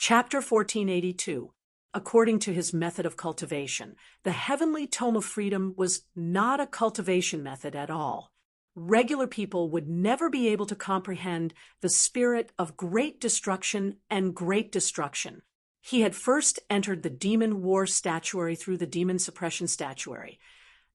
Chapter 1482. According to his method of cultivation, the heavenly tome of freedom was not a cultivation method at all. Regular people would never be able to comprehend the spirit of great destruction and great destruction. He had first entered the demon war statuary through the demon suppression statuary,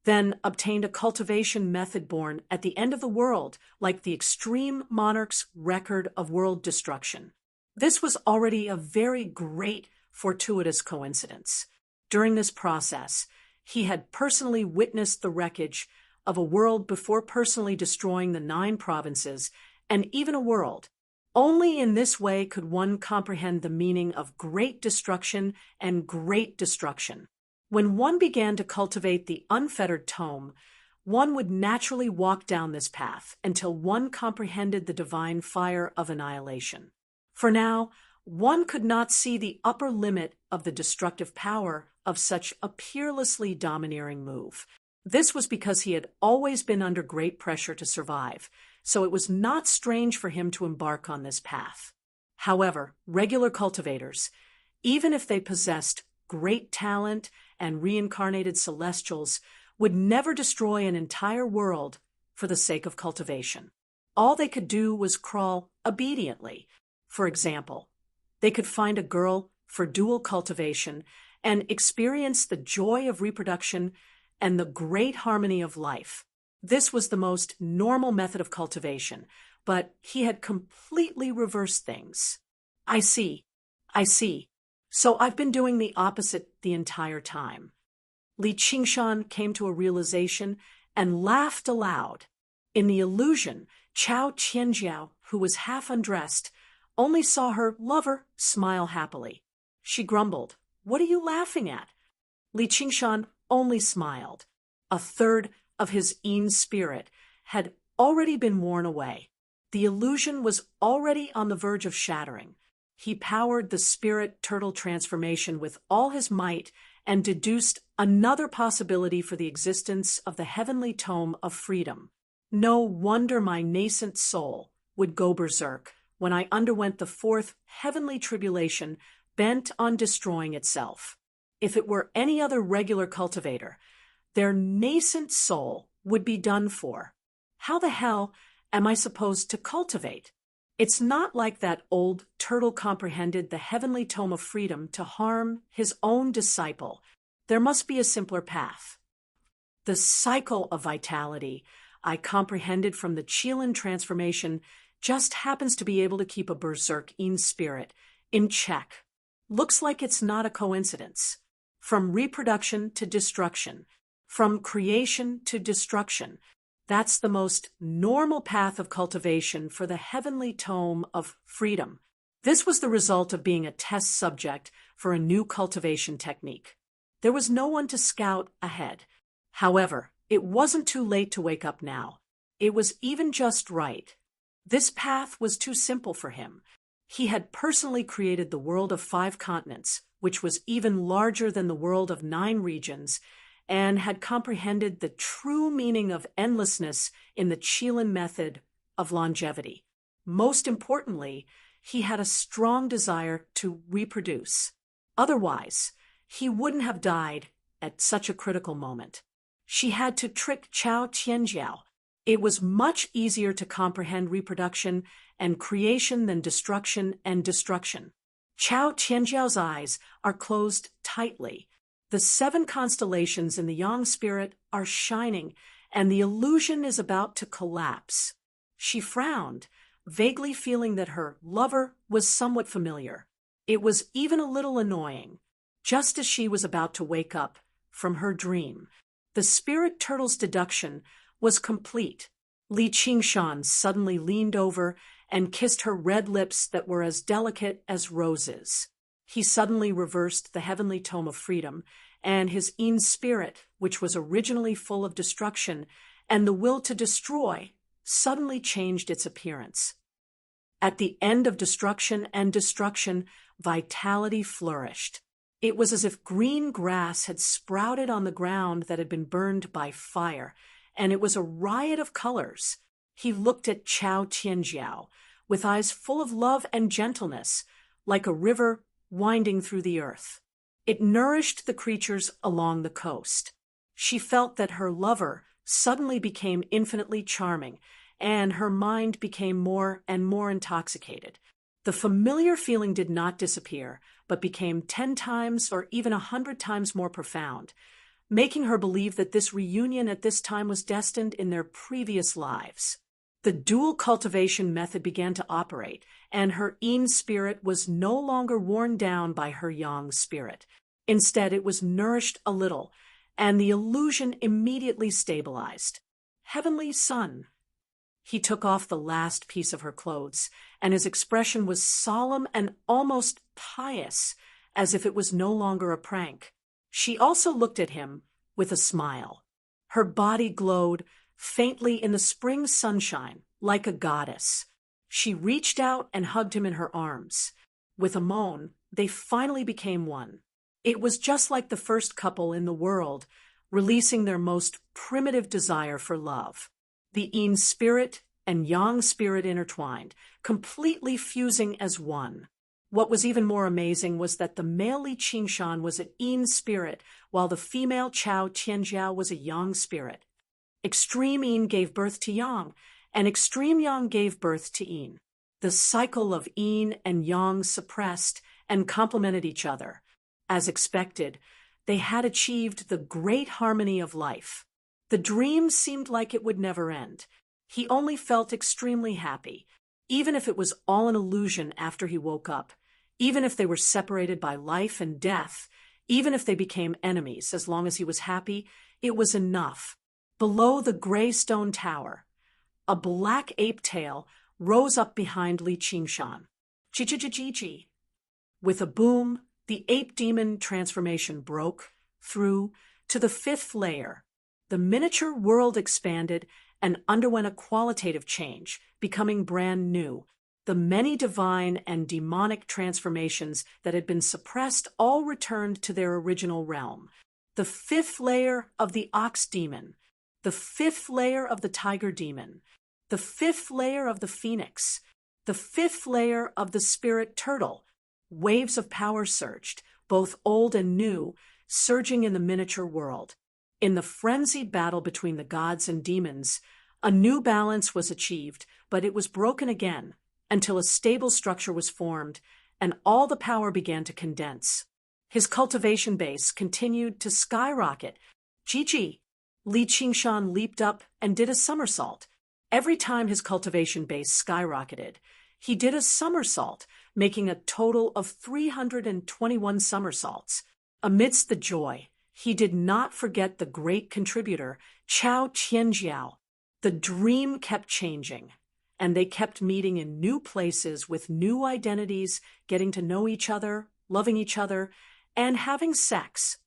then obtained a cultivation method born at the end of the world, like the extreme monarch's record of world destruction. This was already a very great fortuitous coincidence. During this process, he had personally witnessed the wreckage of a world before personally destroying the 9 provinces and even a world. Only in this way could one comprehend the meaning of great destruction and great destruction. When one began to cultivate the unfettered tome, one would naturally walk down this path until one comprehended the divine fire of annihilation. For now, one could not see the upper limit of the destructive power of such a peerlessly domineering move. This was because he had always been under great pressure to survive, so it was not strange for him to embark on this path. However, regular cultivators, even if they possessed great talent and reincarnated celestials, would never destroy an entire world for the sake of cultivation. All they could do was crawl obediently. For example, they could find a girl for dual cultivation and experience the joy of reproduction and the great harmony of life. This was the most normal method of cultivation, but he had completely reversed things. I see. So I've been doing the opposite the entire time. Li Qingshan came to a realization and laughed aloud. In the illusion, Chao Qianjiao, who was half undressed, only saw her lover smile happily. She grumbled, "What are you laughing at?" Li Qingshan only smiled. A third of his Yin spirit had already been worn away. The illusion was already on the verge of shattering. He powered the spirit turtle transformation with all his might and deduced another possibility for the existence of the heavenly tome of freedom. No wonder my nascent soul would go berserk when I underwent the 4th heavenly tribulation bent on destroying itself. If it were any other regular cultivator, their nascent soul would be done for. How the hell am I supposed to cultivate? It's not like that old turtle comprehended the heavenly tome of freedom to harm his own disciple. There must be a simpler path. The cycle of vitality I comprehended from the Qilin transformation just happens to be able to keep a berserk Yin spirit in check. Looks like it's not a coincidence. From reproduction to destruction, from creation to destruction, that's the most normal path of cultivation for the heavenly tome of freedom. This was the result of being a test subject for a new cultivation technique. There was no one to scout ahead. However, it wasn't too late to wake up now. It was even just right. This path was too simple for him. He had personally created the world of 5 continents, which was even larger than the world of 9 regions, and had comprehended the true meaning of endlessness in the Qilin method of longevity. Most importantly, he had a strong desire to reproduce. Otherwise, he wouldn't have died at such a critical moment. She had to trick Chao Qianjiao. It was much easier to comprehend reproduction and creation than destruction and destruction. Chao Qianjiao's eyes are closed tightly. The 7 constellations in the Yang spirit are shining, and the illusion is about to collapse. She frowned, vaguely feeling that her lover was somewhat familiar. It was even a little annoying. Just as she was about to wake up from her dream, the spirit turtle's deduction was complete. Li Qingshan suddenly leaned over and kissed her red lips that were as delicate as roses. He suddenly reversed the heavenly tome of freedom, and his Yin spirit, which was originally full of destruction and the will to destroy, suddenly changed its appearance. At the end of destruction and destruction, vitality flourished. It was as if green grass had sprouted on the ground that had been burned by fire, and it was a riot of colors. He looked at Chao Qianjiao with eyes full of love and gentleness, like a river winding through the earth. It nourished the creatures along the coast. She felt that her lover suddenly became infinitely charming, and her mind became more and more intoxicated. The familiar feeling did not disappear, but became 10 times or even 100 times more profound, making her believe that this reunion at this time was destined in their previous lives. The dual cultivation method began to operate, and her yin spirit was no longer worn down by her yang spirit. Instead, it was nourished a little, and the illusion immediately stabilized. Heavenly Son. He took off the last piece of her clothes, and his expression was solemn and almost pious, as if it was no longer a prank. She also looked at him with a smile. Her body glowed faintly in the spring sunshine, like a goddess. She reached out and hugged him in her arms. With a moan, they finally became one. It was just like the first couple in the world, releasing their most primitive desire for love. The yin spirit and yang spirit intertwined, completely fusing as one. What was even more amazing was that the male Li Qingshan was an yin spirit, while the female Chao Tianjiao was a yang spirit. Extreme yin gave birth to yang, and extreme yang gave birth to yin. The cycle of yin and yang suppressed and complemented each other. As expected, they had achieved the great harmony of life. The dream seemed like it would never end. He only felt extremely happy, even if it was all an illusion after he woke up, even if they were separated by life and death, even if they became enemies. As long as he was happy, it was enough. Below the gray stone tower, a black ape tail rose up behind Li Qingshan. Chi-chi-chi-chi-chi. With a boom, the ape demon transformation broke through to the 5th layer. The miniature world expanded and underwent a qualitative change, becoming brand new. The many divine and demonic transformations that had been suppressed all returned to their original realm. The 5th layer of the ox demon, the 5th layer of the tiger demon, the 5th layer of the phoenix, the 5th layer of the spirit turtle. Waves of power surged, both old and new, surging in the miniature world. In the frenzied battle between the gods and demons, a new balance was achieved, but it was broken again until a stable structure was formed and all the power began to condense. His cultivation base continued to skyrocket. Gigi. Li Qingshan leaped up and did a somersault. Every time his cultivation base skyrocketed, he did a somersault, making a total of 321 somersaults. Amidst the joy, he did not forget the great contributor, Chao Tianjiao. The dream kept changing, and they kept meeting in new places with new identities, getting to know each other, loving each other, and having sex.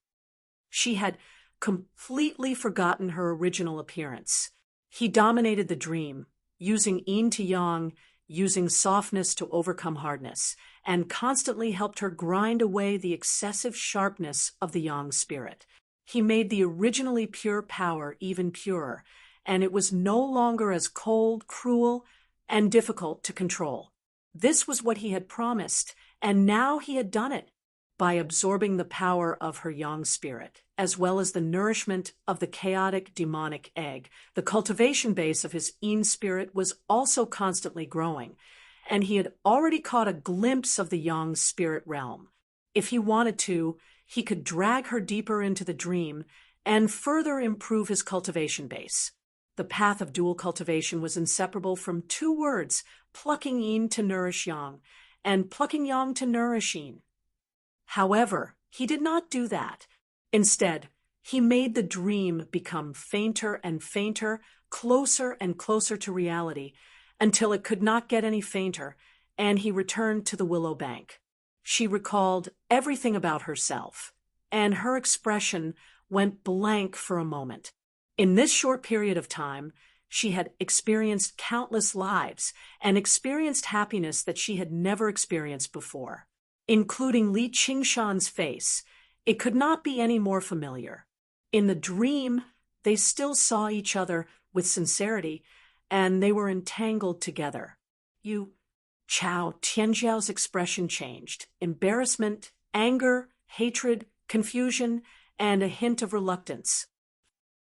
She had completely forgotten her original appearance. He dominated the dream, using yin to yang, using softness to overcome hardness, and constantly helped her grind away the excessive sharpness of the yang spirit. He made the originally pure power even purer, and it was no longer as cold, cruel, and difficult to control. This was what he had promised, and now he had done it. By absorbing the power of her yang spirit, as well as the nourishment of the chaotic demonic egg, the cultivation base of his yin spirit was also constantly growing, and he had already caught a glimpse of the yang spirit realm. If he wanted to, he could drag her deeper into the dream and further improve his cultivation base. The path of dual cultivation was inseparable from 2 words, plucking yin to nourish yang, and plucking yang to nourish yin. However, he did not do that. Instead, he made the dream become fainter and fainter, closer and closer to reality, until it could not get any fainter, and he returned to the willow bank. She recalled everything about herself, and her expression went blank for a moment. In this short period of time, she had experienced countless lives and experienced happiness that she had never experienced before, including Li Qingshan's face. It could not be any more familiar. In the dream, they still saw each other with sincerity, and they were entangled together. You Chao Tianjiao's expression changed. Embarrassment, anger, hatred, confusion, and a hint of reluctance.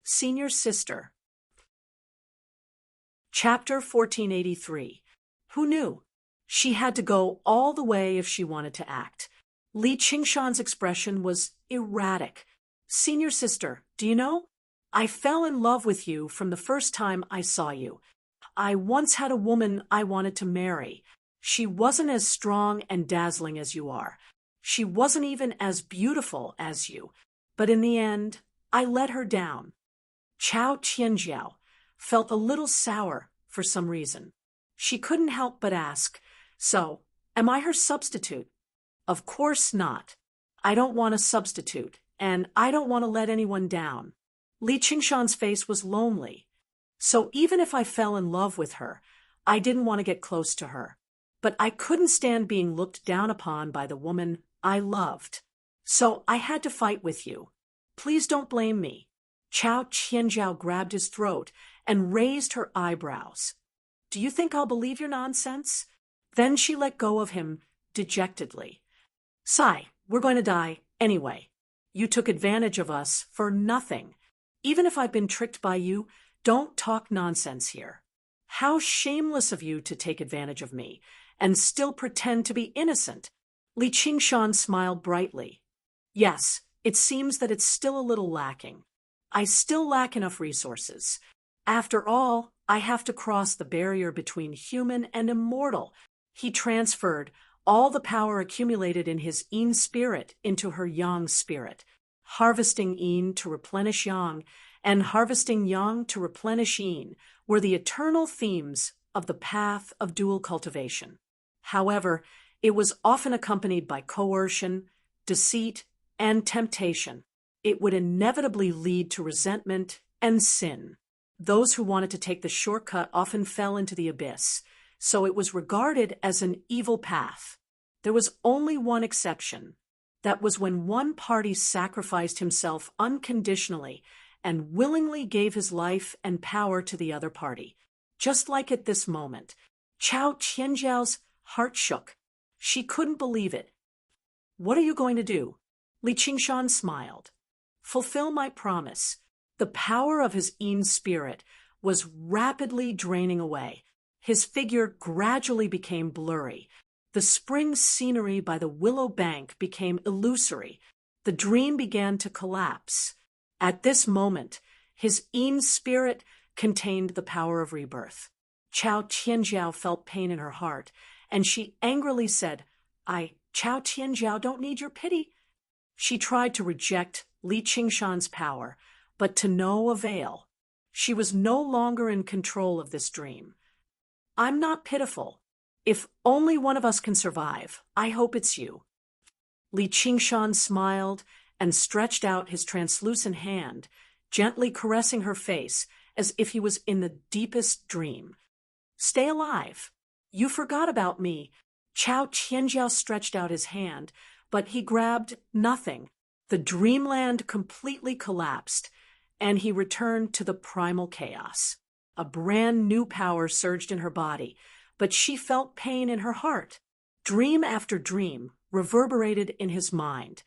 Senior sister. Chapter 1483. Who knew? She had to go all the way if she wanted to act. Li Qingshan's expression was erratic. Senior sister, do you know? I fell in love with you from the first time I saw you. I once had a woman I wanted to marry. She wasn't as strong and dazzling as you are. She wasn't even as beautiful as you. But in the end, I let her down. Chao Tianjiao felt a little sour for some reason. She couldn't help but ask, "So, am I her substitute?" "Of course not. I don't want a substitute, and I don't want to let anyone down." Li Qingshan's face was lonely. "So even if I fell in love with her, I didn't want to get close to her. But I couldn't stand being looked down upon by the woman I loved. So I had to fight with you. Please don't blame me." Chao Tianjiao grabbed his throat and raised her eyebrows. "Do you think I'll believe your nonsense?" Then she let go of him dejectedly. "Sai, we're going to die anyway. You took advantage of us for nothing. Even if I've been tricked by you, don't talk nonsense here. How shameless of you to take advantage of me and still pretend to be innocent." Li Qingshan smiled brightly. "Yes, it seems that it's still a little lacking. I still lack enough resources. After all, I have to cross the barrier between human and immortal." He transferred all the power accumulated in his Yin spirit into her Yang spirit, harvesting Yin to replenish Yang and harvesting Yang to replenish Yin were the eternal themes of the path of dual cultivation. However, it was often accompanied by coercion, deceit, and temptation. It would inevitably lead to resentment and sin. Those who wanted to take the shortcut often fell into the abyss, so it was regarded as an evil path. There was only one exception. That was when one party sacrificed himself unconditionally and willingly gave his life and power to the other party. Just like at this moment, Chao Tianjiao's heart shook. She couldn't believe it. "What are you going to do?" Li Qingshan smiled. "Fulfill my promise." The power of his Yin spirit was rapidly draining away. His figure gradually became blurry. The spring scenery by the willow bank became illusory. The dream began to collapse. At this moment, his Yin spirit contained the power of rebirth. Chao Tianjiao felt pain in her heart, and she angrily said, Chao Tianjiao don't need your pity." She tried to reject Li Qingshan's power, but to no avail. She was no longer in control of this dream. "I'm not pitiful. If only one of us can survive, I hope it's you." Li Qingshan smiled and stretched out his translucent hand, gently caressing her face as if he was in the deepest dream. "Stay alive. You forgot about me." Chao Tianjiao stretched out his hand, but he grabbed nothing. The dreamland completely collapsed, and he returned to the primal chaos. A brand new power surged in her body, but she felt pain in her heart. Dream after dream reverberated in his mind.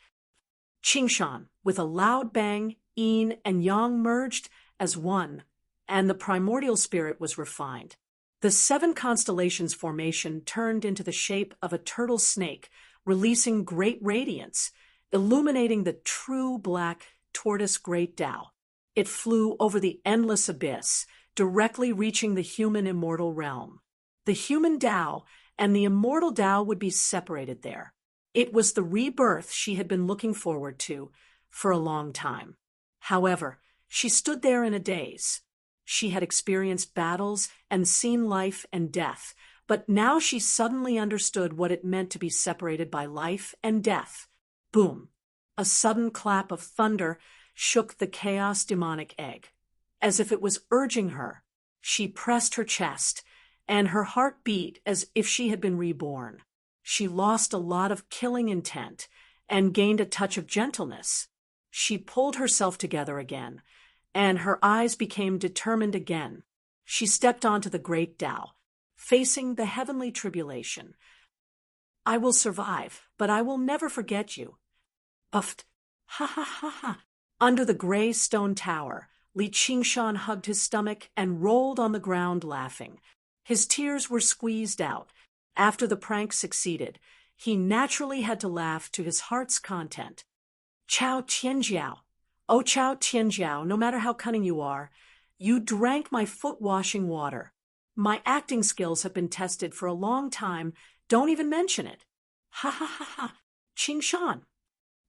Qingshan, with a loud bang, Yin and Yang merged as one, and the primordial spirit was refined. The 7 constellations formation turned into the shape of a turtle snake, releasing great radiance, illuminating the true black tortoise great Tao. It flew over the endless abyss, directly reaching the human immortal realm. The human Tao and the immortal Tao would be separated there. It was the rebirth she had been looking forward to for a long time. However, she stood there in a daze. She had experienced battles and seen life and death, but now she suddenly understood what it meant to be separated by life and death. Boom! A sudden clap of thunder shook the chaos demonic egg. As if it was urging her, she pressed her chest, and her heart beat as if she had been reborn. She lost a lot of killing intent and gained a touch of gentleness. She pulled herself together again, and her eyes became determined again. She stepped onto the great Tao. facing the heavenly tribulation. I will survive, but I will never forget you. Puffed. Ha ha ha ha. Under the gray stone tower, Li Qingshan hugged his stomach and rolled on the ground laughing. His tears were squeezed out. After the prank succeeded, he naturally had to laugh to his heart's content. Chao Tianjiao. Oh, Chao Tianjiao, no matter how cunning you are, you drank my foot-washing water. My acting skills have been tested for a long time. Don't even mention it. Ha ha ha ha. Qingshan.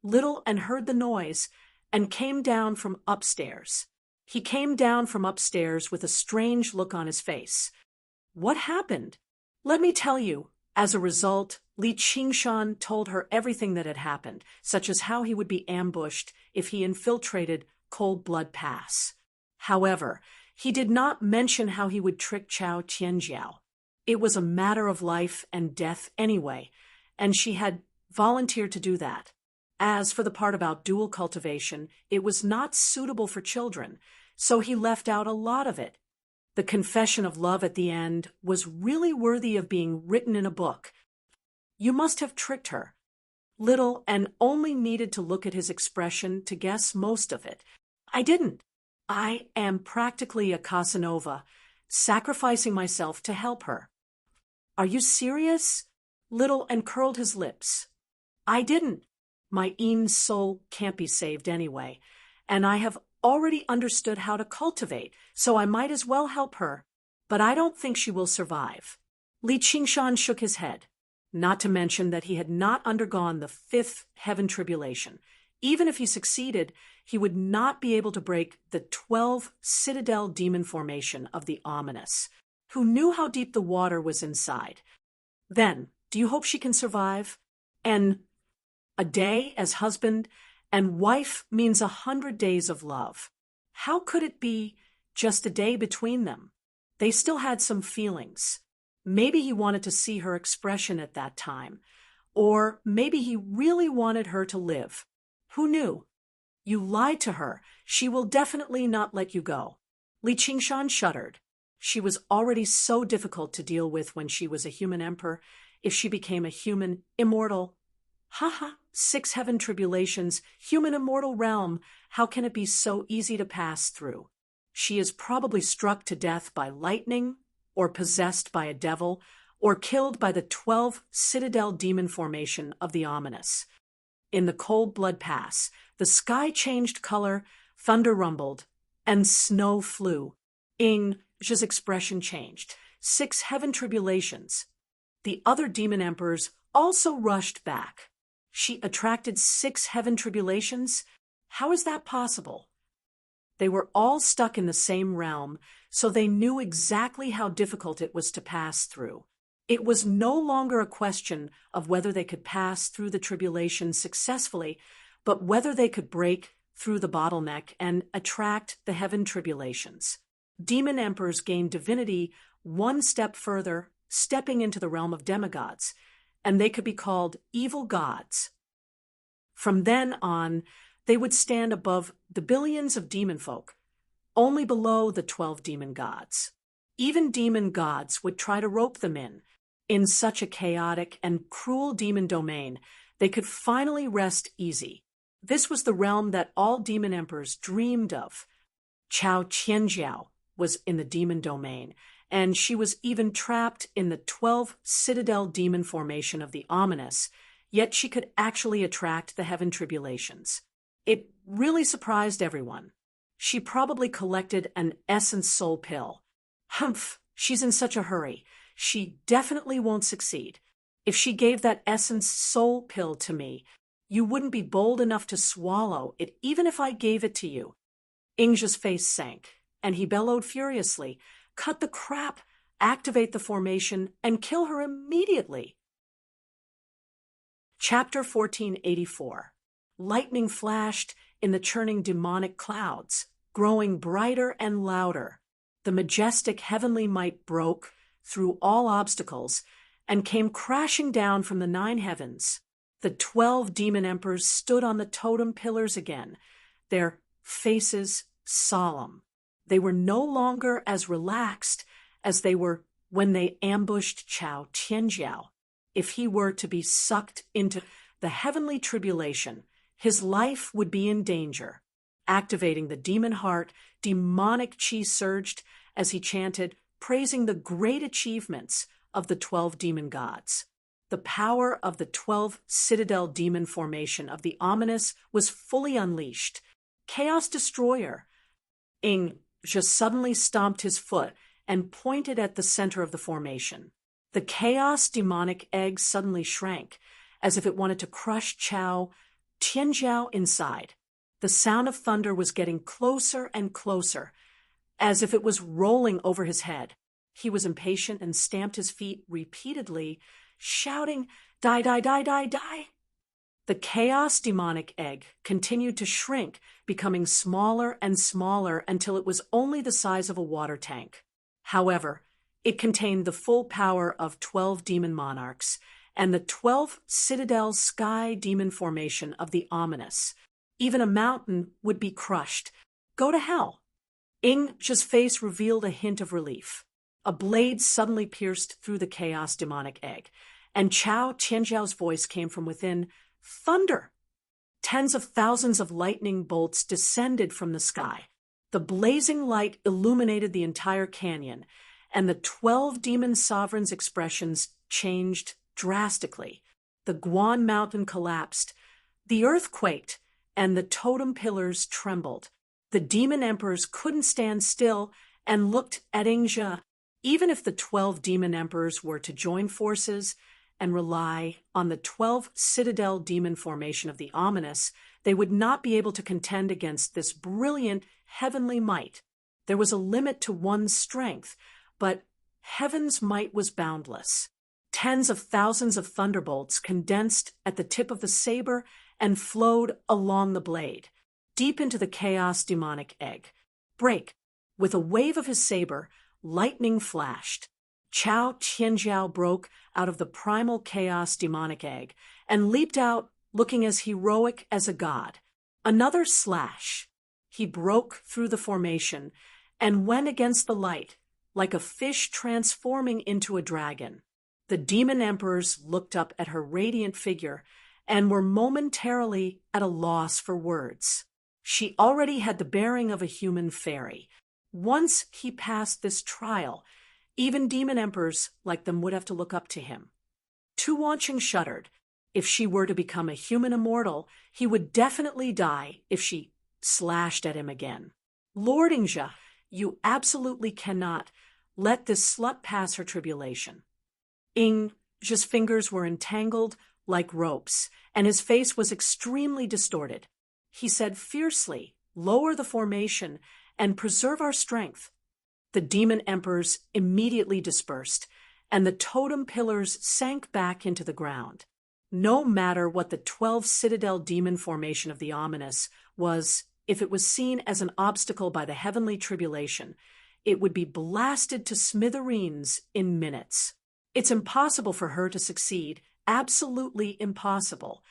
Little and heard the noise and came down from upstairs. He came down from upstairs with a strange look on his face. What happened? Let me tell you. As a result, Li Qingshan told her everything that had happened, such as how he would be ambushed if he infiltrated Cold Blood Pass. However, he did not mention how he would trick Chao Tianjiao. It was a matter of life and death anyway, and she had volunteered to do that. As for the part about dual cultivation, it was not suitable for children, so he left out a lot of it. The confession of love at the end was really worthy of being written in a book. You must have tricked her. Little and only needed to look at his expression to guess most of it. I didn't. I am practically a Casanova, sacrificing myself to help her. Are you serious? Little and curled his lips. I didn't. My Ean's soul can't be saved anyway, and I have already understood how to cultivate, so I might as well help her. But I don't think she will survive. Li Qingshan shook his head, not to mention that he had not undergone the fifth heaven tribulation. Even if he succeeded, he would not be able to break the 12 citadel demon formation of the ominous. Who knew how deep the water was inside? Then, do you hope she can survive? And a day as husband and wife means 100 days of love. How could it be just a day between them? They still had some feelings. Maybe he wanted to see her expression at that time. Or maybe he really wanted her to live. Who knew? You lied to her. She will definitely not let you go. Li Qingshan shuddered. She was already so difficult to deal with when she was a human emperor. If she became a human immortal, ha, 6 heaven tribulations, human immortal realm, how can it be so easy to pass through? She is probably struck to death by lightning, or possessed by a devil, or killed by the 12 citadel demon formation of the ominous. In the Cold Blood Pass, the sky changed color, thunder rumbled, and snow flew. Ing's expression changed. 6 heaven tribulations. The other demon emperors also rushed back. She attracted 6 heaven tribulations? How is that possible? They were all stuck in the same realm, so they knew exactly how difficult it was to pass through. It was no longer a question of whether they could pass through the tribulation successfully, but whether they could break through the bottleneck and attract the heaven tribulations. Demon emperors gained divinity one step further, stepping into the realm of demigods, and they could be called evil gods. From then on, they would stand above the billions of demon folk, only below the 12 demon gods. Even demon gods would try to rope them in. In such a chaotic and cruel demon domain, they could finally rest easy. This was the realm that all demon emperors dreamed of. Chao Tianjiao was in the demon domain, and she was even trapped in the 12 citadel demon formation of the ominous, yet she could actually attract the heaven tribulations. It really surprised everyone. She probably collected an essence soul pill. Humph, she's in such a hurry. She definitely won't succeed. If she gave that essence soul pill to me, you wouldn't be bold enough to swallow it even if I gave it to you. Ing's face sank, and he bellowed furiously, "Cut the crap, activate the formation, and kill her immediately." Chapter 1484. Lightning flashed in the churning demonic clouds, growing brighter and louder. The majestic heavenly might broke through all obstacles and came crashing down from the 9 heavens. The 12 demon emperors stood on the totem pillars again, their faces solemn. They were no longer as relaxed as they were when they ambushed Chao Tianjiao. If he were to be sucked into the heavenly tribulation, his life would be in danger. Activating the demon heart, demonic chi surged as he chanted, praising the great achievements of the 12 demon gods. The power of the 12 citadel demon formation of the ominous was fully unleashed. Chaos Destroyer. Ing just suddenly stomped his foot and pointed at the center of the formation. The chaos demonic egg suddenly shrank, as if it wanted to crush Chao Tianjiao inside. The sound of thunder was getting closer and closer, as if it was rolling over his head. He was impatient and stamped his feet repeatedly, shouting, "Die, die, die, die, die!" The chaos demonic egg continued to shrink, becoming smaller and smaller until it was only the size of a water tank. However, it contained the full power of 12 demon monarchs and the 12 citadel sky demon formation of the ominous. Even a mountain would be crushed. Go to hell. Ing's face revealed a hint of relief. A blade suddenly pierced through the chaos demonic egg, and Chao Tianjiao's voice came from within. Thunder! Tens of thousands of lightning bolts descended from the sky. The blazing light illuminated the entire canyon, and the 12 demon sovereigns' expressions changed drastically. The Guan Mountain collapsed, the earth quaked, and the totem pillars trembled. The demon emperors couldn't stand still and looked at Ingzhi. Even if the 12 demon emperors were to join forces and rely on the 12 citadel demon formation of the ominous, they would not be able to contend against this brilliant heavenly might. There was a limit to one's strength, but heaven's might was boundless. Tens of thousands of thunderbolts condensed at the tip of the saber and flowed along the blade, deep into the chaos demonic egg. Break! With a wave of his saber, lightning flashed. Chao Tianjiao broke out of the primal chaos demonic egg and leaped out looking as heroic as a god. Another slash. He broke through the formation and went against the light, like a fish transforming into a dragon. The demon emperors looked up at her radiant figure and were momentarily at a loss for words. She already had the bearing of a human fairy. Once he passed this trial, even demon emperors like them would have to look up to him. Tu Wanqing shuddered. If she were to become a human immortal, he would definitely die if she slashed at him again. Lord Ingzhi, you absolutely cannot let this slut pass her tribulation. Ingzhi's fingers were entangled like ropes, and his face was extremely distorted. He said fiercely, "Lower the formation and preserve our strength." The demon emperors immediately dispersed, and the totem pillars sank back into the ground. No matter what the 12 citadel demon formation of the ominous was, if it was seen as an obstacle by the heavenly tribulation, it would be blasted to smithereens in minutes. It's impossible for her to succeed, absolutely impossible.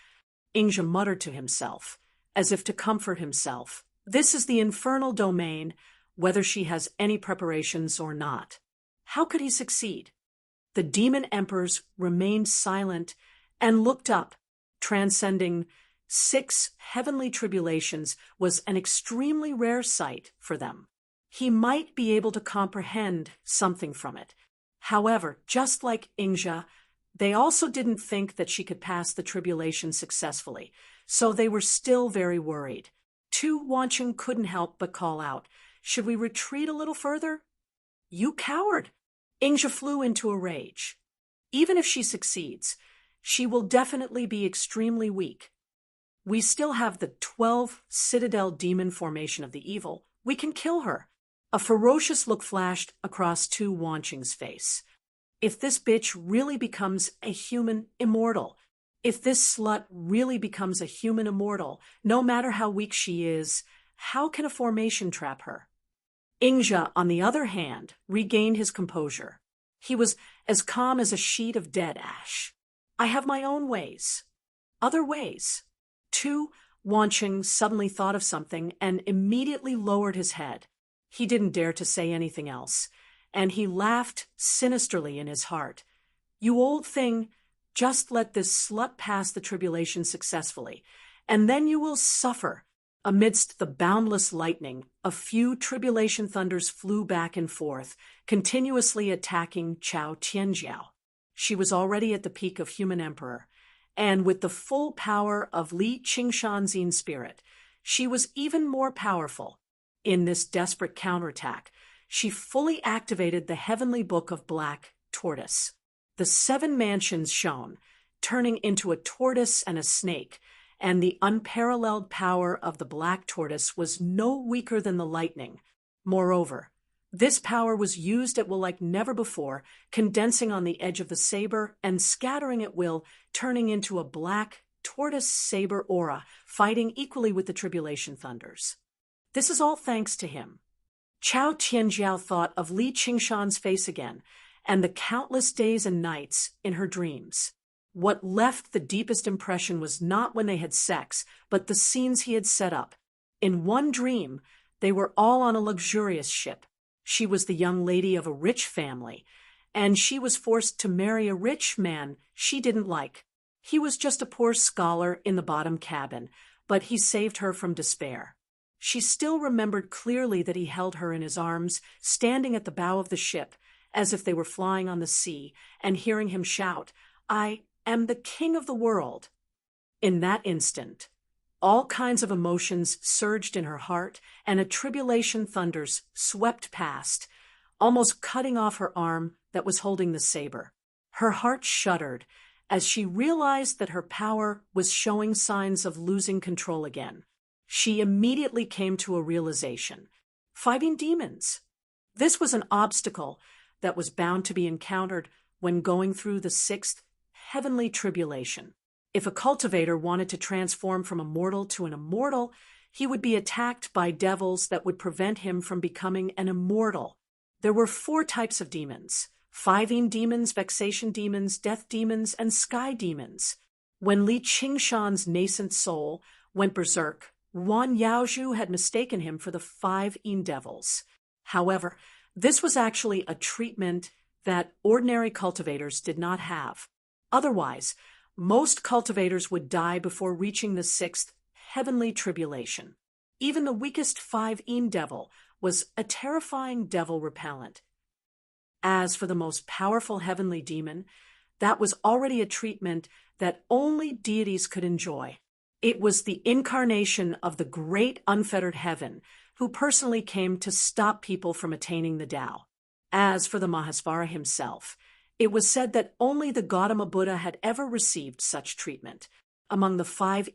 Ingzhi muttered to himself, as if to comfort himself. This is the infernal domain, whether she has any preparations or not. How could he succeed? The demon emperors remained silent and looked up. Transcending 6 heavenly tribulations was an extremely rare sight for them. He might be able to comprehend something from it. However, just like Ingzhi, they also didn't think that she could pass the tribulation successfully, so they were still very worried. Tu Wanqing couldn't help but call out, "Should we retreat a little further?" "You coward!" Ingzhi flew into a rage. Even if she succeeds, she will definitely be extremely weak. We still have the 12 citadel demon formation of the evil. We can kill her. A ferocious look flashed across Tu Wanqing's face. If this bitch really becomes a human immortal, if this slut really becomes a human immortal, no matter how weak she is, how can a formation trap her? Ingzhi, on the other hand, regained his composure. He was as calm as a sheet of dead ash. "I have my own ways. Other ways." Tu Wanqing suddenly thought of something and immediately lowered his head. He didn't dare to say anything else, and he laughed sinisterly in his heart. "You old thing, just let this slut pass the tribulation successfully, and then you will suffer." Amidst the boundless lightning, a few tribulation thunders flew back and forth, continuously attacking Chao Tianjiao. She was already at the peak of human emperor, and with the full power of Li Qingshan's spirit, she was even more powerful. In this desperate counterattack, she fully activated the heavenly book of Black Tortoise. The 7 mansions shone, turning into a tortoise and a snake, and the unparalleled power of the Black Tortoise was no weaker than the lightning. Moreover, this power was used at will like never before, condensing on the edge of the saber and scattering at will, turning into a black tortoise saber aura, fighting equally with the tribulation thunders. This is all thanks to him. Chao Tianjiao thought of Li Qingshan's face again, and the countless days and nights in her dreams. What left the deepest impression was not when they had sex, but the scenes he had set up. In one dream, they were all on a luxurious ship. She was the young lady of a rich family, and she was forced to marry a rich man she didn't like. He was just a poor scholar in the bottom cabin, but he saved her from despair. She still remembered clearly that he held her in his arms, standing at the bow of the ship, as if they were flying on the sea, and hearing him shout, "I am the king of the world." In that instant, all kinds of emotions surged in her heart, and a tribulation thunders swept past, almost cutting off her arm that was holding the saber. Her heart shuddered as she realized that her power was showing signs of losing control again. She immediately came to a realization: fighting demons. This was an obstacle that was bound to be encountered when going through the 6th heavenly tribulation. If a cultivator wanted to transform from a mortal to an immortal, he would be attacked by devils that would prevent him from becoming an immortal. There were 4 types of demons: Fiving demons, vexation demons, death demons, and sky demons. When Li Qingshan's nascent soul went berserk, Wan Yaozhu had mistaken him for the 5 devils. However, this was actually a treatment that ordinary cultivators did not have. Otherwise, most cultivators would die before reaching the 6th heavenly tribulation. Even the weakest 5 devil was a terrifying devil repellent. As for the most powerful heavenly demon, that was already a treatment that only deities could enjoy. It was the incarnation of the great unfettered heaven, who personally came to stop people from attaining the Tao. As for the Mahasvara himself, it was said that only the Gautama Buddha had ever received such treatment. Among the 5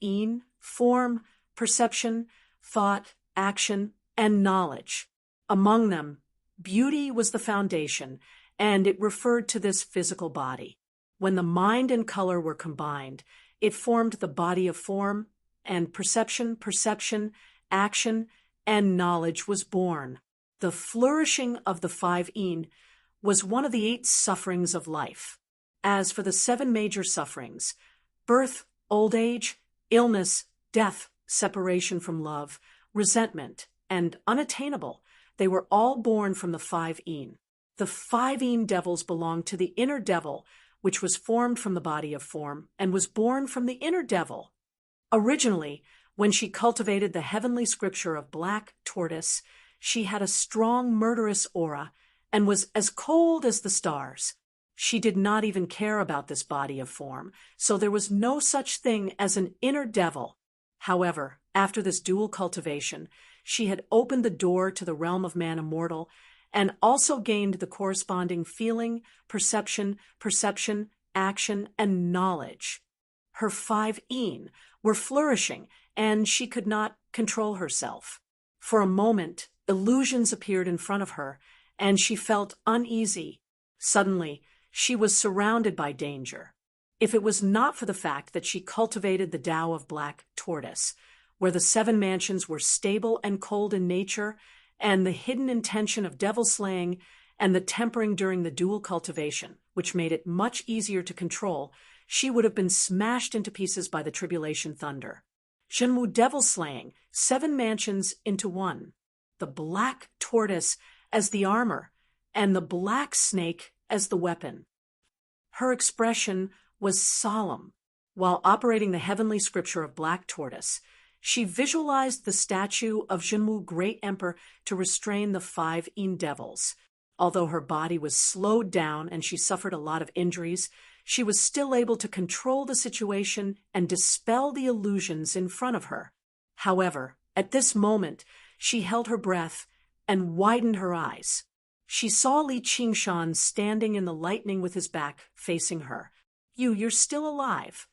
form, perception, thought, action, and knowledge. Among them, beauty was the foundation, and it referred to this physical body. When the mind and color were combined, it formed the body of form, and perception, action, and knowledge was born. The flourishing of the 5 was one of the 8 sufferings of life. As for the 7 major sufferings, birth, old age, illness, death, separation from love, resentment, and unattainable, they were all born from the 5 The 5 devils belonged to the inner devil, which was formed from the body of form and was born from the inner devil. Originally, when she cultivated the heavenly scripture of Black Tortoise, she had a strong murderous aura and was as cold as the stars. She did not even care about this body of form, so there was no such thing as an inner devil. However, after this dual cultivation, she had opened the door to the realm of man immortal and also gained the corresponding feeling, perception, action, and knowledge. Her 5 were flourishing, and she could not control herself. For a moment, illusions appeared in front of her, and she felt uneasy. Suddenly, she was surrounded by danger. If it was not for the fact that she cultivated the Tao of Black Tortoise, where the 7 mansions were stable and cold in nature, and the hidden intention of devil slaying, and the tempering during the dual cultivation, which made it much easier to control, she would have been smashed into pieces by the tribulation thunder. Zhenwu devil slaying, 7 mansions into 1. The Black Tortoise as the armor, and the black snake as the weapon. Her expression was solemn. While operating the heavenly scripture of Black Tortoise, she visualized the statue of Zhenwu, Great Emperor, to restrain the 5 Yin devils. Although her body was slowed down and she suffered a lot of injuries, she was still able to control the situation and dispel the illusions in front of her. However, at this moment, she held her breath and widened her eyes. She saw Li Qingshan standing in the lightning with his back facing her. You're still alive.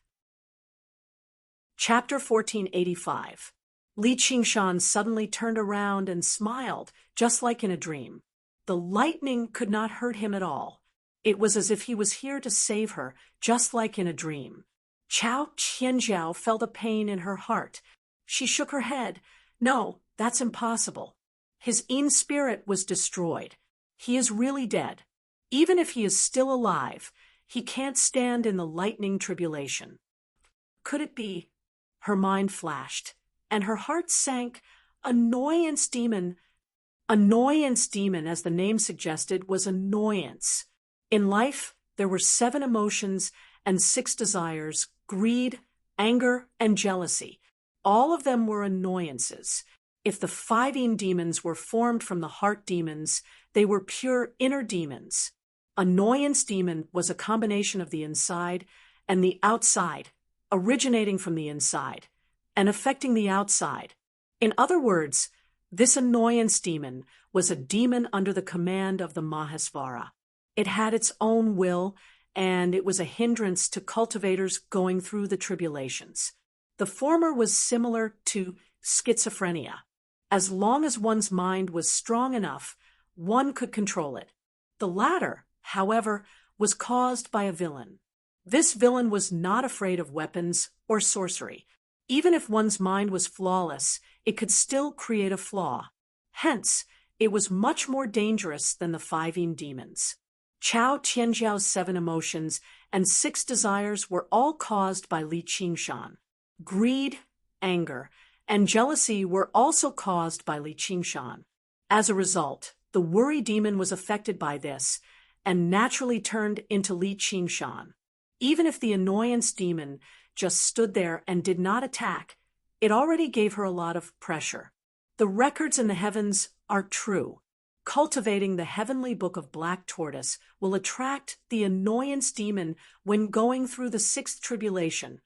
Chapter 1485. Li Qingshan suddenly turned around and smiled, just like in a dream. The lightning could not hurt him at all. It was as if he was here to save her, just like in a dream. Chao Qianjiao felt a pain in her heart. She shook her head. No, that's impossible. His Yin spirit was destroyed. He is really dead. Even if he is still alive, he can't stand in the lightning tribulation. Could it be? Her mind flashed, and her heart sank. Annoyance demon. Annoyance demon, as the name suggested, was annoyance. In life, there were 7 emotions and 6 desires: greed, anger, and jealousy. All of them were annoyances. If the 5 Yin demons were formed from the heart demons, they were pure inner demons. Annoyance demon was a combination of the inside and the outside, originating from the inside and affecting the outside. In other words, this annoyance demon was a demon under the command of the Mahesvara. It had its own will, and it was a hindrance to cultivators going through the tribulations. The former was similar to schizophrenia. As long as one's mind was strong enough, one could control it. The latter, however, was caused by a villain. This villain was not afraid of weapons or sorcery. Even if one's mind was flawless, it could still create a flaw. Hence, it was much more dangerous than the 5 Yin demons. Chao Qianjiao's 7 emotions and 6 desires were all caused by Li Qingshan. Greed, anger, and jealousy were also caused by Li Qingshan. As a result, the worry demon was affected by this and naturally turned into Li Qingshan. Even if the annoyance demon just stood there and did not attack, it already gave her a lot of pressure. The records in the heavens are true. Cultivating the heavenly book of Black Tortoise will attract the annoyance demon when going through the 6th tribulation.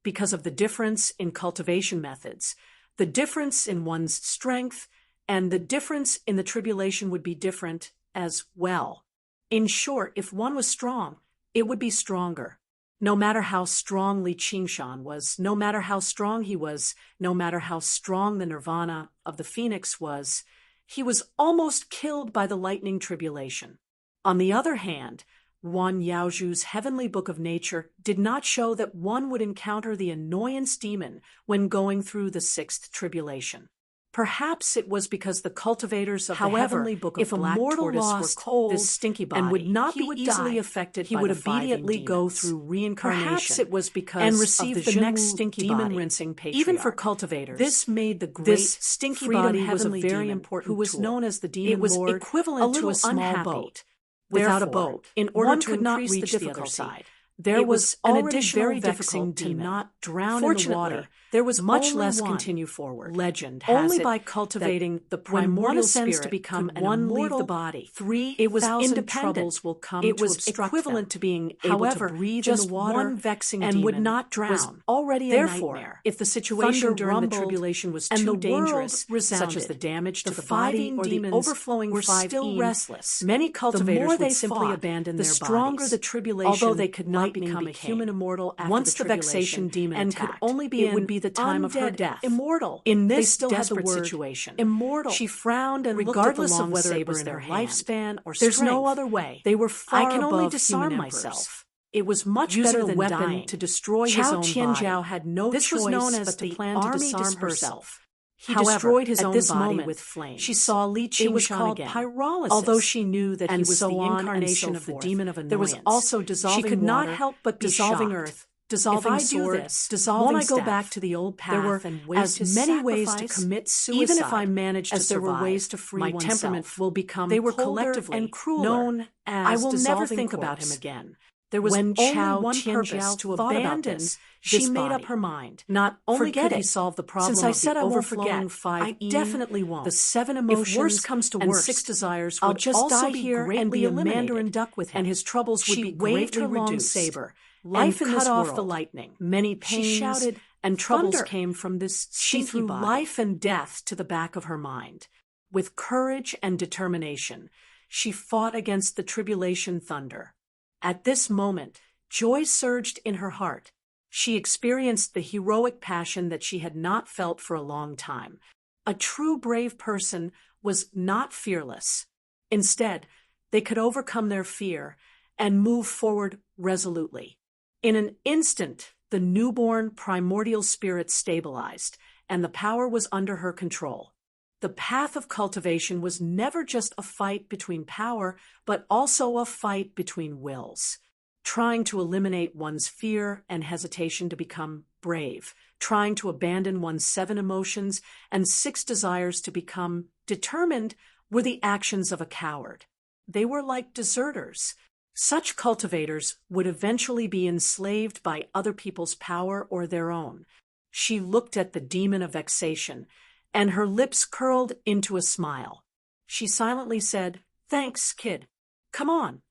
Because of the difference in cultivation methods, the difference in one's strength, and the difference in the tribulation would be different as well. In short, if one was strong, it would be stronger. No matter how strong Li Qingshan was, no matter how strong he was, no matter how strong the nirvana of the phoenix was, he was almost killed by the lightning tribulation. On the other hand, Wan Yaozhu's heavenly book of nature did not show that one would encounter the annoyance demon when going through the 6th tribulation. Perhaps it was because the cultivators of the heavenly book of Black Tortoise were cold, this stinky body, and would not be easily affected. He would immediately go through reincarnation. Perhaps it was because and receive the next stinky demon rinsing patriarch. Even for cultivators, this made the great stinky body was a very important who was known as the demon lord, equivalent to a small boat. Without a boat, in order to increase the difficulty, there was an additional very difficult to not drown in the water. There was much less continue forward. Legend has only by cultivating the primordial spirit to become one leave the body. 3,000 troubles will come. It was equivalent to being able to breathe in the water, one vexing and would not drown. Was already a nightmare. If the situation during the tribulation was too dangerous, such as the damage to the body or the overflowing were still restless. Many cultivators would simply abandon their bodies. The stronger the tribulation, although they could not become a human immortal after once the vexation demon and could only be it would be the time of her death. Immortal. In this desperate situation, immortal. She frowned and regardless of whether it was their lifespan or strength, there's no other way. They were far I can only disarm myself. It was much better than dying to destroy his own body. Chao Qianjiao had no choice was known as but to plan to disarm herself. He destroyed his own body with flames. She saw Li Qingshan again. It was called pyrolysis. Although she knew that he was the incarnation of the demon of annoyance, there was also dissolving water. She could not help but dissolving earth. dissolving if I do sword, this, dissolving won't I go staff. back to the old path There were and waste as his many ways to sacrifice? commit suicide, Even if I managed to as there were survive, ways to free my oneself. temperament will become They were colder collectively and crueler. known as I will never dissolving think about corpse. him again. There was When only Chao one Tianjiao purpose to thought about abandon this, she this made up body. her mind. Not only Forget could he it. solve the problem Since I of said the I won't overflowing forget, I 5E, definitely won't. the 7 If emotions worst comes to and worst, 6 desires I'll would just also die be here and greatly be a eliminated, mandarin duck with him. and his troubles would She be waved greatly her long reduced. saber. Life and in this cut off world, the lightning. many She pains shouted, and troubles "Thunder!" came from this She stinky threw body. life And death to the back of her mind. With courage and determination, she fought against the tribulation thunder. At this moment, joy surged in her heart. She experienced the heroic passion that she had not felt for a long time. A true brave person was not fearless. Instead, they could overcome their fear and move forward resolutely. In an instant, the newborn primordial spirit stabilized, and the power was under her control. The path of cultivation was never just a fight between power, but also a fight between wills. Trying to eliminate one's fear and hesitation to become brave, trying to abandon one's 7 emotions and 6 desires to become determined were the actions of a coward. They were like deserters. Such cultivators would eventually be enslaved by other people's power or their own. She looked at the demon of vexation, and her lips curled into a smile. She silently said, "Thanks, kid. Come on."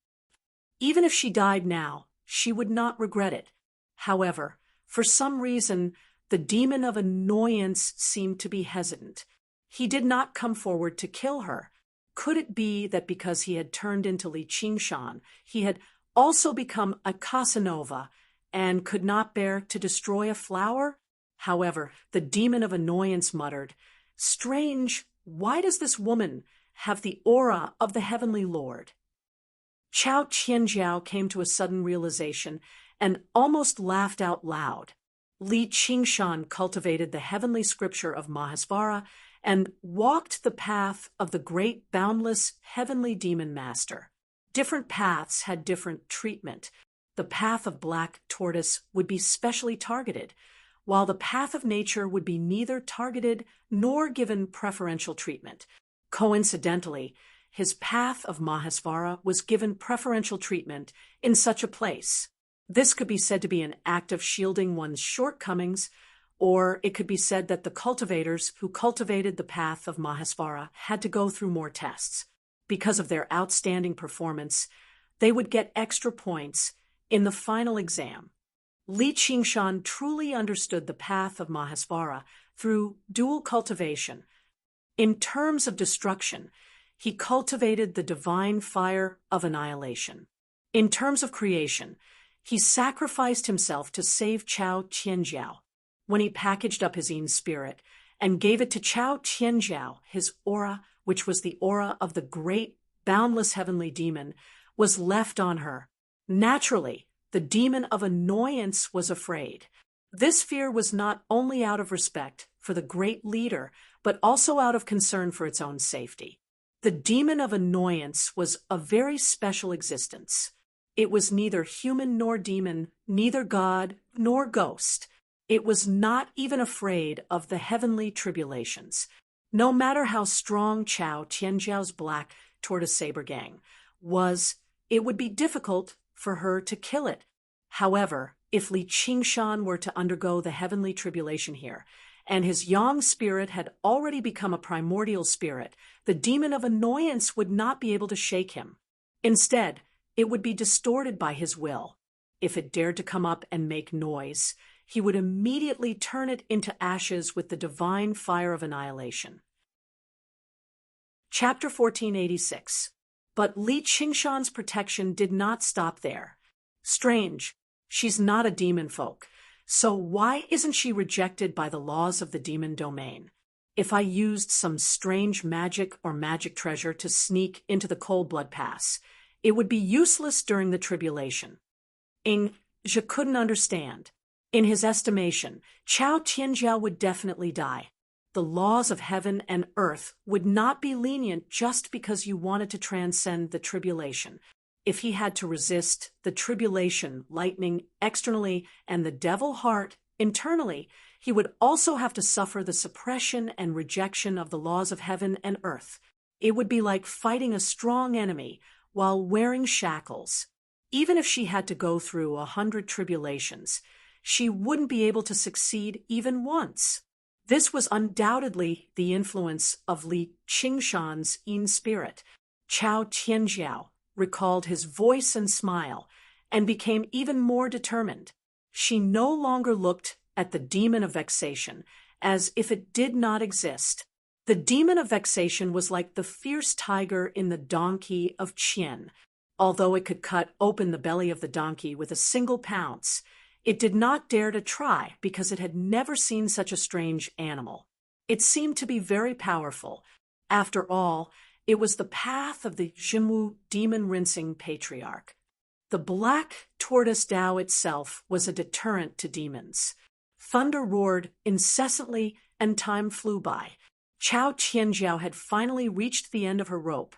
Even if she died now, she would not regret it. However, for some reason, the demon of annoyance seemed to be hesitant. He did not come forward to kill her. Could it be that because he had turned into Li Qingshan, he had also become a Casanova and could not bear to destroy a flower? However, the demon of annoyance muttered, "Strange, why does this woman have the aura of the heavenly Lord?" Chao Tianjiao came to a sudden realization and almost laughed out loud. Li Qingshan cultivated the heavenly scripture of Mahasvara and walked the path of the great boundless heavenly demon master. Different paths had different treatment. The path of black tortoise would be specially targeted, while the path of nature would be neither targeted nor given preferential treatment. Coincidentally, his path of Mahasvara was given preferential treatment in such a place. This could be said to be an act of shielding one's shortcomings, or it could be said that the cultivators who cultivated the path of Mahasvara had to go through more tests. Because of their outstanding performance, they would get extra points in the final exam. Li Qingshan truly understood the path of Mahasvara through dual cultivation. In terms of destruction, he cultivated the divine fire of annihilation. In terms of creation, he sacrificed himself to save Chao Tianjiao. When he packaged up his Yin spirit and gave it to Chao Tianjiao, his aura, which was the aura of the great, boundless heavenly demon, was left on her. Naturally, the demon of annoyance was afraid. This fear was not only out of respect for the great leader, but also out of concern for its own safety. The demon of annoyance was a very special existence. It was neither human nor demon, neither god nor ghost. It was not even afraid of the heavenly tribulations. No matter how strong Chao Tianjiao's black tortoise saber gang was, it would be difficult for her to kill it. However, if Li Qingshan were to undergo the heavenly tribulation here, and his yang spirit had already become a primordial spirit, the demon of annoyance would not be able to shake him. Instead, it would be distorted by his will. If it dared to come up and make noise, he would immediately turn it into ashes with the divine fire of annihilation. Chapter 1486. But Li Qingshan's protection did not stop there. Strange, she's not a demon folk. So why isn't she rejected by the laws of the demon domain? If I used some strange magic or magic treasure to sneak into the Cold Blood Pass, it would be useless during the tribulation. Je couldn't understand. In his estimation, Chao Tianjiao would definitely die. The laws of heaven and earth would not be lenient just because you wanted to transcend the tribulation. if he had to resist the tribulation, lightning externally, and the devil heart internally, he would also have to suffer the suppression and rejection of the laws of heaven and earth. It would be like fighting a strong enemy while wearing shackles. Even if she had to go through 100 tribulations, she wouldn't be able to succeed even once. This was undoubtedly the influence of Li Qingshan's yin spirit. Chao Tianjiao recalled his voice and smile and became even more determined. She no longer looked at the demon of vexation as if it did not exist. The demon of vexation was like the fierce tiger in the donkey of Qian. Although it could cut open the belly of the donkey with a single pounce, it did not dare to try because it had never seen such a strange animal. It seemed to be very powerful. After all, it was the path of the Zhenwu demon-rinsing patriarch. The black tortoise Tao itself was a deterrent to demons. Thunder roared incessantly and time flew by. Chao Tianjiao had finally reached the end of her rope,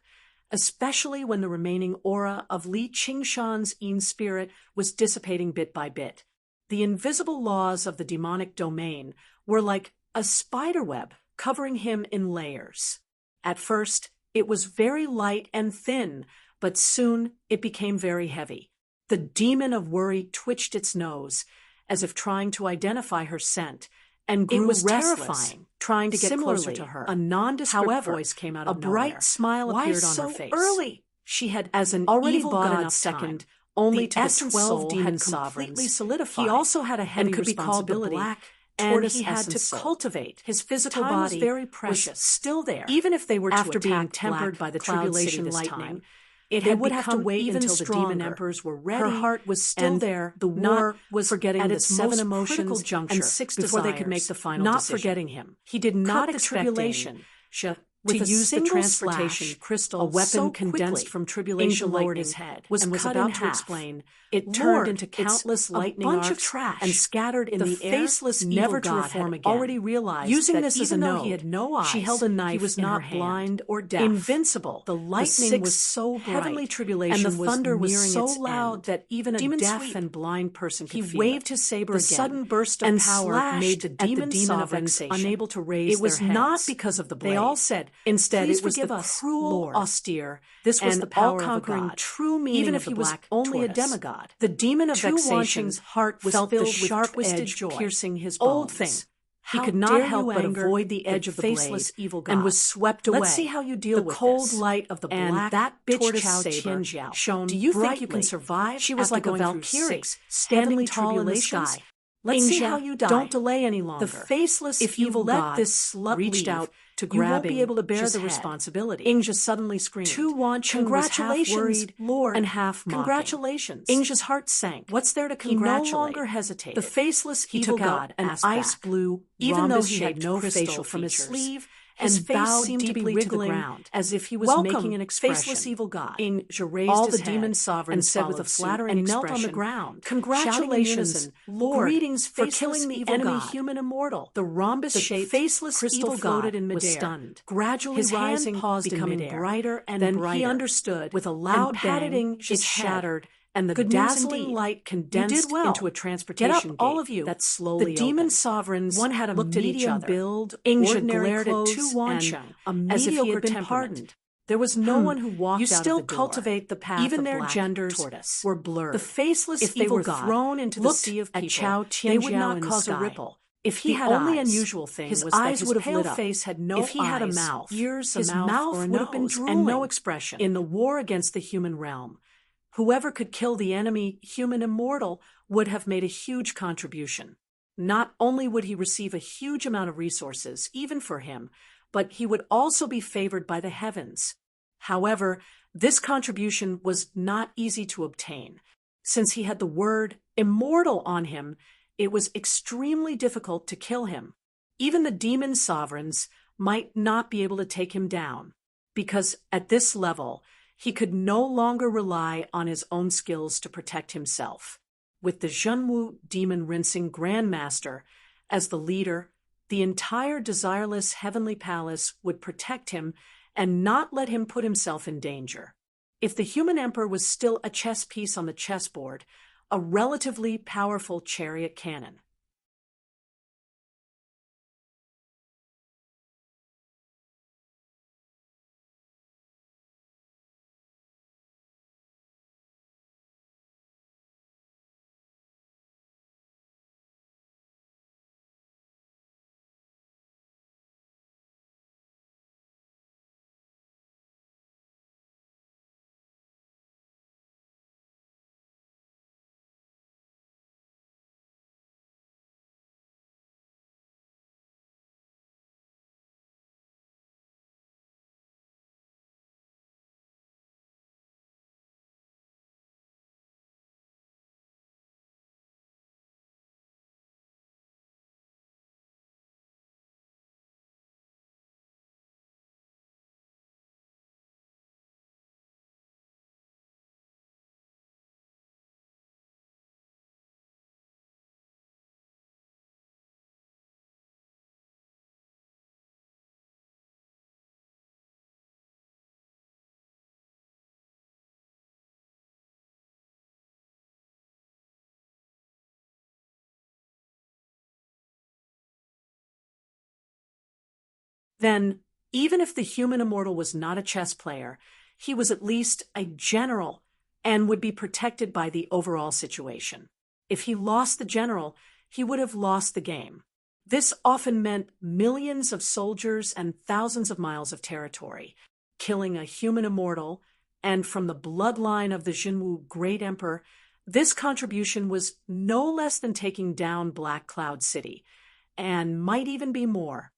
especially when the remaining aura of Li Qingshan's yin spirit was dissipating bit by bit. The invisible laws of the demonic domain were like a spiderweb covering him in layers. At first, it was very light and thin, but soon it became very heavy. The demon of worry twitched its nose, as if trying to identify her scent, and grew terrifying, trying to get closer to her. A nondescript voice came out of nowhere. A bright smile appeared on her face. Why so early? She had as an already bought enough second, only to the 12 demon sovereigns. Solidified. He also had a heavy responsibility, and he had to cultivate his physical body. Was very precious, was still there. Even if they were after being tempered by the tribulation lightning, it would have to wait until the demon emperors were ready. Her heart was still there. The war was forgetting at its 7 emotions and 6 before they could make the final decision. Not forgetting him. He did not expect tribulation. With to use the transportation crystal, a weapon so condensed from tribulation lowered his head was cut about to explain. It turned into countless lightning arcs of trash and scattered in the air. Faceless, never to reform again. Already realized using that this as a note, he had no eyes. She held a knife. He was not blind or deaf. Invincible. The lightning was so bright. Heavenly tribulation and the thunder was so loud that even a deaf and blind person could feel it. He waved his saber again. The sudden burst of power made the demon sovereigns unable to raise their heads. It was not because of the blade. They all said, instead, it was the cruel, austere, this was the all-conquering true meaning even if he was only a demigod. The demon of vexation's heart was filled with sharp edge piercing his bones. Old thing. He could not help but avoid the edge of the faceless evil god and was swept away. Let's see how you deal with the cold light of the black that bitch Chao Tianjiao shone. Do you think you can survive? She was like a Valkyrie, standing tall in the sky. Let's see how you die. Don't delay any longer. The faceless evil god this slut reached out to grab you won't be able to bear the responsibility. Ingja suddenly screamed. Tu Wancheng congratulations, was half worried, Lord, and half mocking. Congratulations. Ingja's heart sank. What's there to congratulate? He no longer hesitated. The faceless evil god, an ice blue, even though he had no facial from his sleeve, his face seemed to be wriggling as if he was making an expression. Faceless evil god. Ingja raised all the demon sovereigns said with a flattering and knelt on the ground. Congratulations, Lord, greetings for killing the enemy human immortal. The rhombus-shaped faceless evil god was stunned. Gradually his rising, paused becoming brighter and then brighter. He understood with a loud bang, it shattered. And the dazzling light condensed into a transportation gate all of you. That slowly the demon sovereigns one had a looked at each other. Build, Ingja glared at Tu Wancheng as if he had been pardoned. There was no one who walked out of the door. You still cultivate the path. Even their genders were blurred. The faceless if they were thrown into the sea of people, they would not cause a ripple. If he had only unusual thing his was eyes would have lit up. Face had no if he had a mouth, ears, his mouth would have been drooling, and no expression. In the war against the human realm, whoever could kill the enemy human immortal would have made a huge contribution. Not only would he receive a huge amount of resources, even for him, but he would also be favored by the heavens. However, this contribution was not easy to obtain. Since he had the word immortal on him, it was extremely difficult to kill him. Even the demon sovereigns might not be able to take him down, because at this level, he could no longer rely on his own skills to protect himself. With the Zhenwu demon-rinsing Grandmaster as the leader, the entire desireless heavenly palace would protect him and not let him put himself in danger. If the human emperor was still a chess piece on the chessboard, a relatively powerful chariot cannon. Then, even if the human immortal was not a chess player, he was at least a general and would be protected by the overall situation. If he lost the general, he would have lost the game. This often meant millions of soldiers and thousands of miles of territory. Killing a human immortal, and from the bloodline of the Jinwu Great Emperor, this contribution was no less than taking down Black Cloud City, and might even be more.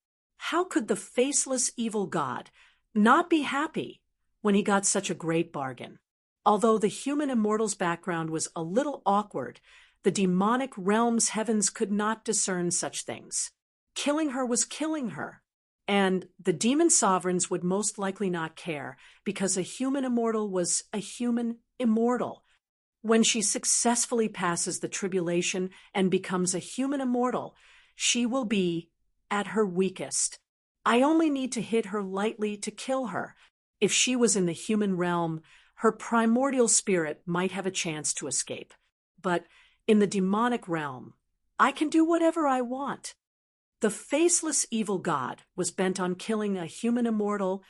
How could the faceless evil god not be happy when he got such a great bargain? Although the human immortal's background was a little awkward, the demonic realm's heavens could not discern such things. Killing her was killing her, and the demon sovereigns would most likely not care, because a human immortal was a human immortal. When she successfully passes the tribulation and becomes a human immortal, she will be at her weakest. I only need to hit her lightly to kill her. If she was in the human realm, her primordial spirit might have a chance to escape. But in the demonic realm, I can do whatever I want. The faceless evil god was bent on killing a human immortal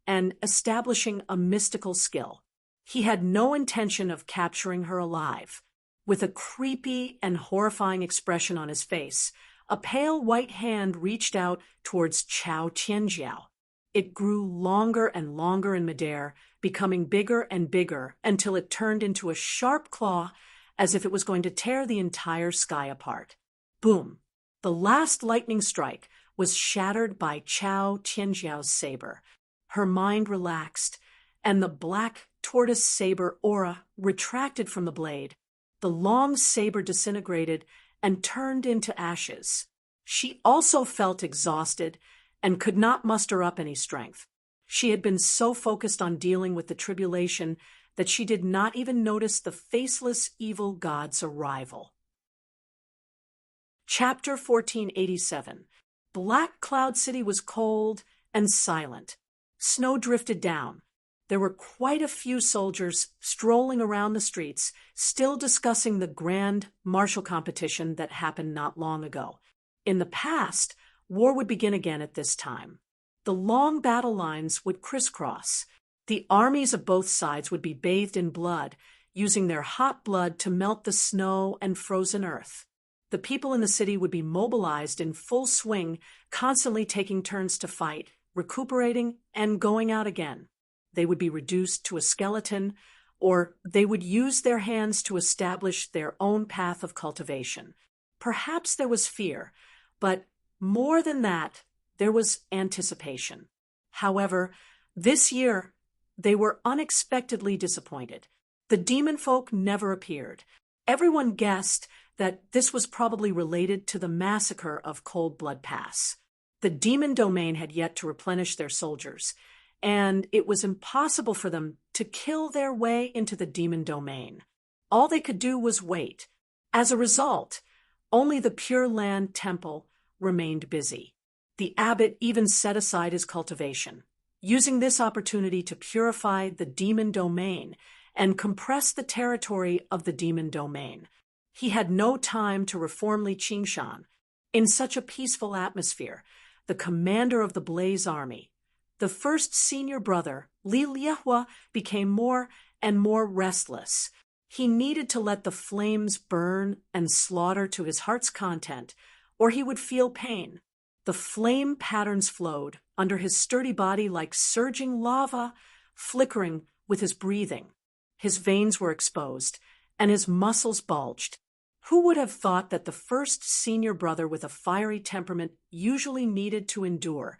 and establishing a mystical skill. He had no intention of capturing her alive. With a creepy and horrifying expression on his face, a pale white hand reached out towards Chao Tianjiao. It grew longer and longer in midair, becoming bigger and bigger until it turned into a sharp claw, as if it was going to tear the entire sky apart. Boom! The last lightning strike was shattered by Chao Tianjiao's saber. Her mind relaxed, and the black tortoise saber aura retracted from the blade. The long saber disintegrated and turned into ashes. She also felt exhausted and could not muster up any strength. She had been so focused on dealing with the tribulation that she did not even notice the faceless evil god's arrival. Chapter 1487. Black Cloud City was cold and silent. Snow drifted down. There were quite a few soldiers strolling around the streets, still discussing the grand martial competition that happened not long ago. In the past, war would begin again at this time. The long battle lines would crisscross. The armies of both sides would be bathed in blood, using their hot blood to melt the snow and frozen earth. The people in the city would be mobilized in full swing, constantly taking turns to fight, recuperating, and going out again. They would be reduced to a skeleton, or they would use their hands to establish their own path of cultivation. Perhaps there was fear, but more than that, there was anticipation. However, this year, they were unexpectedly disappointed. The demon folk never appeared. Everyone guessed that this was probably related to the massacre of Cold Blood Pass. The demon domain had yet to replenish their soldiers, and it was impossible for them to kill their way into the demon domain. All they could do was wait. As a result, only the Pure Land Temple remained busy. The abbot even set aside his cultivation. using this opportunity to purify the demon domain and compress the territory of the demon domain. He had no time to reform Li Qingshan. In such a peaceful atmosphere, the commander of the Blaze Army, the first senior brother, Li Liehua, became more and more restless. He needed to let the flames burn and slaughter to his heart's content, or he would feel pain. The flame patterns flowed under his sturdy body like surging lava, flickering with his breathing. His veins were exposed, and his muscles bulged. Who would have thought that the first senior brother with a fiery temperament usually needed to endure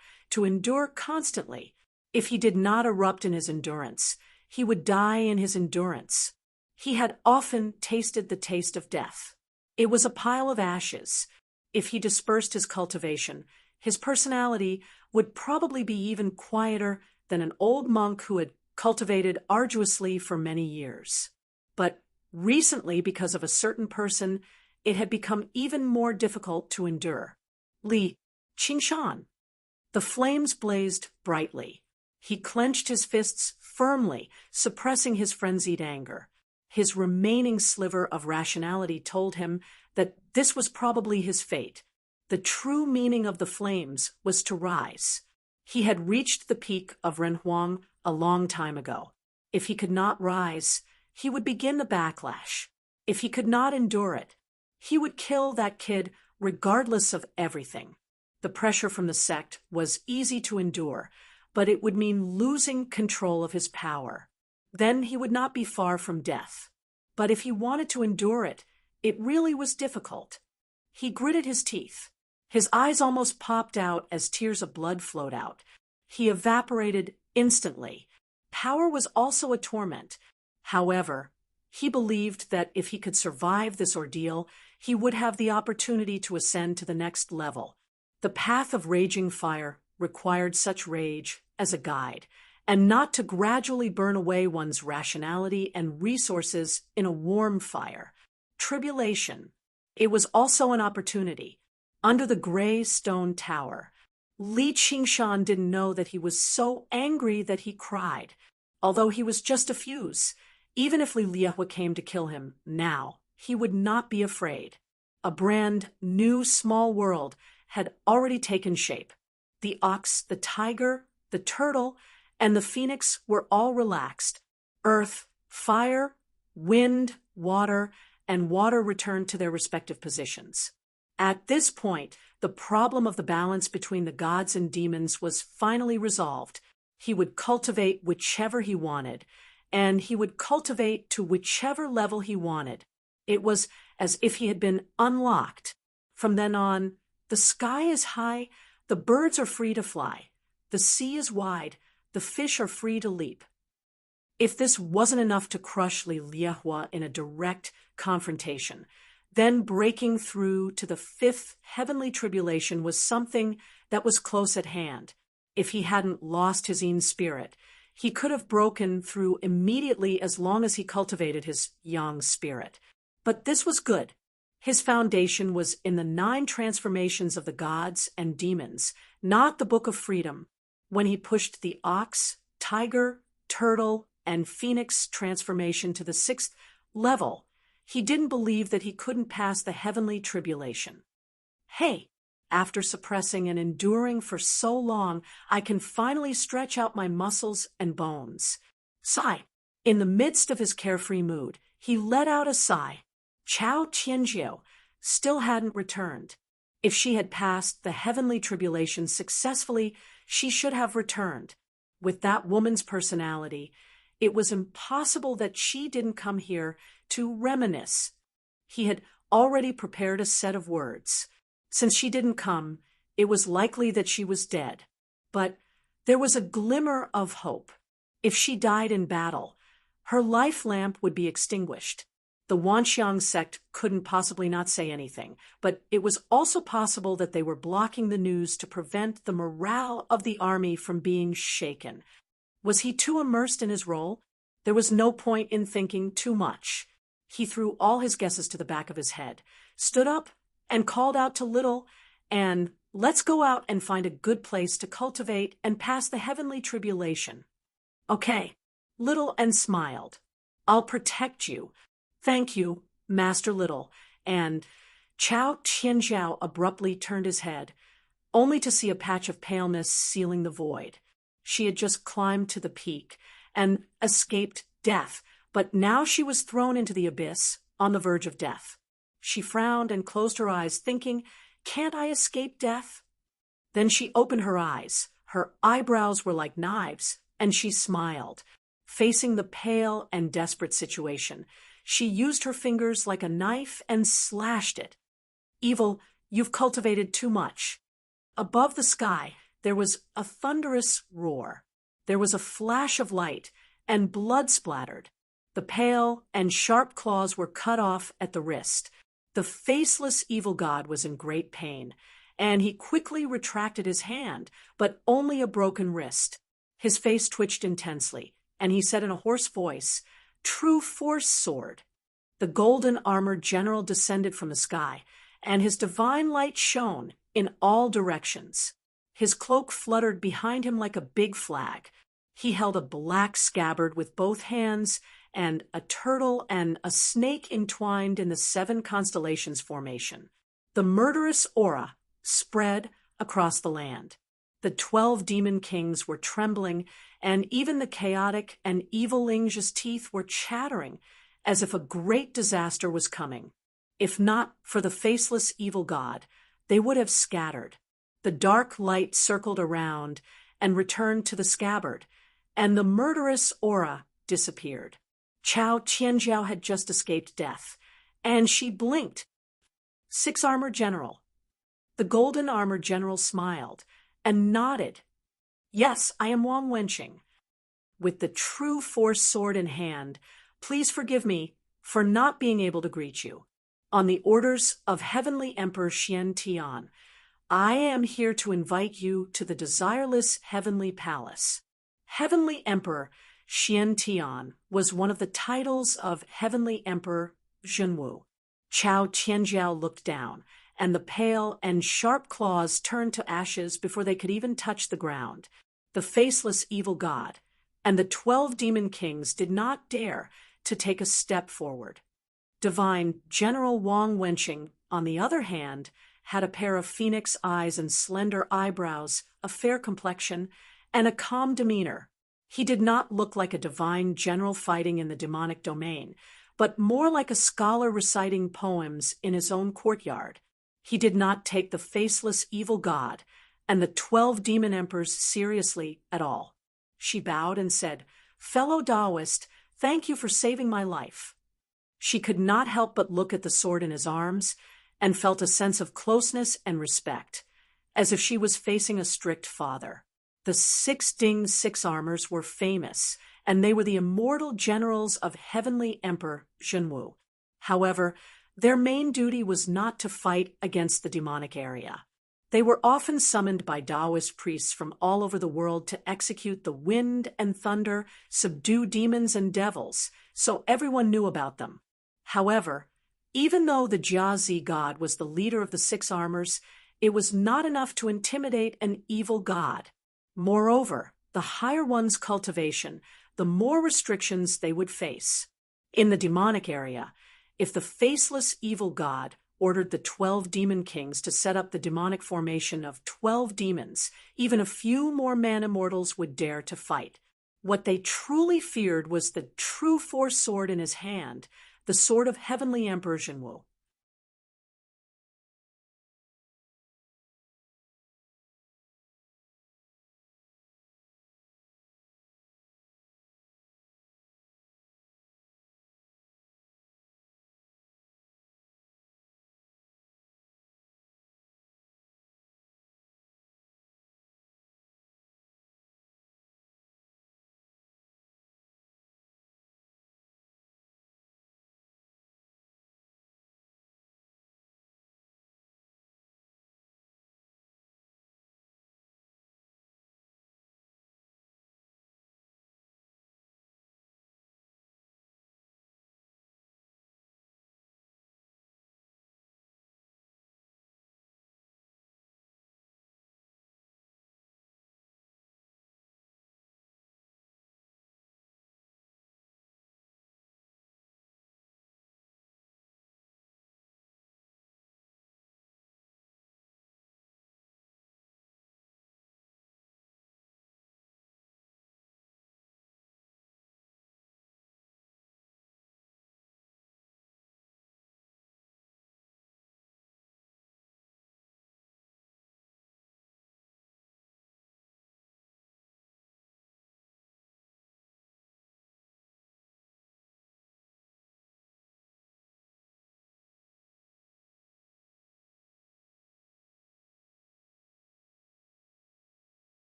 constantly? If he did not erupt in his endurance, he would die in his endurance. He had often tasted the taste of death. It was a pile of ashes. If he dispersed his cultivation, his personality would probably be even quieter than an old monk who had cultivated arduously for many years. But recently, because of a certain person, it had become even more difficult to endure. Li Qingshan. The flames blazed brightly. He clenched his fists firmly, suppressing his frenzied anger. His remaining sliver of rationality told him that this was probably his fate. The true meaning of the flames was to rise. He had reached the peak of Renhuang a long time ago. If he could not rise, he would begin the backlash. If he could not endure it, he would kill that kid regardless of everything. The pressure from the sect was easy to endure, but it would mean losing control of his power. Then he would not be far from death. But if he wanted to endure it, it really was difficult. He gritted his teeth. His eyes almost popped out as tears of blood flowed out. He evaporated instantly. Power was also a torment. However, he believed that if he could survive this ordeal, he would have the opportunity to ascend to the next level. The path of raging fire required such rage as a guide, and not to gradually burn away one's rationality and resources in a warm fire. Tribulation. It was also an opportunity. Under the gray stone tower, Li Qingshan didn't know that he was so angry that he cried. Although he was just a fuse, even if Li Liehua came to kill him now, he would not be afraid. A brand new small world had already taken shape. The ox, the tiger, the turtle, and the phoenix were all relaxed. Earth, fire, wind, water, and water returned to their respective positions. At this point, the problem of the balance between the gods and demons was finally resolved. He would cultivate whichever he wanted, and he would cultivate to whichever level he wanted. It was as if he had been unlocked. From then on, the sky is high, the birds are free to fly, the sea is wide, the fish are free to leap. If this wasn't enough to crush Li Liehua in a direct confrontation, then breaking through to the fifth heavenly tribulation was something that was close at hand. If he hadn't lost his Yin spirit, he could have broken through immediately as long as he cultivated his Yang spirit. But this was good. His foundation was in the 9 transformations of the gods and demons, not the Book of Freedom. When he pushed the ox, tiger, turtle, and phoenix transformation to the 6th level, he didn't believe that he couldn't pass the heavenly tribulation. Hey, after suppressing and enduring for so long, I can finally stretch out my muscles and bones. Sigh. In the midst of his carefree mood, he let out a sigh. Chao Tianjiu still hadn't returned. If she had passed the heavenly tribulation successfully, she should have returned. With that woman's personality, it was impossible that she didn't come here to reminisce. He had already prepared a set of words. Since she didn't come, it was likely that she was dead. But there was a glimmer of hope. If she died in battle, her life lamp would be extinguished. The Wanxiang sect couldn't possibly not say anything, but it was also possible that they were blocking the news to prevent the morale of the army from being shaken. Was he too immersed in his role? There was no point in thinking too much. He threw all his guesses to the back of his head, stood up, and called out to Little and Let's go out and find a good place to cultivate and pass the heavenly tribulation. Okay, Little and smiled. I'll protect you. Thank you, Master Little. And Chao Tianjiao abruptly turned his head, only to see a patch of paleness sealing the void. She had just climbed to the peak and escaped death, but now she was thrown into the abyss, on the verge of death. She frowned and closed her eyes, thinking, "Can't I escape death?" Then she opened her eyes. Her eyebrows were like knives, and she smiled. Facing the pale and desperate situation, she used her fingers like a knife and slashed it. "Evil, you've cultivated too much." Above the sky, there was a thunderous roar. There was a flash of light, and blood splattered. The pale and sharp claws were cut off at the wrist. The faceless evil god was in great pain, and he quickly retracted his hand, but only a broken wrist. His face twitched intensely, and he said in a hoarse voice, "True Force Sword." The golden-armored general descended from the sky, and his divine light shone in all directions. His cloak fluttered behind him like a big flag. He held a black scabbard with both hands, and a turtle and a snake entwined in the 7 constellations formation. The murderous aura spread across the land. The 12 demon kings were trembling, and even the chaotic and evil Ling's teeth were chattering, as if a great disaster was coming. If not for the faceless evil god, they would have scattered. The dark light circled around and returned to the scabbard, and the murderous aura disappeared. Chao Tianjiao had just escaped death, and she blinked. 6 Armored General. The golden armored general smiled and nodded. "Yes, I am Wang Wenqing. With the true force sword in hand, please forgive me for not being able to greet you. On the orders of Heavenly Emperor Xian Tian, I am here to invite you to the desireless Heavenly Palace." Heavenly Emperor Xian Tian was one of the titles of Heavenly Emperor Zhenwu. Chao Tianjiao looked down, and the pale and sharp claws turned to ashes before they could even touch the ground. The faceless evil god and the 12 demon kings did not dare to take a step forward. Divine General Wang Wenqing, on the other hand, had a pair of phoenix eyes and slender eyebrows, a fair complexion, and a calm demeanor. He did not look like a divine general fighting in the demonic domain, but more like a scholar reciting poems in his own courtyard. He did not take the faceless evil god and the 12 demon emperors seriously at all. She bowed and said, "Fellow Taoist, thank you for saving my life." She could not help but look at the sword in his arms and felt a sense of closeness and respect, as if she was facing a strict father. The 6 Ding 6 armors were famous, and they were the immortal generals of Heavenly Emperor Zhenwu. However, their main duty was not to fight against the demonic area. They were often summoned by Taoist priests from all over the world to execute the wind and thunder, subdue demons and devils, so everyone knew about them. However, even though the Jiazi god was the leader of the 6 armors, it was not enough to intimidate an evil god. Moreover, the higher one's cultivation, the more restrictions they would face. In the demonic area, if the faceless evil god ordered the 12 demon kings to set up the demonic formation of 12 demons, even a few more man-immortals would dare to fight. What they truly feared was the true force sword in his hand, the sword of Heavenly Emperor Zhenwu.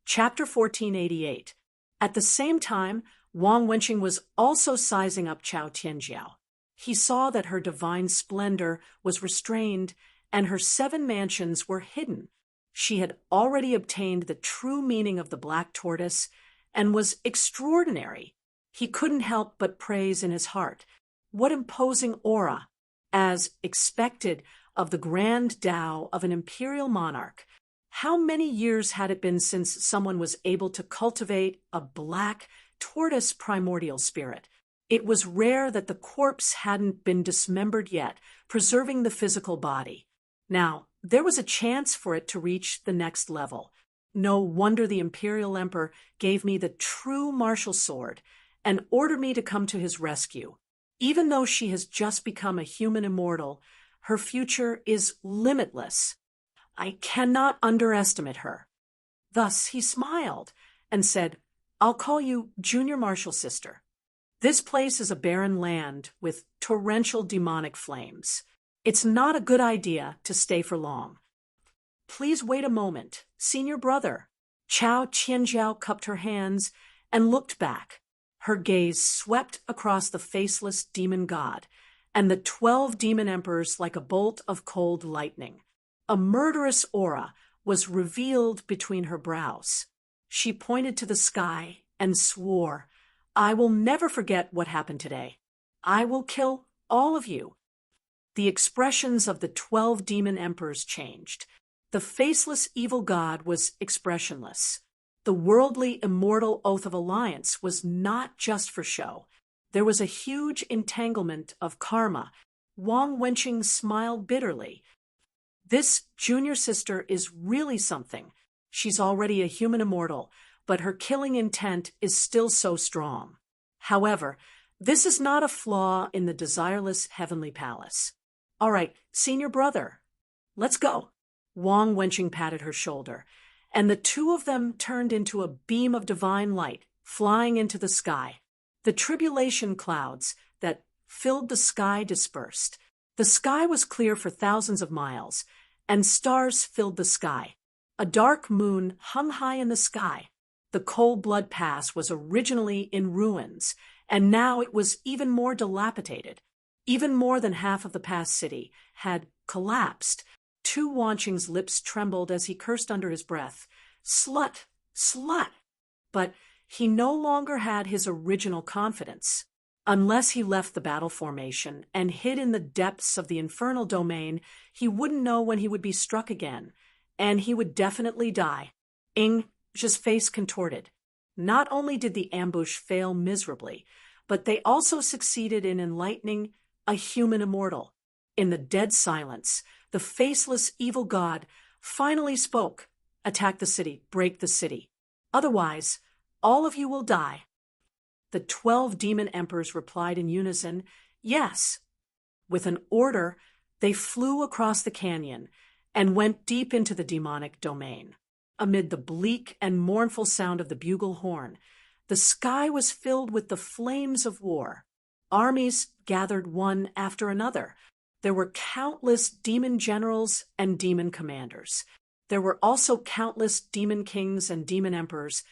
Chapter 1488. At the same time, Wang Wenqing was also sizing up Chao Tianjiao. He saw that her divine splendor was restrained and her 7 mansions were hidden. She had already obtained the true meaning of the black tortoise and was extraordinary. He couldn't help but praise in his heart. What imposing aura! As expected of the grand Tao of an imperial monarch. How many years had it been since someone was able to cultivate a black tortoise primordial spirit? It was rare that the corpse hadn't been dismembered yet, preserving the physical body. Now, there was a chance for it to reach the next level. No wonder the imperial emperor gave me the true martial sword and ordered me to come to his rescue. Even though she has just become a human immortal, her future is limitless. I cannot underestimate her. Thus he smiled and said, I'll call you Junior Martial Sister. This place is a barren land with torrential demonic flames. It's not a good idea to stay for long. Please wait a moment, Senior Brother. Chao Tianjiao cupped her hands and looked back. Her gaze swept across the faceless demon god and the 12 demon emperors like a bolt of cold lightning. A murderous aura was revealed between her brows. She pointed to the sky and swore, I will never forget what happened today. I will kill all of you. The expressions of the 12 demon emperors changed. The faceless evil god was expressionless. The worldly immortal oath of alliance was not just for show. There was a huge entanglement of karma. Wang Wenqing smiled bitterly. This junior sister is really something. She's already a human immortal, but her killing intent is still so strong. However, this is not a flaw in the desireless heavenly palace. All right, Senior Brother, let's go. Wang Wenqing patted her shoulder, and the 2 of them turned into a beam of divine light, flying into the sky. The tribulation clouds that filled the sky dispersed. The sky was clear for thousands of miles, and stars filled the sky. A dark moon hung high in the sky. The Cold Blood Pass was originally in ruins, and now it was even more dilapidated. Even more than half of the pass city had collapsed. Tu Wanqing's lips trembled as he cursed under his breath. Slut! Slut! But he no longer had his original confidence. Unless he left the battle formation and hid in the depths of the infernal domain, he wouldn't know when he would be struck again, and he would definitely die. Ing's face contorted. Not only did the ambush fail miserably, but they also succeeded in enlightening a human immortal. In the dead silence, the faceless evil god finally spoke. Attack the city, break the city. Otherwise, all of you will die. The 12 demon emperors replied in unison, yes. With an order, they flew across the canyon and went deep into the demonic domain. Amid the bleak and mournful sound of the bugle horn, the sky was filled with the flames of war. Armies gathered one after another. There were countless demon generals and demon commanders. There were also countless demon kings and demon emperors,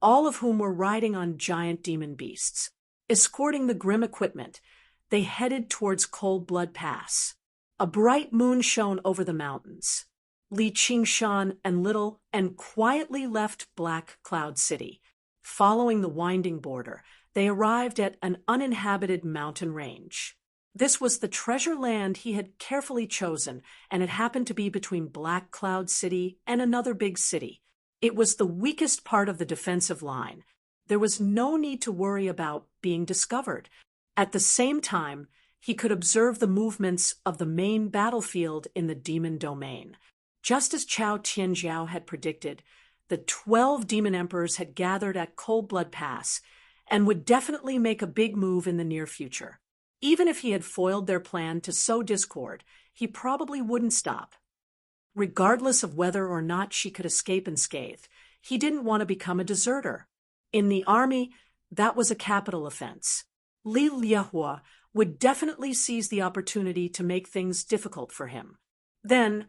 all of whom were riding on giant demon beasts. Escorting the grim equipment, they headed towards Cold Blood Pass. A bright moon shone over the mountains. Li Qingshan and Little and quietly left Black Cloud City. Following the winding border, they arrived at an uninhabited mountain range. This was the treasure land he had carefully chosen, and it happened to be between Black Cloud City and another big city. It was the weakest part of the defensive line. There was no need to worry about being discovered. At the same time, he could observe the movements of the main battlefield in the demon domain. Just as Chao Tianjiao had predicted, the 12 demon emperors had gathered at Cold Blood Pass and would definitely make a big move in the near future. Even if he had foiled their plan to sow discord, he probably wouldn't stop. Regardless of whether or not she could escape unscathed, he didn't want to become a deserter. In the army, that was a capital offense. Li Liahua would definitely seize the opportunity to make things difficult for him. Then,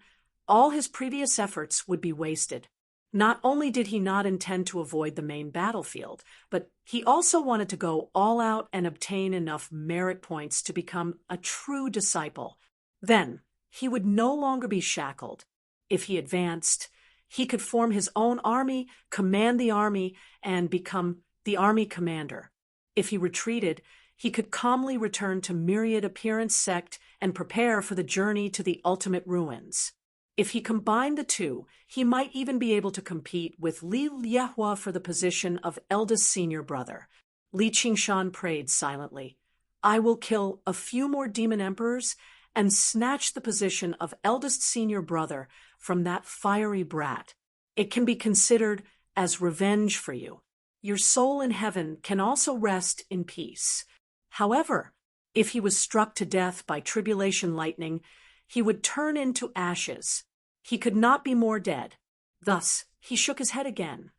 all his previous efforts would be wasted. Not only did he not intend to avoid the main battlefield, but he also wanted to go all out and obtain enough merit points to become a true disciple. Then, he would no longer be shackled. If he advanced, he could form his own army, command the army, and become the army commander. If he retreated, he could calmly return to myriad appearance sect and prepare for the journey to the ultimate ruins. If he combined the two, he might even be able to compete with Li Liehua for the position of eldest senior brother. Li Qingshan prayed silently. I will kill a few more demon emperors and snatch the position of eldest senior brother from that fiery brat. It can be considered as revenge for you. Your soul in heaven can also rest in peace. However, if he was struck to death by tribulation lightning, he would turn into ashes. He could not be more dead. Thus, he shook his head again.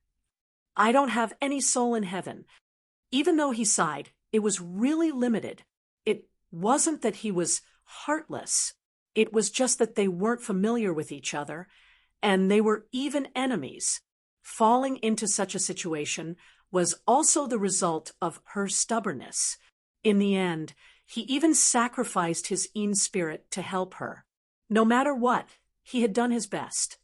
I don't have any soul in heaven. Even though he sighed, it was really limited. It wasn't that he was heartless. It was just that they weren't familiar with each other, and they were even enemies. Falling into such a situation was also the result of her stubbornness. In the end, he even sacrificed his own spirit to help her. No matter what, he had done his best.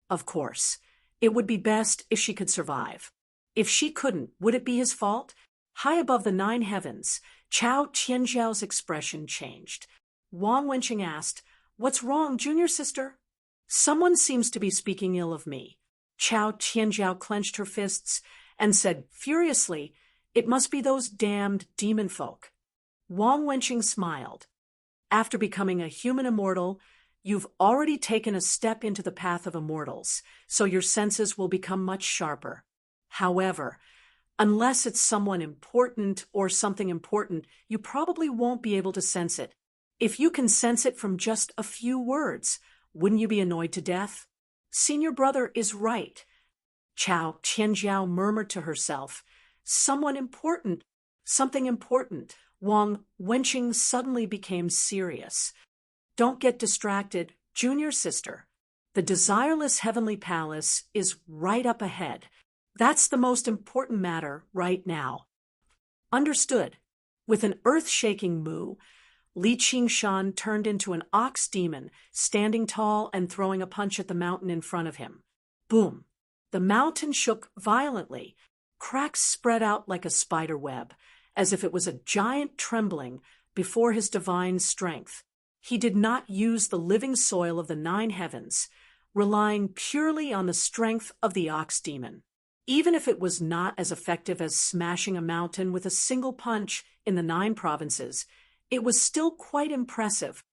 Of course, it would be best if she could survive. If she couldn't, would it be his fault? High above the 9 heavens, Chao Qianzhao's expression changed. Wang Wenqing asked, What's wrong, junior sister? Someone seems to be speaking ill of me. Chao Qianzhao clenched her fists and said furiously, It must be those damned demon folk. Wang Wenqing smiled. After becoming a human immortal, you've already taken a step into the path of immortals, so your senses will become much sharper. However, unless it's someone important or something important, you probably won't be able to sense it. If you can sense it from just a few words, wouldn't you be annoyed to death? Senior brother is right. Chao Qianzhao murmured to herself, Someone important, something important. Wang Wenqing suddenly became serious. Don't get distracted, junior sister. The desireless heavenly palace is right up ahead. That's the most important matter right now. Understood. With an earth-shaking moo, Li Qingshan turned into an ox demon, standing tall and throwing a punch at the mountain in front of him. Boom! The mountain shook violently. Cracks spread out like a spider web, as if it was a giant trembling before his divine strength. He did not use the living soil of the 9 heavens, relying purely on the strength of the ox demon. Even if it was not as effective as smashing a mountain with a single punch in the 9 provinces, it was still quite impressive.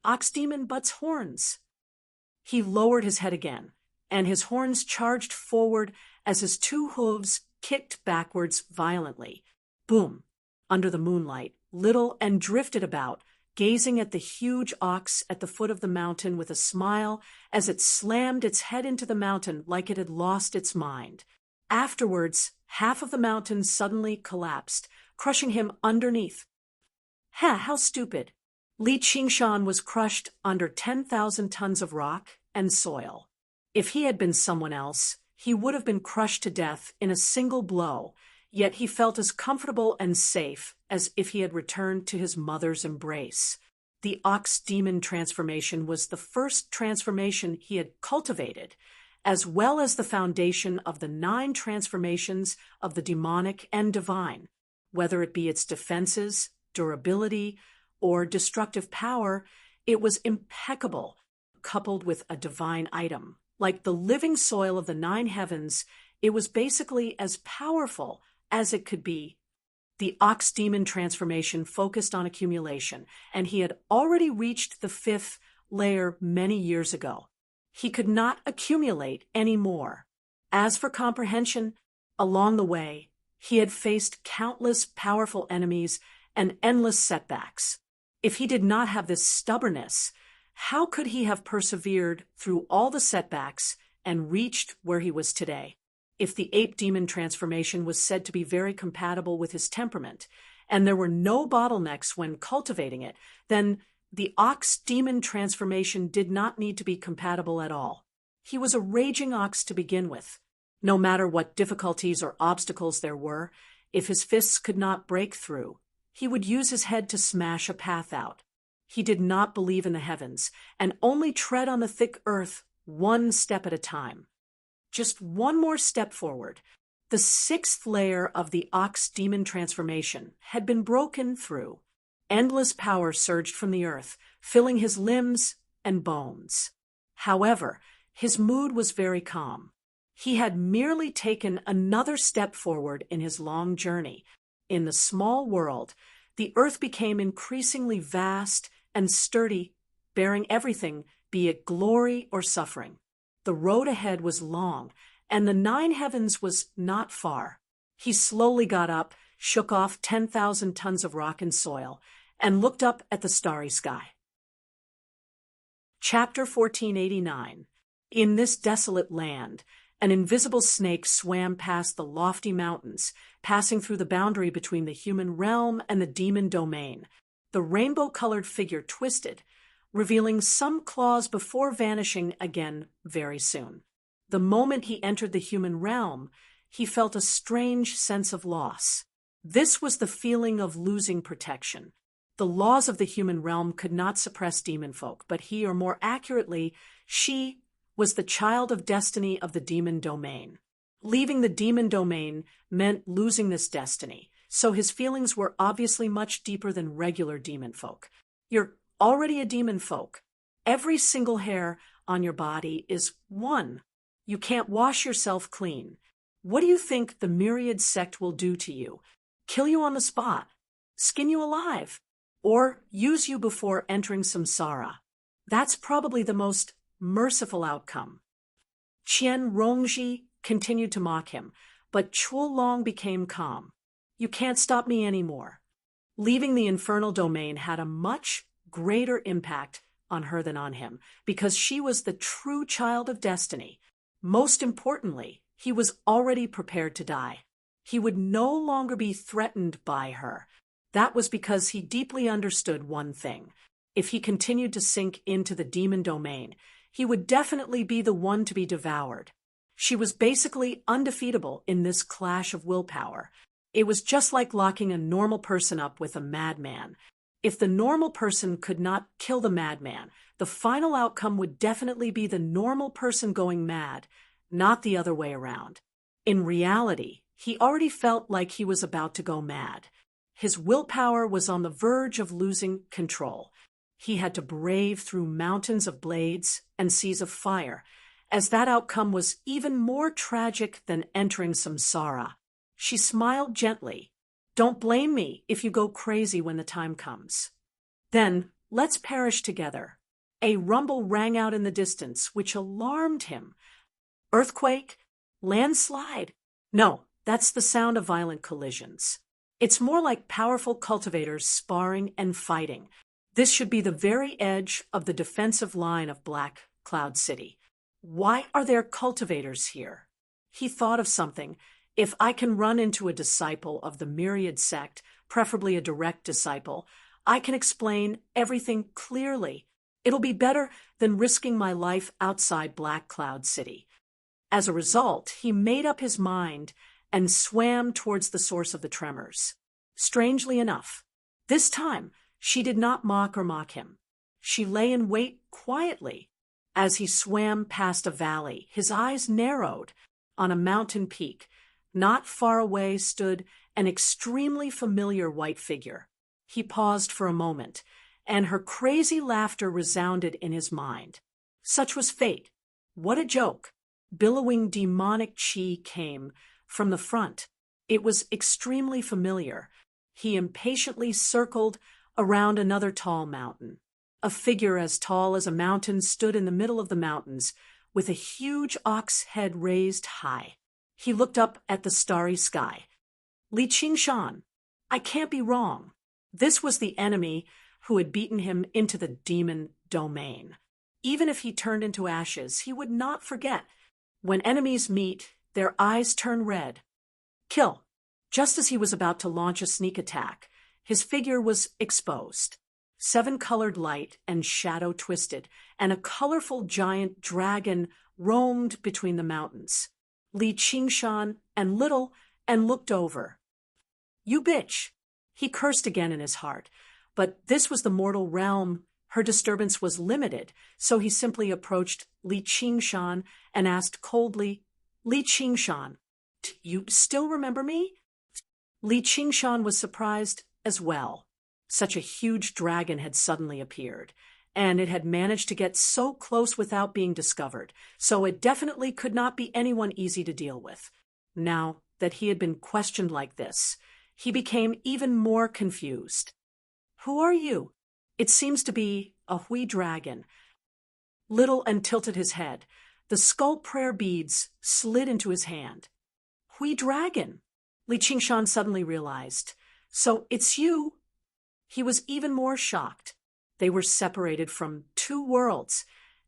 Ox demon butts horns. He lowered his head again, and his horns charged forward as his 2 hooves kicked backwards violently. Boom! Under the moonlight, Little and drifted about, gazing at the huge ox at the foot of the mountain with a smile as it slammed its head into the mountain like it had lost its mind. Afterwards, half of the mountain suddenly collapsed, crushing him underneath. How stupid. Li Qingshan was crushed under 10,000 tons of rock and soil. If he had been someone else, he would have been crushed to death in a single blow, yet he felt as comfortable and safe as if he had returned to his mother's embrace. The ox demon transformation was the first transformation he had cultivated, as well as the foundation of the 9 transformations of the demonic and divine. Whether it be its defenses, durability, or destructive power, it was impeccable, coupled with a divine item. Like the living soil of the 9 heavens, it was basically as powerful as it could be. The ox demon transformation focused on accumulation, and he had already reached the 5th layer many years ago. He could not accumulate any more. As for comprehension, along the way, he had faced countless powerful enemies and endless setbacks. If he did not have this stubbornness, how could he have persevered through all the setbacks and reached where he was today? If the ape demon transformation was said to be very compatible with his temperament, and there were no bottlenecks when cultivating it, then the ox demon transformation did not need to be compatible at all. He was a raging ox to begin with. No matter what difficulties or obstacles there were, if his fists could not break through, he would use his head to smash a path out. He did not believe in the heavens, and only tread on the thick earth one step at a time. Just one more step forward. The sixth layer of the ox demon transformation had been broken through. Endless power surged from the earth, filling his limbs and bones. However, his mood was very calm. He had merely taken another step forward in his long journey. In the small world, the earth became increasingly vast and sturdy, bearing everything, be it glory or suffering. The road ahead was long, and the 9 heavens was not far. He slowly got up, shook off 10,000 tons of rock and soil, and looked up at the starry sky. Chapter 1489. In this desolate land, an invisible snake swam past the lofty mountains, passing through the boundary between the human realm and the demon domain. The rainbow-colored figure twisted, revealing some claws before vanishing again very soon. The moment he entered the human realm, he felt a strange sense of loss. This was the feeling of losing protection. The laws of the human realm could not suppress demon folk, but he, or more accurately, she, was the child of destiny of the demon domain. Leaving the demon domain meant losing this destiny, so his feelings were obviously much deeper than regular demon folk. You're already a demon folk. Every single hair on your body is one. You can't wash yourself clean. What do you think the myriad sect will do to you? Kill you on the spot? Skin you alive? Or use you before entering samsara? That's probably the most merciful outcome. Qian Rongji continued to mock him, but Chulong became calm. You can't stop me anymore. Leaving the infernal domain had a much greater impact on her than on him, because she was the true child of destiny. Most importantly, he was already prepared to die. He would no longer be threatened by her. That was because he deeply understood one thing. If he continued to sink into the demon domain, he would definitely be the one to be devoured. She was basically undefeatable in this clash of willpower. It was just like locking a normal person up with a madman. If the normal person could not kill the madman, the final outcome would definitely be the normal person going mad, not the other way around. In reality, he already felt like he was about to go mad. His willpower was on the verge of losing control. He had to brave through mountains of blades and seas of fire, as that outcome was even more tragic than entering samsara. She smiled gently. Don't blame me if you go crazy when the time comes. Then, let's perish together. A rumble rang out in the distance, which alarmed him. Earthquake? Landslide? No, that's the sound of violent collisions. It's more like powerful cultivators sparring and fighting. This should be the very edge of the defensive line of Black Cloud City. Why are there cultivators here? He thought of something. If I can run into a disciple of the myriad sect, preferably a direct disciple, I can explain everything clearly. It'll be better than risking my life outside Black Cloud City. As a result, he made up his mind and swam towards the source of the tremors. Strangely enough, this time she did not mock or mock him. She lay in wait quietly. As he swam past a valley, his eyes narrowed. On a mountain peak, not far away, stood an extremely familiar white figure. He paused for a moment, and her crazy laughter resounded in his mind. Such was fate. What a joke! Billowing demonic chi came from the front. It was extremely familiar. He impatiently circled around another tall mountain. A figure as tall as a mountain stood in the middle of the mountains, with a huge ox head raised high. He looked up at the starry sky. Li Qingshan, I can't be wrong. This was the enemy who had beaten him into the demon domain. Even if he turned into ashes, he would not forget. When enemies meet, their eyes turn red. Kill. Just as he was about to launch a sneak attack, his figure was exposed. 7-colored light and shadow twisted, and a colorful giant dragon roamed between the mountains. Li Qingshan and Little and looked over. "You bitch!" He cursed again in his heart, but this was the mortal realm. Her disturbance was limited, so he simply approached Li Qingshan and asked coldly, "Li Qingshan, you still remember me?" Li Qingshan was surprised as well. Such a huge dragon had suddenly appeared, and it had managed to get so close without being discovered, so it definitely could not be anyone easy to deal with. Now that he had been questioned like this, he became even more confused. "Who are you?" "It seems to be a Hui dragon." Little and tilted his head. The skull prayer beads slid into his hand. "Hui dragon," Li Qingshan suddenly realized. "So it's you." He was even more shocked. They were separated from two worlds,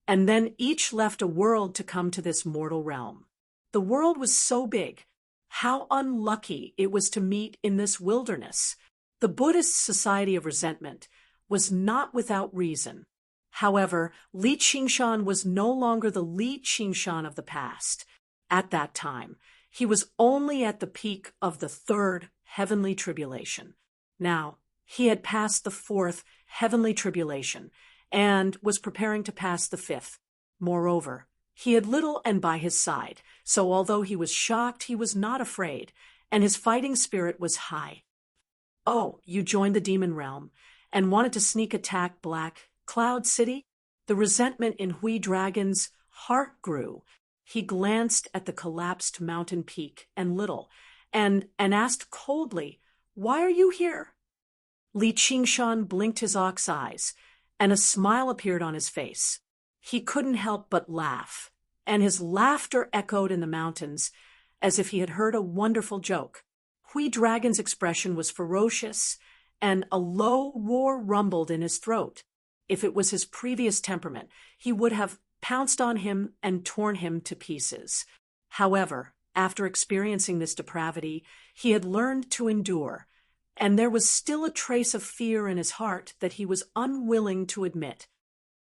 and then each left a world to come to this mortal realm. The world was so big. How unlucky it was to meet in this wilderness. The Buddhist Society of Resentment was not without reason. However, Li Qingshan was no longer the Li Qingshan of the past. At that time, he was only at the peak of the third heavenly tribulation. Now, he had passed the fourth heavenly tribulation and was preparing to pass the fifth. Moreover, he had Little and by his side, so although he was shocked, he was not afraid, and his fighting spirit was high. "Oh, you joined the demon realm and wanted to sneak attack Black Cloud City?" The resentment in Hui Dragon's heart grew. He glanced at the collapsed mountain peak and Little, and asked coldly, "Why are you here?" Li Qingshan blinked his ox eyes, and a smile appeared on his face. He couldn't help but laugh, and his laughter echoed in the mountains as if he had heard a wonderful joke. Hui Dragon's expression was ferocious, and a low roar rumbled in his throat. If it was his previous temperament, he would have pounced on him and torn him to pieces. However, after experiencing this depravity, he had learned to endure, and there was still a trace of fear in his heart that he was unwilling to admit.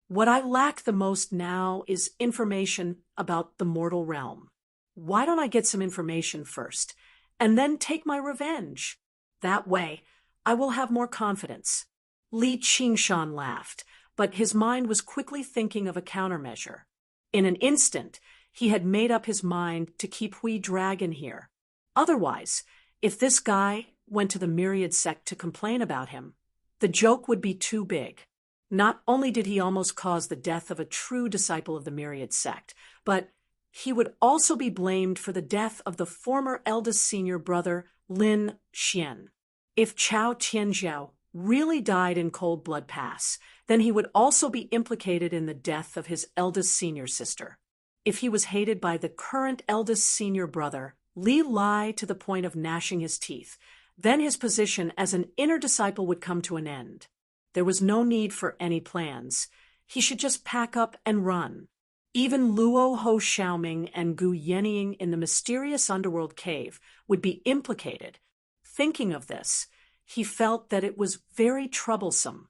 "What I lack the most now is information about the mortal realm. Why don't I get some information first, and then take my revenge? That way, I will have more confidence." Li Qingshan laughed, but his mind was quickly thinking of a countermeasure. In an instant, he had made up his mind to keep Hui Dragon here. Otherwise, if this guy went to the Myriad sect to complain about him, the joke would be too big. Not only did he almost cause the death of a true disciple of the Myriad sect, but he would also be blamed for the death of the former eldest senior brother, Lin Xian. If Chao Tianzhao really died in Cold Blood Pass, then he would also be implicated in the death of his eldest senior sister. If he was hated by the current eldest senior brother, Li Lai, to the point of gnashing his teeth, then his position as an inner disciple would come to an end. There was no need for any plans. He should just pack up and run. Even Luo Ho Xiaoming and Gu Yenying in the mysterious underworld cave would be implicated. Thinking of this, he felt that it was very troublesome.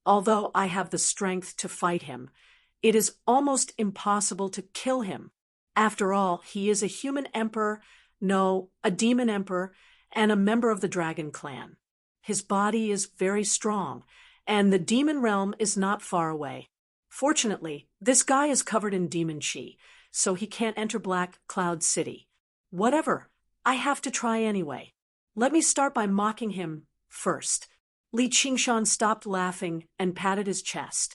Although I have the strength to fight him, it is almost impossible to kill him. After all, he is a human emperor, no, a demon emperor, and a member of the dragon clan. His body is very strong, and the demon realm is not far away. Fortunately, this guy is covered in demon chi, so he can't enter Black Cloud City. Whatever, I have to try anyway. Let me start by mocking him first. Li Qingshan stopped laughing and patted his chest.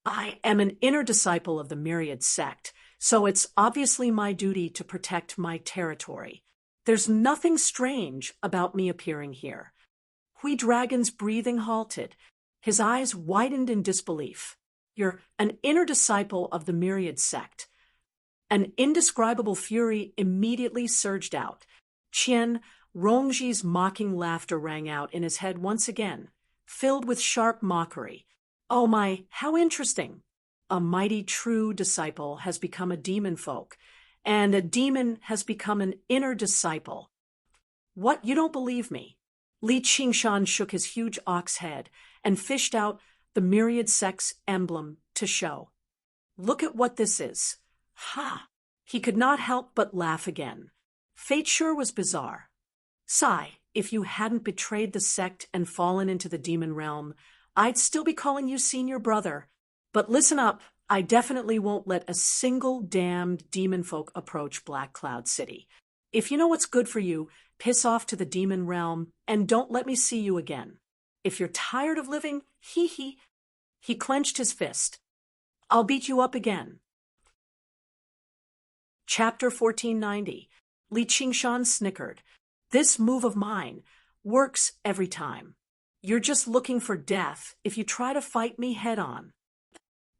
"I am an inner disciple of the Myriad sect, so it's obviously my duty to protect my territory. There's nothing strange about me appearing here." Hui Dragon's breathing halted. His eyes widened in disbelief. "You're an inner disciple of the Myriad sect." An indescribable fury immediately surged out. Qian Rongji's mocking laughter rang out in his head once again, filled with sharp mockery. "Oh my, how interesting! A mighty true disciple has become a demon folk, and a demon has become an inner disciple. What, you don't believe me?" Li Qingshan shook his huge ox head and fished out the Myriad sect's emblem to show. "Look at what this is. Ha! He could not help but laugh again. Fate sure was bizarre. Sigh, if you hadn't betrayed the sect and fallen into the demon realm, I'd still be calling you senior brother. But listen up, I definitely won't let a single damned demon folk approach Black Cloud City. If you know what's good for you, piss off to the demon realm and don't let me see you again. If you're tired of living, hee. He clenched his fist. I'll beat you up again. Chapter 1490. Li Qingshan snickered. This move of mine works every time. You're just looking for death if you try to fight me head-on.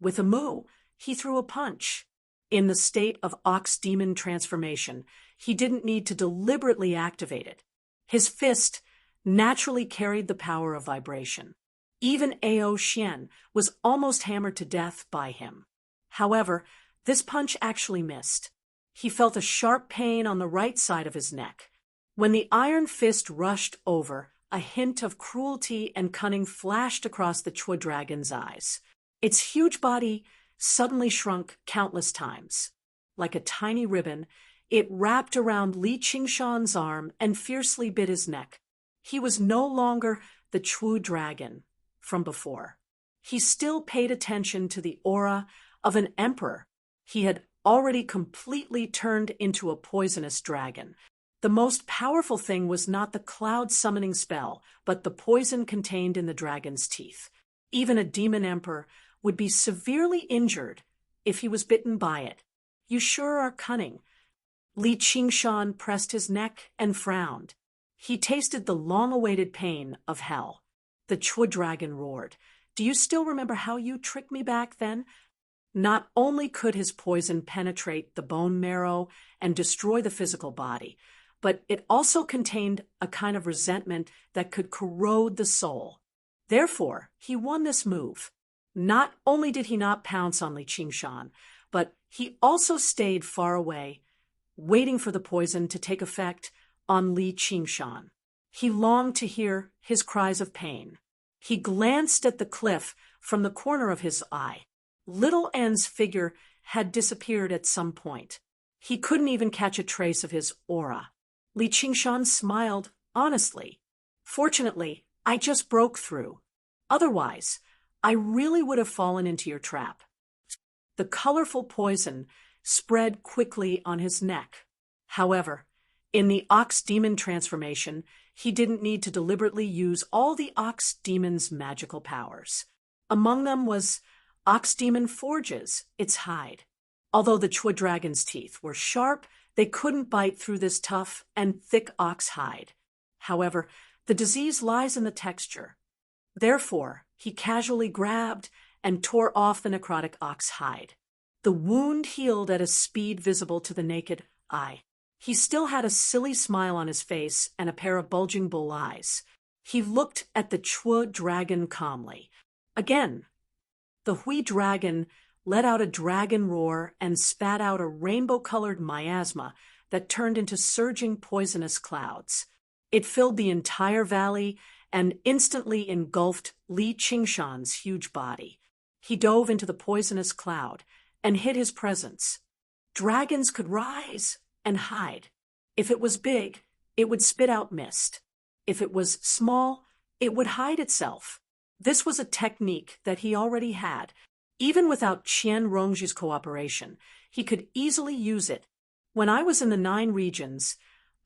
With a moo, he threw a punch. In the state of ox demon transformation, he didn't need to deliberately activate it. His fist naturally carried the power of vibration. Even Ao Xian was almost hammered to death by him. However, this punch actually missed. He felt a sharp pain on the right side of his neck. When the iron fist rushed over, a hint of cruelty and cunning flashed across the Chua dragon's eyes. Its huge body suddenly shrunk countless times. Like a tiny ribbon, it wrapped around Li Qingshan's arm and fiercely bit his neck. He was no longer the Chua dragon from before. He still paid attention to the aura of an emperor. He had already completely turned into a poisonous dragon. The most powerful thing was not the cloud summoning spell, but the poison contained in the dragon's teeth. Even a demon emperor would be severely injured if he was bitten by it. You sure are cunning. Li Qingshan pressed his neck and frowned. He tasted the long-awaited pain of hell. The Chua dragon roared. Do you still remember how you tricked me back then? Not only could his poison penetrate the bone marrow and destroy the physical body, but it also contained a kind of resentment that could corrode the soul. Therefore, he won this move. Not only did he not pounce on Li Qingshan, but he also stayed far away, waiting for the poison to take effect on Li Qingshan. He longed to hear his cries of pain. He glanced at the cliff from the corner of his eye. Little N's figure had disappeared at some point. He couldn't even catch a trace of his aura. Li Qingshan smiled honestly. Fortunately, I just broke through. Otherwise, I really would have fallen into your trap. The colorful poison spread quickly on his neck. However, in the ox demon transformation, he didn't need to deliberately use all the ox demon's magical powers. Among them was Ox Demon forges its hide. Although the Chua dragon's teeth were sharp, they couldn't bite through this tough and thick ox hide. However, the disease lies in the texture. Therefore, he casually grabbed and tore off the necrotic ox hide. The wound healed at a speed visible to the naked eye. He still had a silly smile on his face and a pair of bulging bull eyes. He looked at the Chua dragon calmly. Again, the Hui dragon let out a dragon roar and spat out a rainbow-colored miasma that turned into surging poisonous clouds. It filled the entire valley and instantly engulfed Li Qingshan's huge body. He dove into the poisonous cloud and hid his presence. Dragons could rise and hide. If it was big, it would spit out mist. If it was small, it would hide itself. This was a technique that he already had. Even without Qian Rongji's cooperation, he could easily use it. When I was in the 9 regions,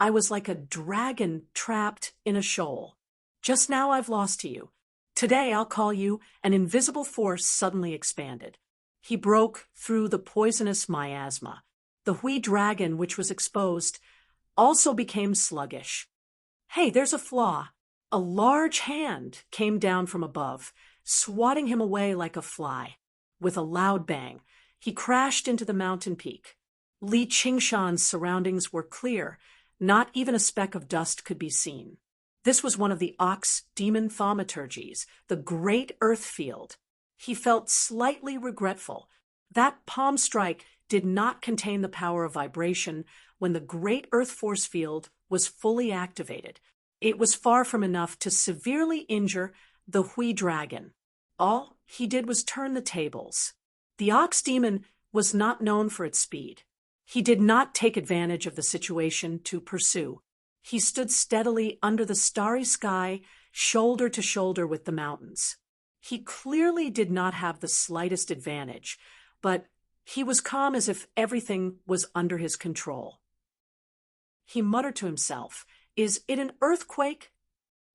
I was like a dragon trapped in a shoal. Just now I've lost to you. Today I'll call you an invisible force suddenly expanded. He broke through the poisonous miasma. The Hui dragon, which was exposed, also became sluggish. Hey, there's a flaw. A large hand came down from above, swatting him away like a fly. With a loud bang, he crashed into the mountain peak. Li Qingshan's surroundings were clear. Not even a speck of dust could be seen. This was one of the ox demon thaumaturgies, the great earth field. He felt slightly regretful. That palm strike did not contain the power of vibration when the great earth force field was fully activated. It was far from enough to severely injure the Hui dragon. All he did was turn the tables. The ox demon was not known for its speed. He did not take advantage of the situation to pursue. He stood steadily under the starry sky, shoulder to shoulder with the mountains. He clearly did not have the slightest advantage, but he was calm as if everything was under his control. He muttered to himself, "Is it an earthquake?"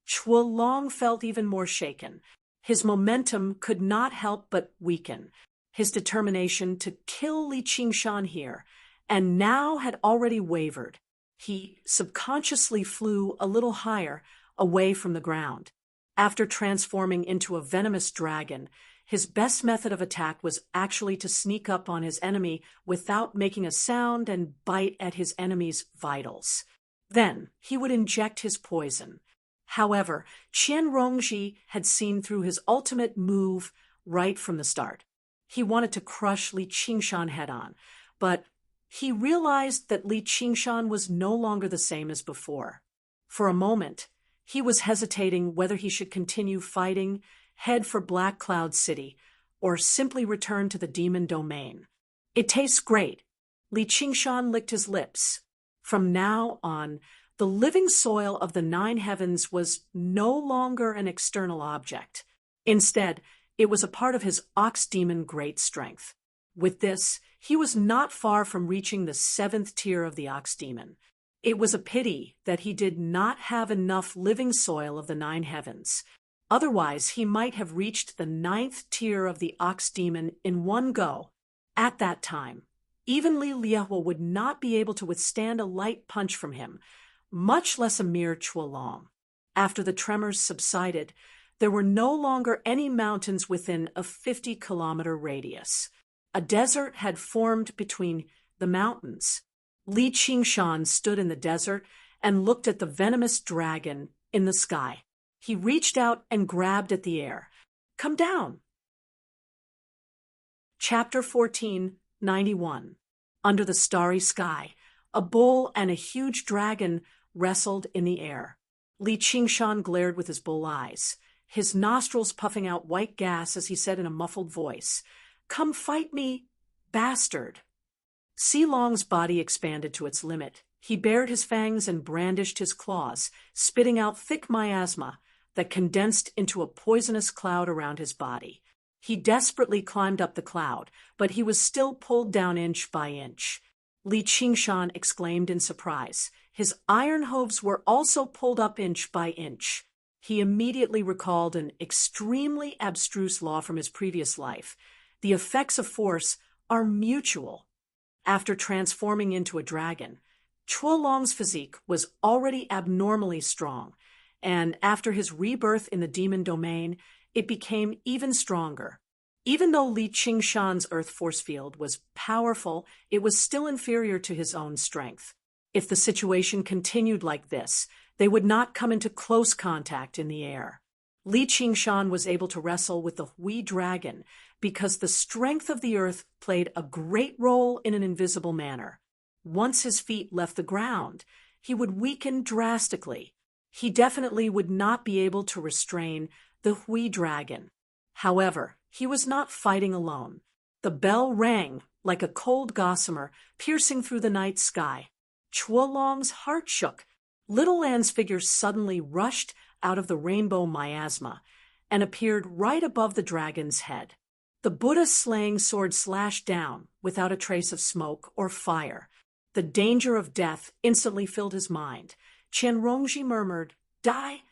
Chuolong felt even more shaken. His momentum could not help but weaken. His determination to kill Li Qingshan here, and now had already wavered. He subconsciously flew a little higher, away from the ground. After transforming into a venomous dragon, his best method of attack was actually to sneak up on his enemy without making a sound and bite at his enemy's vitals. Then he would inject his poison. However, Qian Rongji had seen through his ultimate move right from the start. He wanted to crush Li Qingshan head-on, but he realized that Li Qingshan was no longer the same as before. For a moment, he was hesitating whether he should continue fighting, head for Black Cloud City, or simply return to the demon domain. "It tastes great." Li Qingshan licked his lips. From now on, the living soil of the 9 heavens was no longer an external object. Instead, it was a part of his ox demon great strength. With this, he was not far from reaching the 7th tier of the ox demon. It was a pity that he did not have enough living soil of the 9 heavens. Otherwise, he might have reached the 9th tier of the ox demon in one go. At that time, even Li Liehua would not be able to withstand a light punch from him, much less a mere Chuolong. After the tremors subsided, there were no longer any mountains within a 50-kilometer radius. A desert had formed between the mountains. Li Qingshan stood in the desert and looked at the venomous dragon in the sky. He reached out and grabbed at the air. "Come down." Chapter 14:91. Under the starry sky, a bull and a huge dragon wrestled in the air. Li Qingshan glared with his bull eyes, his nostrils puffing out white gas as he said in a muffled voice, "Come fight me, bastard." Silong's body expanded to its limit. He bared his fangs and brandished his claws, spitting out thick miasma that condensed into a poisonous cloud around his body. He desperately climbed up the cloud, but he was still pulled down inch by inch. Li Qingshan exclaimed in surprise. His iron hooves were also pulled up inch by inch. He immediately recalled an extremely abstruse law from his previous life. The effects of force are mutual. After transforming into a dragon, Chuolong's physique was already abnormally strong, and after his rebirth in the demon domain, it became even stronger. Even though Li Qingshan's earth force field was powerful, it was still inferior to his own strength. If the situation continued like this, they would not come into close contact in the air. Li Qingshan was able to wrestle with the Hui dragon because the strength of the earth played a great role in an invisible manner. Once his feet left the ground, he would weaken drastically. He definitely would not be able to restrain the Hui dragon. However, he was not fighting alone. The bell rang like a cold gossamer piercing through the night sky. Chuolong's heart shook. Little Lan's figure suddenly rushed out of the rainbow miasma and appeared right above the dragon's head. The Buddha-slaying sword slashed down without a trace of smoke or fire. The danger of death instantly filled his mind. Qian Rongji murmured, "Die?"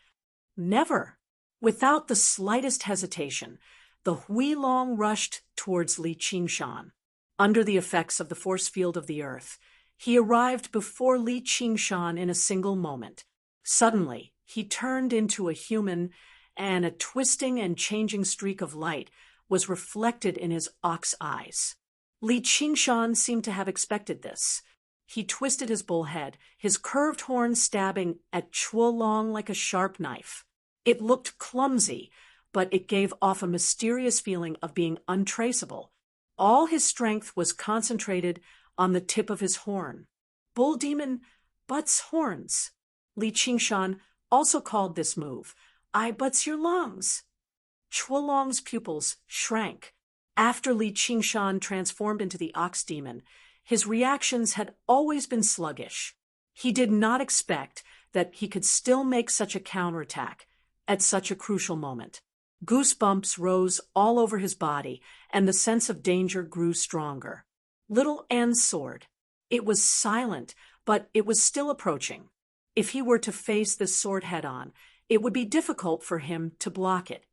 "Never." Without the slightest hesitation, the Huilong rushed towards Li Qingshan. Under the effects of the force field of the earth, he arrived before Li Qingshan in a single moment. Suddenly, he turned into a human, and a twisting and changing streak of light was reflected in his ox eyes. Li Qingshan seemed to have expected this. He twisted his bull head, his curved horn stabbing at Chuolong like a sharp knife. It looked clumsy, but it gave off a mysterious feeling of being untraceable. All his strength was concentrated on the tip of his horn. Bull demon butts horns. Li Qingshan also called this move, "I butts your lungs." Chuolong's pupils shrank. After Li Qingshan transformed into the ox demon, his reactions had always been sluggish. He did not expect that he could still make such a counterattack at such a crucial moment. Goosebumps rose all over his body, and the sense of danger grew stronger. Little Anne's sword. It was silent, but it was still approaching. If he were to face this sword head-on, it would be difficult for him to block it.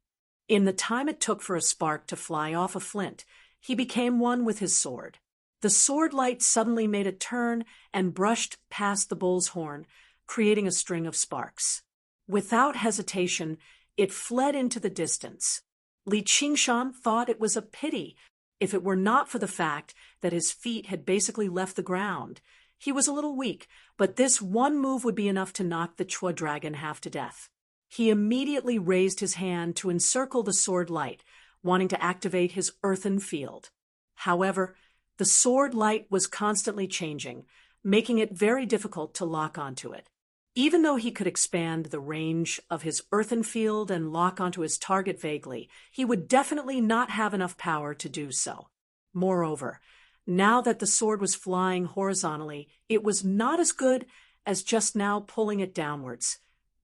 In the time it took for a spark to fly off a flint, he became one with his sword. The sword light suddenly made a turn and brushed past the bull's horn, creating a string of sparks. Without hesitation, it fled into the distance. Li Qingshan thought it was a pity if it were not for the fact that his feet had basically left the ground. He was a little weak, but this one move would be enough to knock the Chua dragon half to death. He immediately raised his hand to encircle the sword light, wanting to activate his earthen field. However, the sword light was constantly changing, making it very difficult to lock onto it. Even though he could expand the range of his earthen field and lock onto his target vaguely, he would definitely not have enough power to do so. Moreover, now that the sword was flying horizontally, it was not as good as just now pulling it downwards,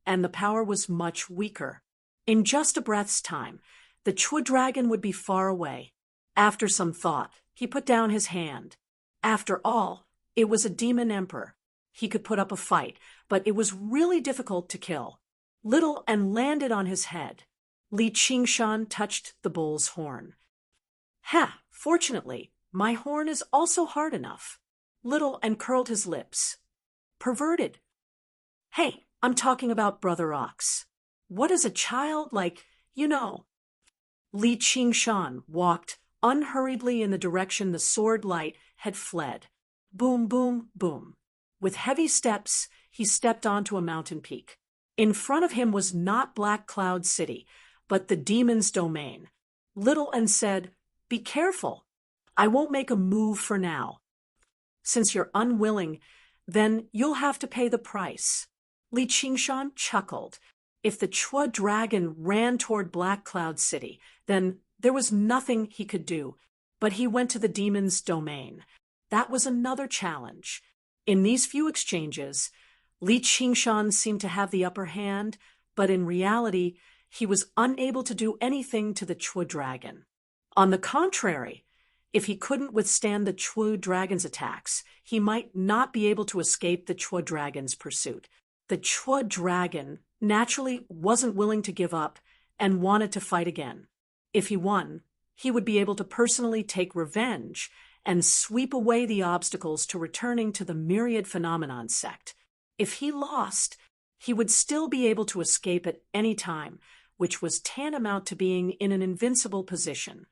and the power was much weaker. In just a breath's time, the Chua dragon would be far away. After some thought, he put down his hand. After all, it was a demon emperor. He could put up a fight, but it was really difficult to kill. Little and landed on his head. Li Qingshan touched the bull's horn. Ha! Fortunately, my horn is also hard enough. Little and curled his lips. Perverted. Hey, I'm talking about Brother Ox. What is a child like, you know? Li Qingshan walked unhurriedly in the direction the sword light had fled. Boom, boom, boom. With heavy steps, he stepped onto a mountain peak. In front of him was not Black Cloud City, but the demon's domain. Little and said, "Be careful. I won't make a move for now. Since you're unwilling, then you'll have to pay the price." Li Qingshan chuckled. If the Chua dragon ran toward Black Cloud City, then there was nothing he could do, but he went to the demon's domain. That was another challenge. In these few exchanges, Li Qingshan seemed to have the upper hand, but in reality, he was unable to do anything to the Chua dragon. On the contrary, if he couldn't withstand the Chua dragon's attacks, he might not be able to escape the Chua dragon's pursuit. The Chua dragon naturally wasn't willing to give up and wanted to fight again. If he won, he would be able to personally take revenge and sweep away the obstacles to returning to the myriad phenomenon sect. If he lost, he would still be able to escape at any time, which was tantamount to being in an invincible position.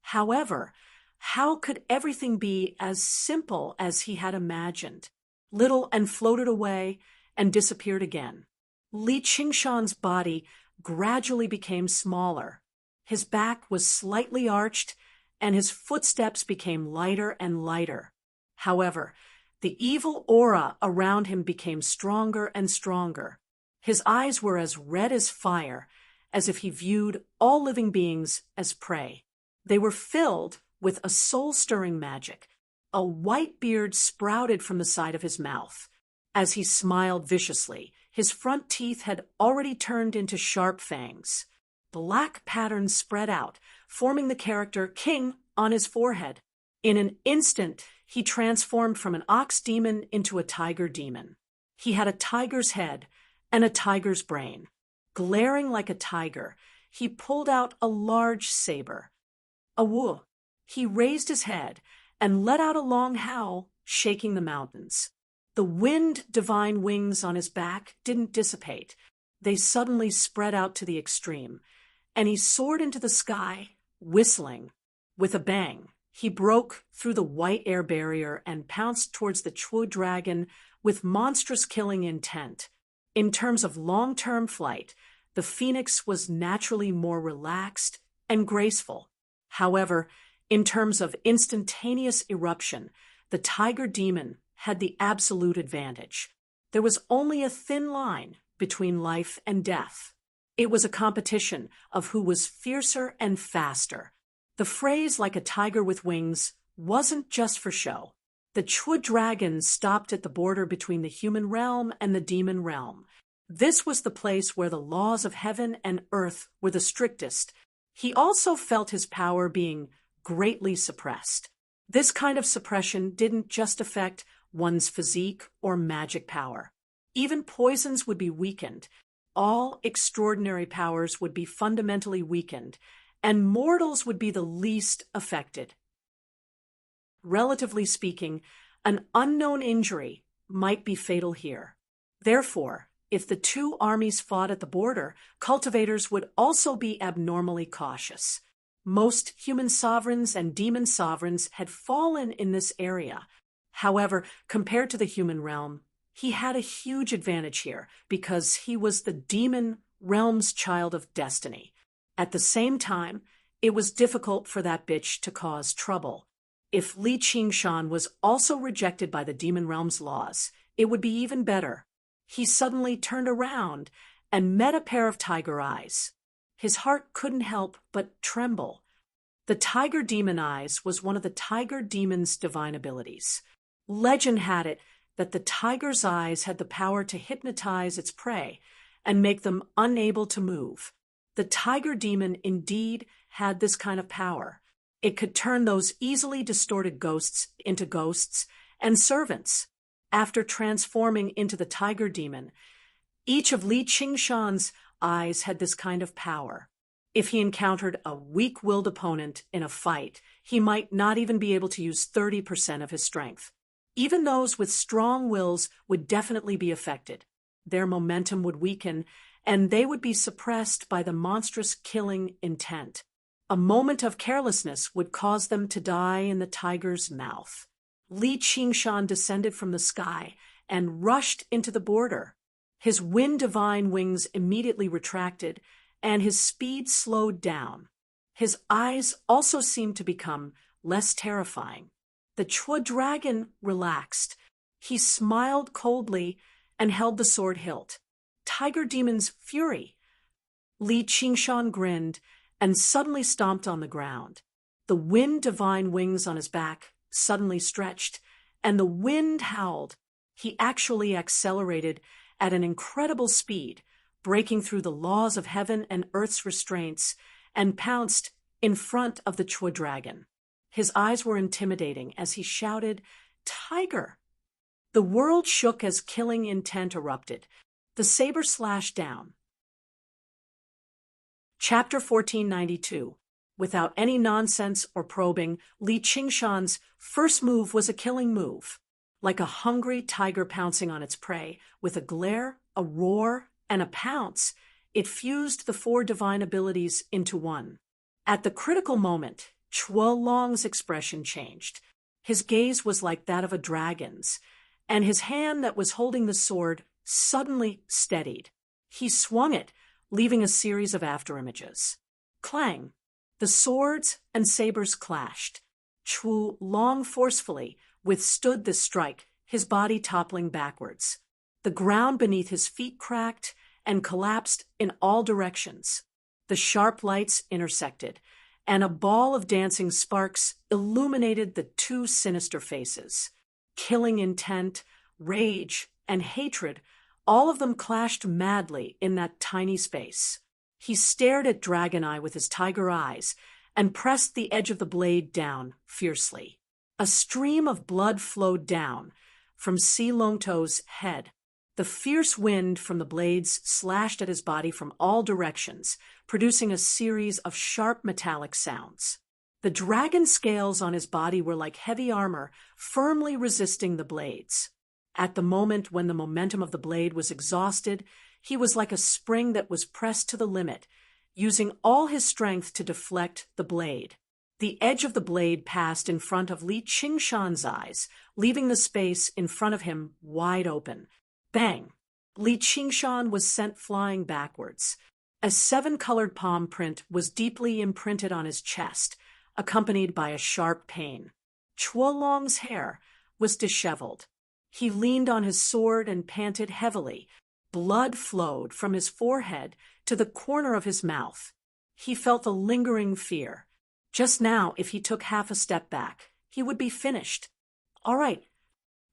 However, how could everything be as simple as he had imagined? Little and floated away and disappeared again. Li Qingshan's body gradually became smaller. His back was slightly arched, and his footsteps became lighter and lighter. However, the evil aura around him became stronger and stronger. His eyes were as red as fire, as if he viewed all living beings as prey. They were filled with a soul-stirring magic. A white beard sprouted from the side of his mouth. As he smiled viciously, his front teeth had already turned into sharp fangs. Black patterns spread out, forming the character King on his forehead. In an instant, he transformed from an ox demon into a tiger demon. He had a tiger's head and a tiger's brain. Glaring like a tiger, he pulled out a large saber. Awoo! He raised his head and let out a long howl, shaking the mountains. The wind-divine wings on his back didn't dissipate. They suddenly spread out to the extreme, and he soared into the sky, whistling. With a bang, he broke through the white air barrier and pounced towards the Chua dragon with monstrous killing intent. In terms of long-term flight, the phoenix was naturally more relaxed and graceful. However, in terms of instantaneous eruption, the tiger demon had the absolute advantage. There was only a thin line between life and death. It was a competition of who was fiercer and faster. The phrase "like a tiger with wings" wasn't just for show. The Chua dragon stopped at the border between the human realm and the demon realm. This was the place where the laws of heaven and earth were the strictest. He also felt his power being greatly suppressed. This kind of suppression didn't just affect one's physique or magic power. Even poisons would be weakened. All extraordinary powers would be fundamentally weakened, and mortals would be the least affected. Relatively speaking, an unknown injury might be fatal here. Therefore, if the two armies fought at the border, cultivators would also be abnormally cautious. Most human sovereigns and demon sovereigns had fallen in this area. However, compared to the human realm, he had a huge advantage here because he was the demon realm's child of destiny. At the same time, it was difficult for that bitch to cause trouble. If Li Qingshan was also rejected by the demon realm's laws, it would be even better. He suddenly turned around and met a pair of tiger eyes. His heart couldn't help but tremble. The tiger demon eyes was one of the tiger demon's divine abilities. Legend had it that the tiger's eyes had the power to hypnotize its prey and make them unable to move. The tiger demon indeed had this kind of power. It could turn those easily distorted ghosts into ghosts and servants. After transforming into the tiger demon, each of Li Qingshan's eyes had this kind of power. If he encountered a weak-willed opponent in a fight, he might not even be able to use 30% of his strength. Even those with strong wills would definitely be affected. Their momentum would weaken, and they would be suppressed by the monstrous killing intent. A moment of carelessness would cause them to die in the tiger's mouth. Li Qingshan descended from the sky and rushed into the border. His wind-divine wings immediately retracted, and his speed slowed down. His eyes also seemed to become less terrifying. The Chua dragon relaxed. He smiled coldly and held the sword hilt. Tiger demon's fury. Li Qingshan grinned and suddenly stomped on the ground. The wind-divine wings on his back suddenly stretched, and the wind howled. He actually accelerated at an incredible speed, breaking through the laws of heaven and earth's restraints, and pounced in front of the Chua dragon. His eyes were intimidating as he shouted, "Tiger!" The world shook as killing intent erupted. The saber slashed down. Chapter 1492. Without any nonsense or probing, Li Qingshan's first move was a killing move. Like a hungry tiger pouncing on its prey, with a glare, a roar, and a pounce, it fused the four divine abilities into one. At the critical moment, Chua Long's expression changed. His gaze was like that of a dragon's, and his hand that was holding the sword suddenly steadied. He swung it, leaving a series of afterimages. Clang! The swords and sabers clashed. Chua Long forcefully withstood this strike, his body toppling backwards. The ground beneath his feet cracked and collapsed in all directions. The sharp lights intersected, and a ball of dancing sparks illuminated the two sinister faces. Killing intent, rage, and hatred, all of them clashed madly in that tiny space. He stared at Dragon Eye with his tiger eyes and pressed the edge of the blade down fiercely. A stream of blood flowed down from Si Longto's head. The fierce wind from the blades slashed at his body from all directions, producing a series of sharp metallic sounds. The dragon scales on his body were like heavy armor, firmly resisting the blades. At the moment when the momentum of the blade was exhausted, he was like a spring that was pressed to the limit, using all his strength to deflect the blade. The edge of the blade passed in front of Li Qingshan's eyes, leaving the space in front of him wide open. Bang! Li Qingshan was sent flying backwards. A 7-colored palm print was deeply imprinted on his chest, accompanied by a sharp pain. Chua Long's hair was disheveled. He leaned on his sword and panted heavily. Blood flowed from his forehead to the corner of his mouth. He felt a lingering fear. Just now, if he took half a step back, he would be finished. All right.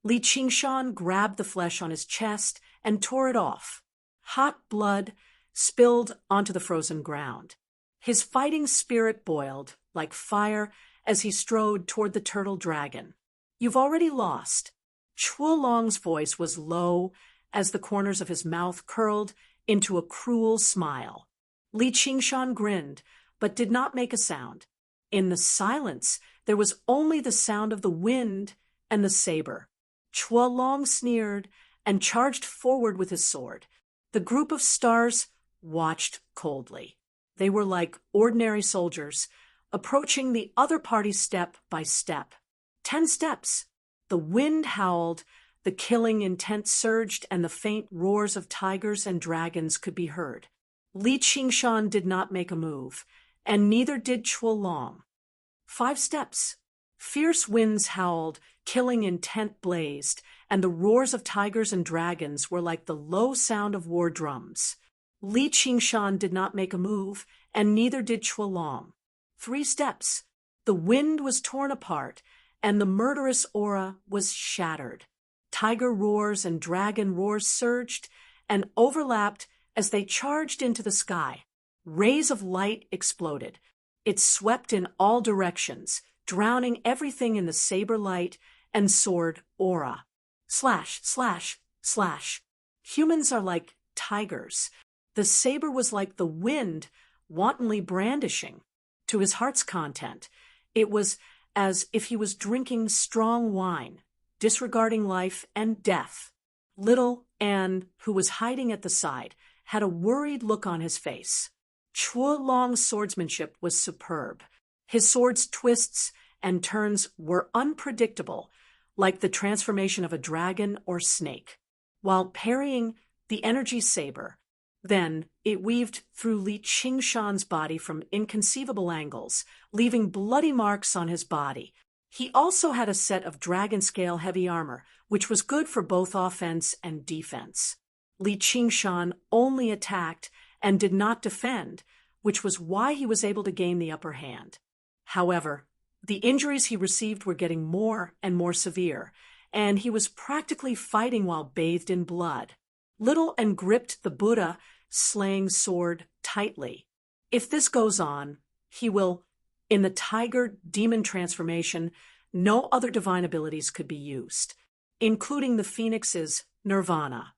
Li Qingshan grabbed the flesh on his chest and tore it off. Hot blood spilled onto the frozen ground. His fighting spirit boiled like fire as he strode toward the turtle dragon. You've already lost. Chuolong's voice was low as the corners of his mouth curled into a cruel smile. Li Qingshan grinned, but did not make a sound. In the silence, there was only the sound of the wind and the saber. Chuolong sneered and charged forward with his sword. The group of stars watched coldly. They were like ordinary soldiers, approaching the other party step by step. 10 steps. The wind howled, the killing intent surged, and the faint roars of tigers and dragons could be heard. Li Qingshan did not make a move, and neither did Chuolong. 5 steps. Fierce winds howled, killing intent blazed, and the roars of tigers and dragons were like the low sound of war drums. Li Qingshan did not make a move, and neither did Chuolong. 3 steps. The wind was torn apart, and the murderous aura was shattered. Tiger roars and dragon roars surged and overlapped as they charged into the sky. Rays of light exploded. It swept in all directions, drowning everything in the saber light and sword aura. Slash, slash, slash. Humans are like tigers. The saber was like the wind, wantonly brandishing. To his heart's content, it was as if he was drinking strong wine, disregarding life and death. Little Anne, who was hiding at the side, had a worried look on his face. Chuolong's swordsmanship was superb. His sword's twists and turns were unpredictable, like the transformation of a dragon or snake. While parrying the energy saber, then it weaved through Li Qingshan's body from inconceivable angles, leaving bloody marks on his body. He also had a set of dragon-scale heavy armor, which was good for both offense and defense. Li Qingshan only attacked and did not defend, which was why he was able to gain the upper hand. However, the injuries he received were getting more and more severe, and he was practically fighting while bathed in blood. Little Anne gripped the Buddha slaying sword tightly. If this goes on, he will, in the tiger demon transformation, no other divine abilities could be used, including the phoenix's nirvana.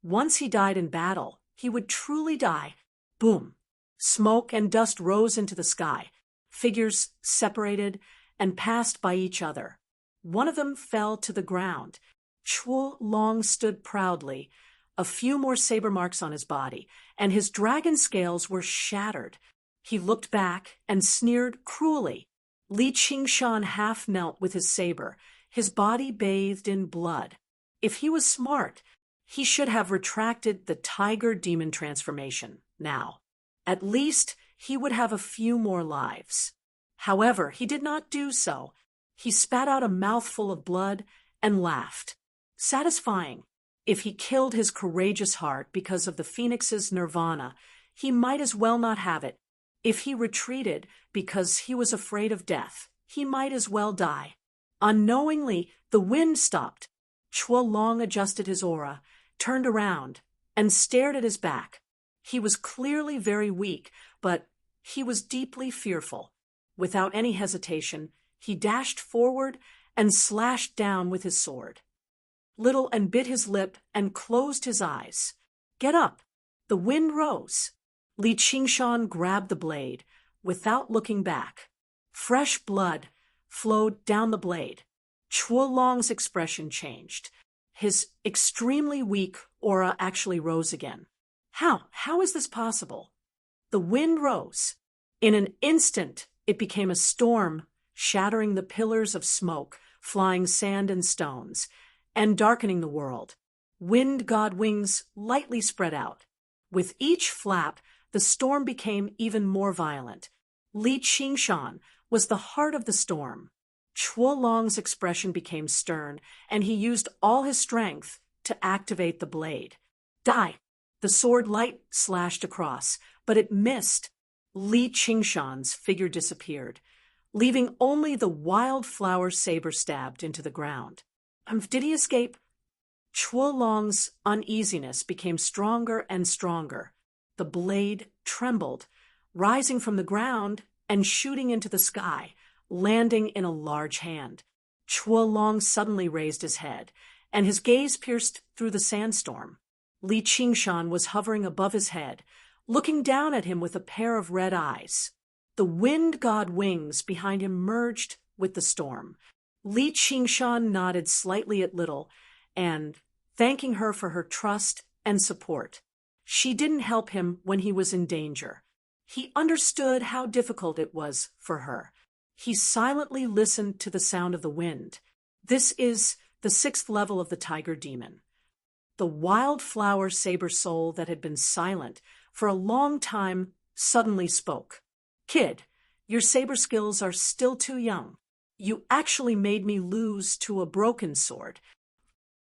Once he died in battle, he would truly die. Boom. Smoke and dust rose into the sky. Figures separated and passed by each other. One of them fell to the ground. Chuolong stood proudly, a few more saber marks on his body, and his dragon scales were shattered. He looked back and sneered cruelly. Li Qingshan half knelt with his saber, his body bathed in blood. If he was smart, he should have retracted the tiger demon transformation now. At least he would have a few more lives. However, he did not do so. He spat out a mouthful of blood and laughed. Satisfying. If he killed his courageous heart because of the phoenix's nirvana, he might as well not have it. If he retreated because he was afraid of death, he might as well die. Unknowingly, the wind stopped. Chuolong adjusted his aura, turned around, and stared at his back. He was clearly very weak, but he was deeply fearful. Without any hesitation, he dashed forward and slashed down with his sword. Little Anne bit his lip and closed his eyes. Get up! The wind rose. Li Qingshan grabbed the blade, without looking back. Fresh blood flowed down the blade. Chuolong's expression changed. His extremely weak aura actually rose again. How is this possible? The wind rose. In an instant, it became a storm, shattering the pillars of smoke, flying sand and stones, and darkening the world. Wind god wings lightly spread out. With each flap, the storm became even more violent. Li Qingshan was the heart of the storm. Chuolong's expression became stern, and he used all his strength to activate the blade. Die! The sword light slashed across, but it missed. Li Qingshan's figure disappeared, leaving only the wildflower saber stabbed into the ground. Did he escape? Chuolong's uneasiness became stronger and stronger. The blade trembled, rising from the ground and shooting into the sky, landing in a large hand. Chuolong suddenly raised his head, and his gaze pierced through the sandstorm. Li Qingshan was hovering above his head, looking down at him with a pair of red eyes. The wind god wings behind him merged with the storm. Li Qingshan nodded slightly at Little, and thanking her for her trust and support. She didn't help him when he was in danger. He understood how difficult it was for her. He silently listened to the sound of the wind. This is the 6th level of the tiger demon. The wildflower saber soul that had been silent for a long time suddenly spoke. Kid, your saber skills are still too young. You actually made me lose to a broken sword.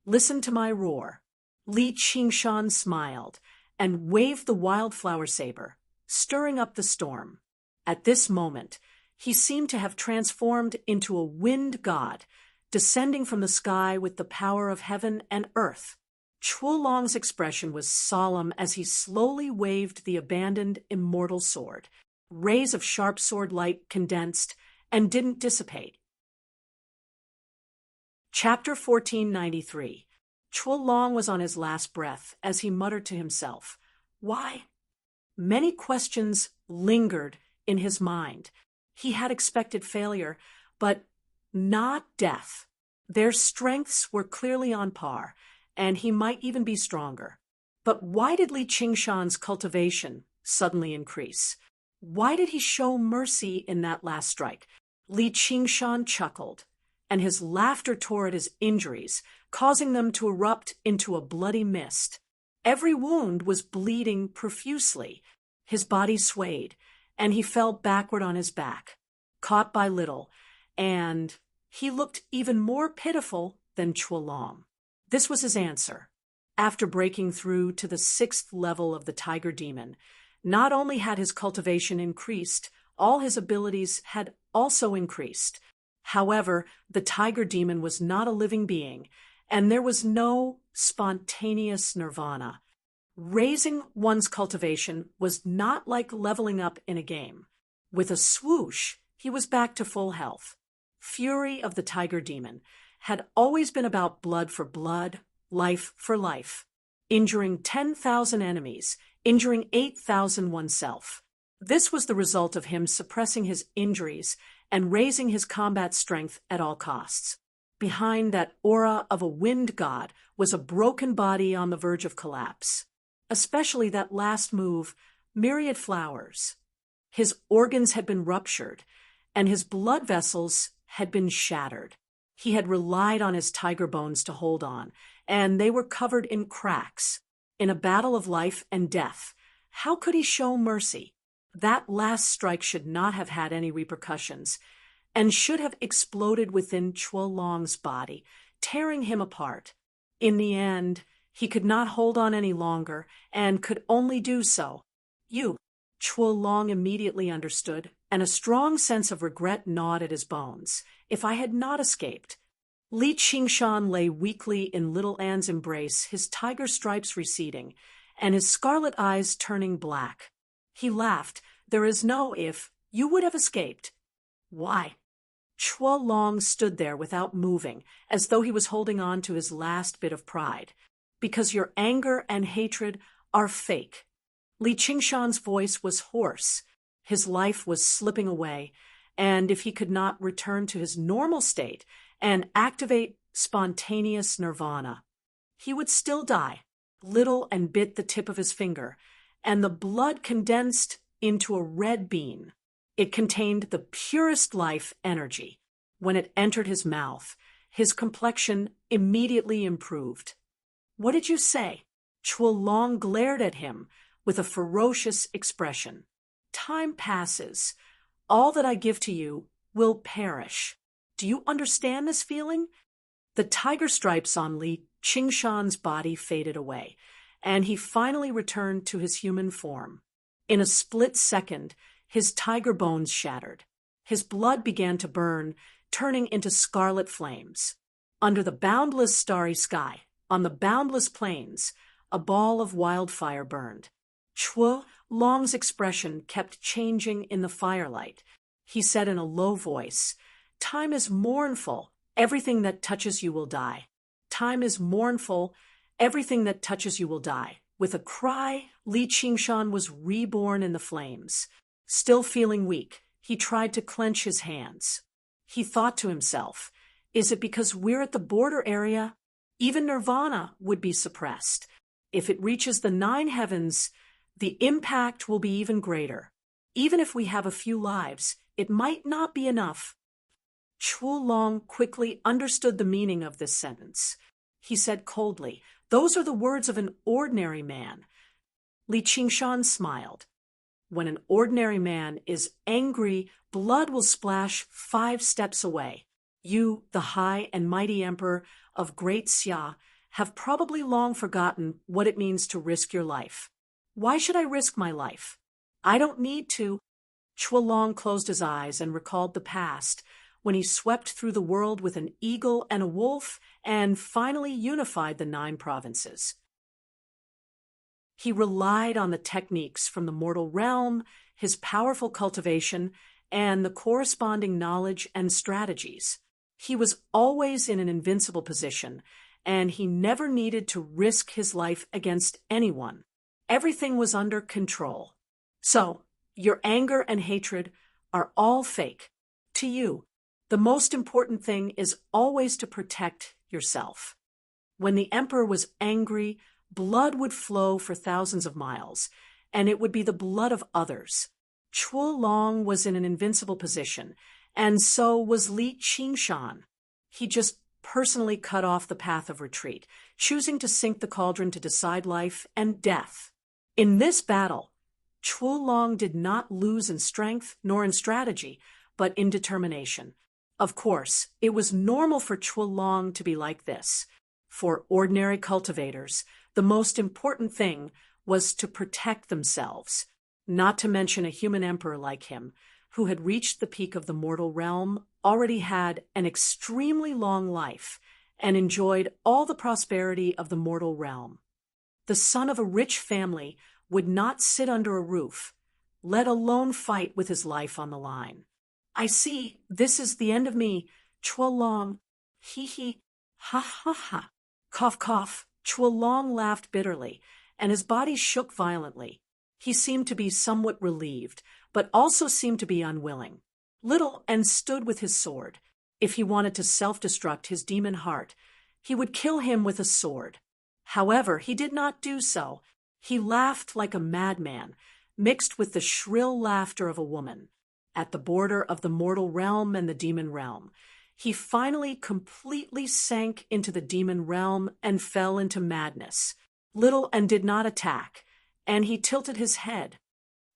Listen to my roar. Li Qingshan smiled and waved the wildflower saber, stirring up the storm. At this moment, he seemed to have transformed into a wind god, descending from the sky with the power of heaven and earth. Chuolong's expression was solemn as he slowly waved the abandoned immortal sword. Rays of sharp sword light condensed and didn't dissipate. Chapter 1493. Chuolong was on his last breath as he muttered to himself, "Why?" Many questions lingered in his mind. He had expected failure, but not death. Their strengths were clearly on par, and he might even be stronger. But why did Li Qingshan's cultivation suddenly increase? Why did he show mercy in that last strike? Li Qingshan chuckled, and his laughter tore at his injuries, causing them to erupt into a bloody mist. Every wound was bleeding profusely. His body swayed, and he fell backward on his back, caught by Little, and he looked even more pitiful than Chuolong. This was his answer. After breaking through to the 6th level of the tiger demon, not only had his cultivation increased, all his abilities had also increased. However, the tiger demon was not a living being, and there was no spontaneous nirvana. Raising one's cultivation was not like leveling up in a game. With a swoosh, he was back to full health. Fury of the tiger demon had always been about blood for blood, life for life, injuring 10,000 enemies, injuring 8,000 oneself. This was the result of him suppressing his injuries and raising his combat strength at all costs. Behind that aura of a wind god was a broken body on the verge of collapse. Especially that last move, myriad flowers. His organs had been ruptured, and his blood vessels had been shattered. He had relied on his tiger bones to hold on, and they were covered in cracks. In a battle of life and death, how could he show mercy? That last strike should not have had any repercussions, and should have exploded within Chuolong's body, tearing him apart. In the end, he could not hold on any longer, and could only do so. Chuolong immediately understood, and a strong sense of regret gnawed at his bones. If I had not escaped. Li Qingshan lay weakly in Little Anne's embrace, his tiger stripes receding, and his scarlet eyes turning black. He laughed. There is no if. You would have escaped. Why? Chuolong stood there without moving, as though he was holding on to his last bit of pride. Because your anger and hatred are fake. Li Qingshan's voice was hoarse. His life was slipping away, and if he could not return to his normal state and activate spontaneous nirvana, he would still die. Little and bit the tip of his finger, and the blood condensed into a red bean. It contained the purest life energy. When it entered his mouth, his complexion immediately improved. What did you say? Chuolong glared at him with a ferocious expression. Time passes. All that I give to you will perish. Do you understand this feeling? The tiger stripes on Li Qingshan's body faded away, and he finally returned to his human form. In a split second, his tiger bones shattered. His blood began to burn, turning into scarlet flames. Under the boundless starry sky, on the boundless plains, a ball of wildfire burned. Chuo Long's expression kept changing in the firelight. He said in a low voice, "Time is mournful. Everything that touches you will die. Time is mournful. Everything that touches you will die." With a cry, Li Qingshan was reborn in the flames. Still feeling weak, he tried to clench his hands. He thought to himself, is it because we're at the border area? Even nirvana would be suppressed. If it reaches the 9 heavens, the impact will be even greater. Even if we have a few lives, it might not be enough. Chuo Long quickly understood the meaning of this sentence. He said coldly, "Those are the words of an ordinary man." Li Qingshan smiled. When an ordinary man is angry, blood will splash 5 steps away. You, the high and mighty emperor of Great Xia, have probably long forgotten what it means to risk your life. Why should I risk my life? I don't need to. Chuo Long closed his eyes and recalled the past, when he swept through the world with an eagle and a wolf and finally unified the 9 provinces. He relied on the techniques from the mortal realm, his powerful cultivation, and the corresponding knowledge and strategies. He was always in an invincible position, and he never needed to risk his life against anyone. Everything was under control. So, your anger and hatred are all fake. To you, the most important thing is always to protect yourself. When the emperor was angry, blood would flow for thousands of miles, and it would be the blood of others. Chuo Long was in an invincible position, and so was Li Qingshan. He just personally cut off the path of retreat, choosing to sink the cauldron to decide life and death. In this battle, Chuo Long did not lose in strength nor in strategy, but in determination. Of course, it was normal for Chuo Long to be like this. For ordinary cultivators, the most important thing was to protect themselves, not to mention a human emperor like him, who had reached the peak of the mortal realm, already had an extremely long life, and enjoyed all the prosperity of the mortal realm. The son of a rich family would not sit under a roof, let alone fight with his life on the line. I see, this is the end of me, Chuo Long. Hee, ha ha ha. Cough, cough. Chuo Long laughed bitterly, and his body shook violently. He seemed to be somewhat relieved, but also seemed to be unwilling. Little and stood with his sword. If he wanted to self-destruct his demon heart, he would kill him with a sword. However, he did not do so. He laughed like a madman, mixed with the shrill laughter of a woman. At the border of the mortal realm and the demon realm, he finally completely sank into the demon realm and fell into madness. Little and did not attack, and he tilted his head.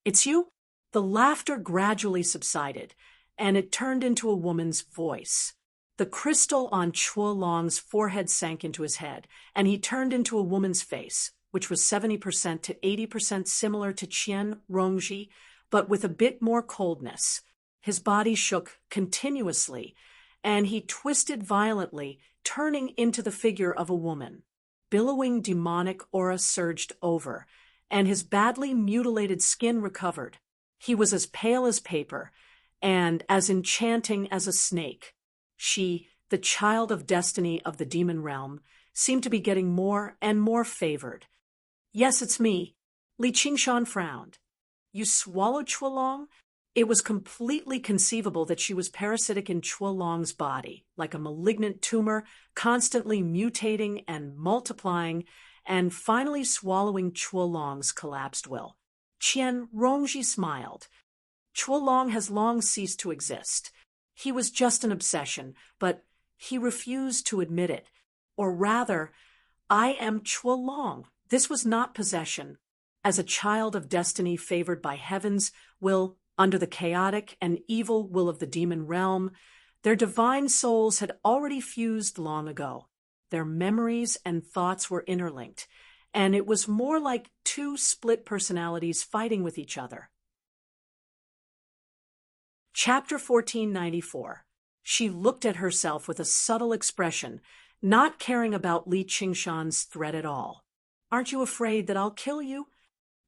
"It's you?" The laughter gradually subsided, and it turned into a woman's voice. The crystal on Chuo Long's forehead sank into his head, and he turned into a woman's face, which was 70% to 80% similar to Qian Rongji, but with a bit more coldness. His body shook continuously, and he twisted violently, turning into the figure of a woman. Billowing demonic aura surged over, and his badly mutilated skin recovered. He was as pale as paper, and as enchanting as a snake. She, the child of destiny of the demon realm, seemed to be getting more and more favored. "Yes, it's me." Li Qingshan frowned. "You swallowed Chuo Long?" It was completely conceivable that she was parasitic in Chuo Long's body, like a malignant tumor, constantly mutating and multiplying, and finally swallowing Chuo Long's collapsed will. Qian Rongji smiled. "Chuo Long has long ceased to exist. He was just an obsession, but he refused to admit it. Or rather, I am Chuo Long. This was not possession. As a child of destiny favored by heaven's will, under the chaotic and evil will of the demon realm, their divine souls had already fused long ago. Their memories and thoughts were interlinked, and it was more like 2 split personalities fighting with each other. Chapter 1494. She looked at herself with a subtle expression, not caring about Li Qingshan's threat at all. "Aren't you afraid that I'll kill you?"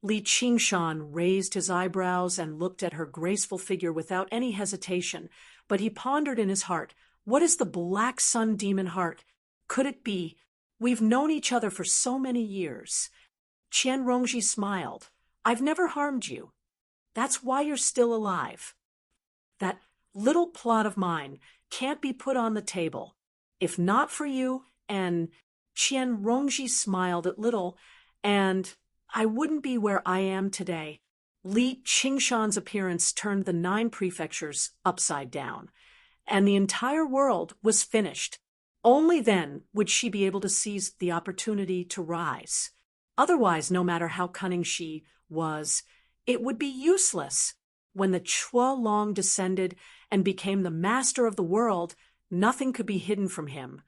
Li Qingshan raised his eyebrows and looked at her graceful figure without any hesitation, but he pondered in his heart, "What is the Black Sun Demon Heart? Could it be? We've known each other for so many years." Qian Rongji smiled. "I've never harmed you. That's why you're still alive. That little plot of mine can't be put on the table. If not for you, and—" Qian Rongji smiled a little, "and I wouldn't be where I am today." Li Qingshan's appearance turned the 9 prefectures upside down, and the entire world was finished. Only then would she be able to seize the opportunity to rise. Otherwise, no matter how cunning she was, it would be useless. When the Chua Long descended and became the master of the world, nothing could be hidden from him,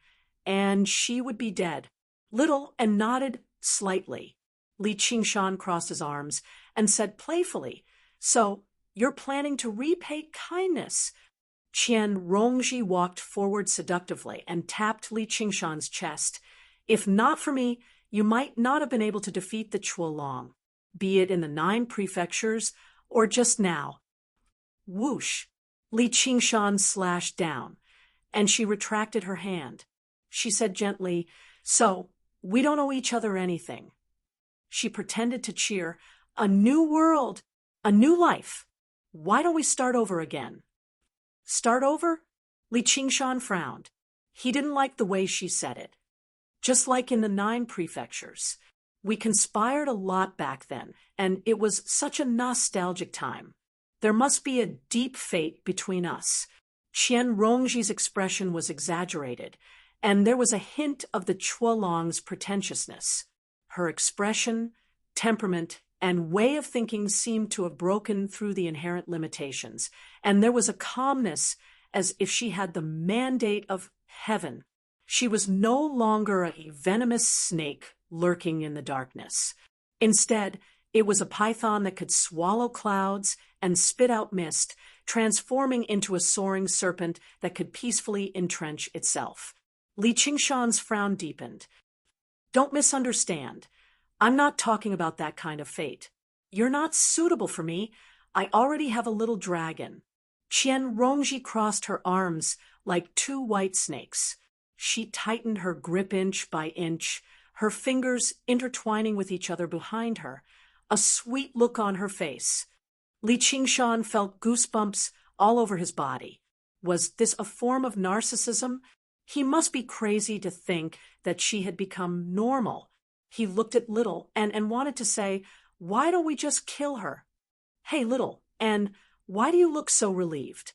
and she would be dead. Little and nodded slightly. Li Qingshan crossed his arms and said playfully, "So, you're planning to repay kindness?" Qian Rongji walked forward seductively and tapped Li Qingshan's chest. "If not for me, you might not have been able to defeat the Chuolong, be it in the 9 prefectures or just now." Whoosh! Li Qingshan slashed down, and she retracted her hand. She said gently, "So, we don't owe each other anything." She pretended to cheer. "A new world, a new life. Why don't we start over again?" "Start over?" Li Qingshan frowned. He didn't like the way she said it. "Just like in the 9 prefectures. We conspired a lot back then, and it was such a nostalgic time. There must be a deep fate between us." Qian Rongji's expression was exaggerated, and there was a hint of the Chuolong's pretentiousness. Her expression, temperament, and way of thinking seemed to have broken through the inherent limitations, and there was a calmness as if she had the mandate of heaven. She was no longer a venomous snake lurking in the darkness. Instead, it was a python that could swallow clouds and spit out mist, transforming into a soaring serpent that could peacefully entrench itself. Li Qingshan's frown deepened. "Don't misunderstand. I'm not talking about that kind of fate. You're not suitable for me. I already have a little dragon." Qian Rongji crossed her arms like 2 white snakes. She tightened her grip inch by inch, her fingers intertwining with each other behind her, a sweet look on her face. Li Qingshan felt goosebumps all over his body. Was this a form of narcissism? He must be crazy to think that she had become normal. He looked at Little and wanted to say, "Why don't we just kill her? Hey, Little, and why do you look so relieved?"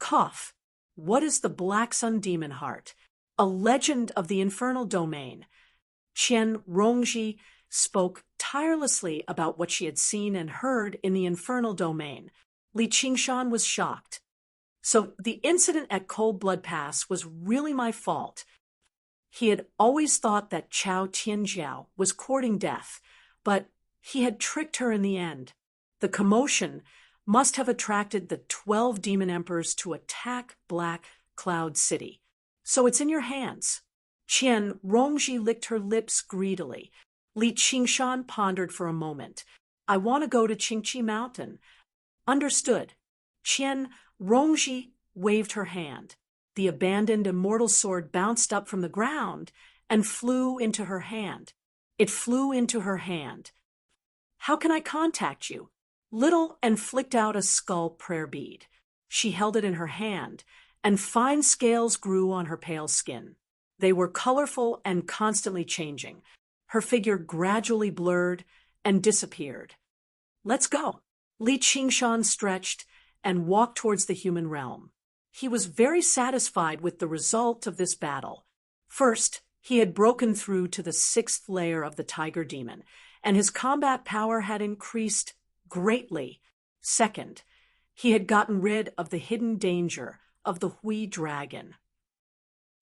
Cough. What is the Black Sun Demon Heart? A legend of the infernal domain. Qian Rongji spoke tirelessly about what she had seen and heard in the infernal domain. Li Qingshan was shocked. "So the incident at Cold Blood Pass was really my fault." He had always thought that Chao Tianjiao was courting death, but he had tricked her in the end. The commotion must have attracted the 12 demon emperors to attack Black Cloud City. So it's in your hands. Qian Rongji licked her lips greedily. Li Qingshan pondered for a moment. "I want to go to Qingqi Mountain." "Understood." Qian Rongji waved her hand. The abandoned immortal sword bounced up from the ground and flew into her hand. It flew into her hand. "How can I contact you?" Little and flicked out a skull prayer bead. She held it in her hand, and fine scales grew on her pale skin. They were colorful and constantly changing. Her figure gradually blurred and disappeared. "Let's go." Li Qingshan stretched and walked towards the human realm. He was very satisfied with the result of this battle. First, he had broken through to the 6th layer of the tiger demon, and his combat power had increased greatly. Second, he had gotten rid of the hidden danger of the Hui dragon.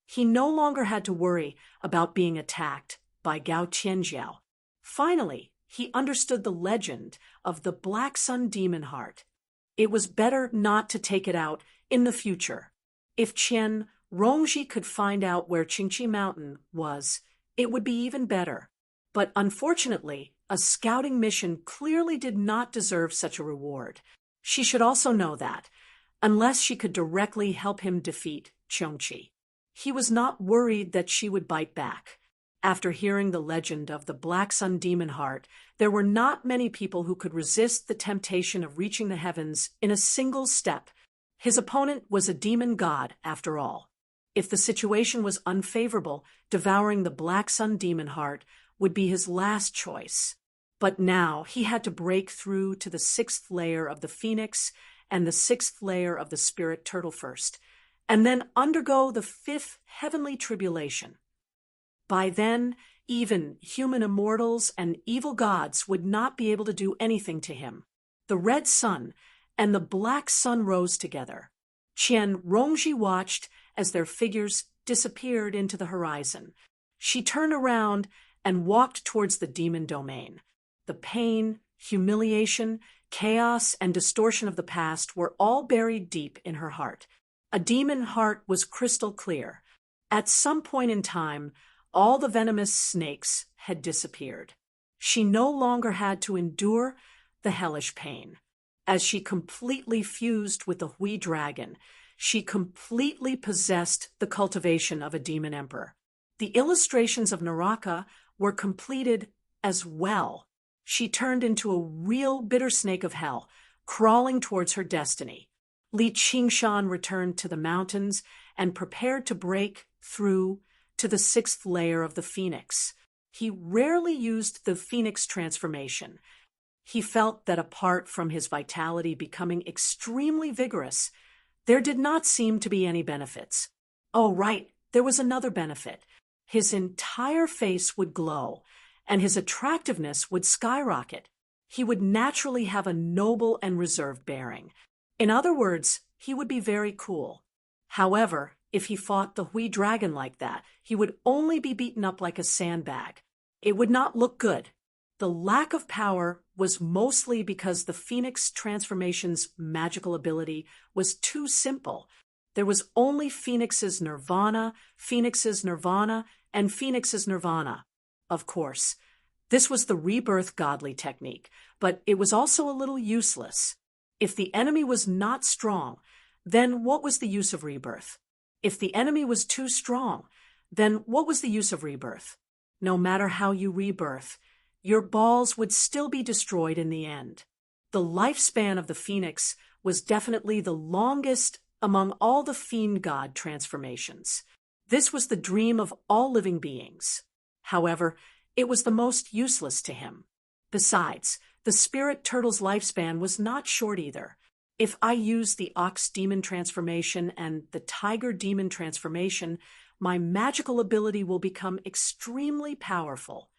He no longer had to worry about being attacked by Gao Tianjiao. Finally, he understood the legend of the Black Sun Demon Heart. It was better not to take it out in the future. If Qian Rongji could find out where Qingqi Mountain was, it would be even better. But unfortunately, a scouting mission clearly did not deserve such a reward. She should also know that, unless she could directly help him defeat Qiongqi. He was not worried that she would bite back. After hearing the legend of the Black Sun Demon Heart, there were not many people who could resist the temptation of reaching the heavens in a single step. His opponent was a demon god, after all. If the situation was unfavorable, devouring the Black Sun Demon Heart would be his last choice. But now he had to break through to the 6th layer of the Phoenix and the 6th layer of the Spirit Turtle first, and then undergo the 5th heavenly tribulation. By then, even human immortals and evil gods would not be able to do anything to him. The red sun and the black sun rose together. Qian Rongji watched as their figures disappeared into the horizon. She turned around and walked towards the demon domain. The pain, humiliation, chaos, and distortion of the past were all buried deep in her heart. A demon heart was crystal clear. At some point in time, all the venomous snakes had disappeared. She no longer had to endure the hellish pain. As she completely fused with the Hui dragon, she completely possessed the cultivation of a demon emperor. The illustrations of Naraka were completed as well. She turned into a real bitter snake of hell, crawling towards her destiny. Li Qingshan returned to the mountains and prepared to break through to the 6th layer of the Phoenix. He rarely used the Phoenix transformation. He felt that apart from his vitality becoming extremely vigorous, there did not seem to be any benefits. Oh, right, there was another benefit. His entire face would glow, and his attractiveness would skyrocket. He would naturally have a noble and reserved bearing. In other words, he would be very cool. However, if he fought the Hui dragon like that, he would only be beaten up like a sandbag. It would not look good. The lack of power was mostly because the Phoenix transformation's magical ability was too simple. There was only Phoenix's Nirvana, and Phoenix's Nirvana. Of course, this was the rebirth godly technique, but it was also a little useless. If the enemy was not strong, then what was the use of rebirth? If the enemy was too strong, then what was the use of rebirth? No matter how you rebirth, your balls would still be destroyed in the end. The lifespan of the Phoenix was definitely the longest among all the fiend god transformations. This was the dream of all living beings. However, it was the most useless to him. Besides, the spirit turtle's lifespan was not short either. If I use the ox demon transformation and the tiger demon transformation, my magical ability will become extremely powerful.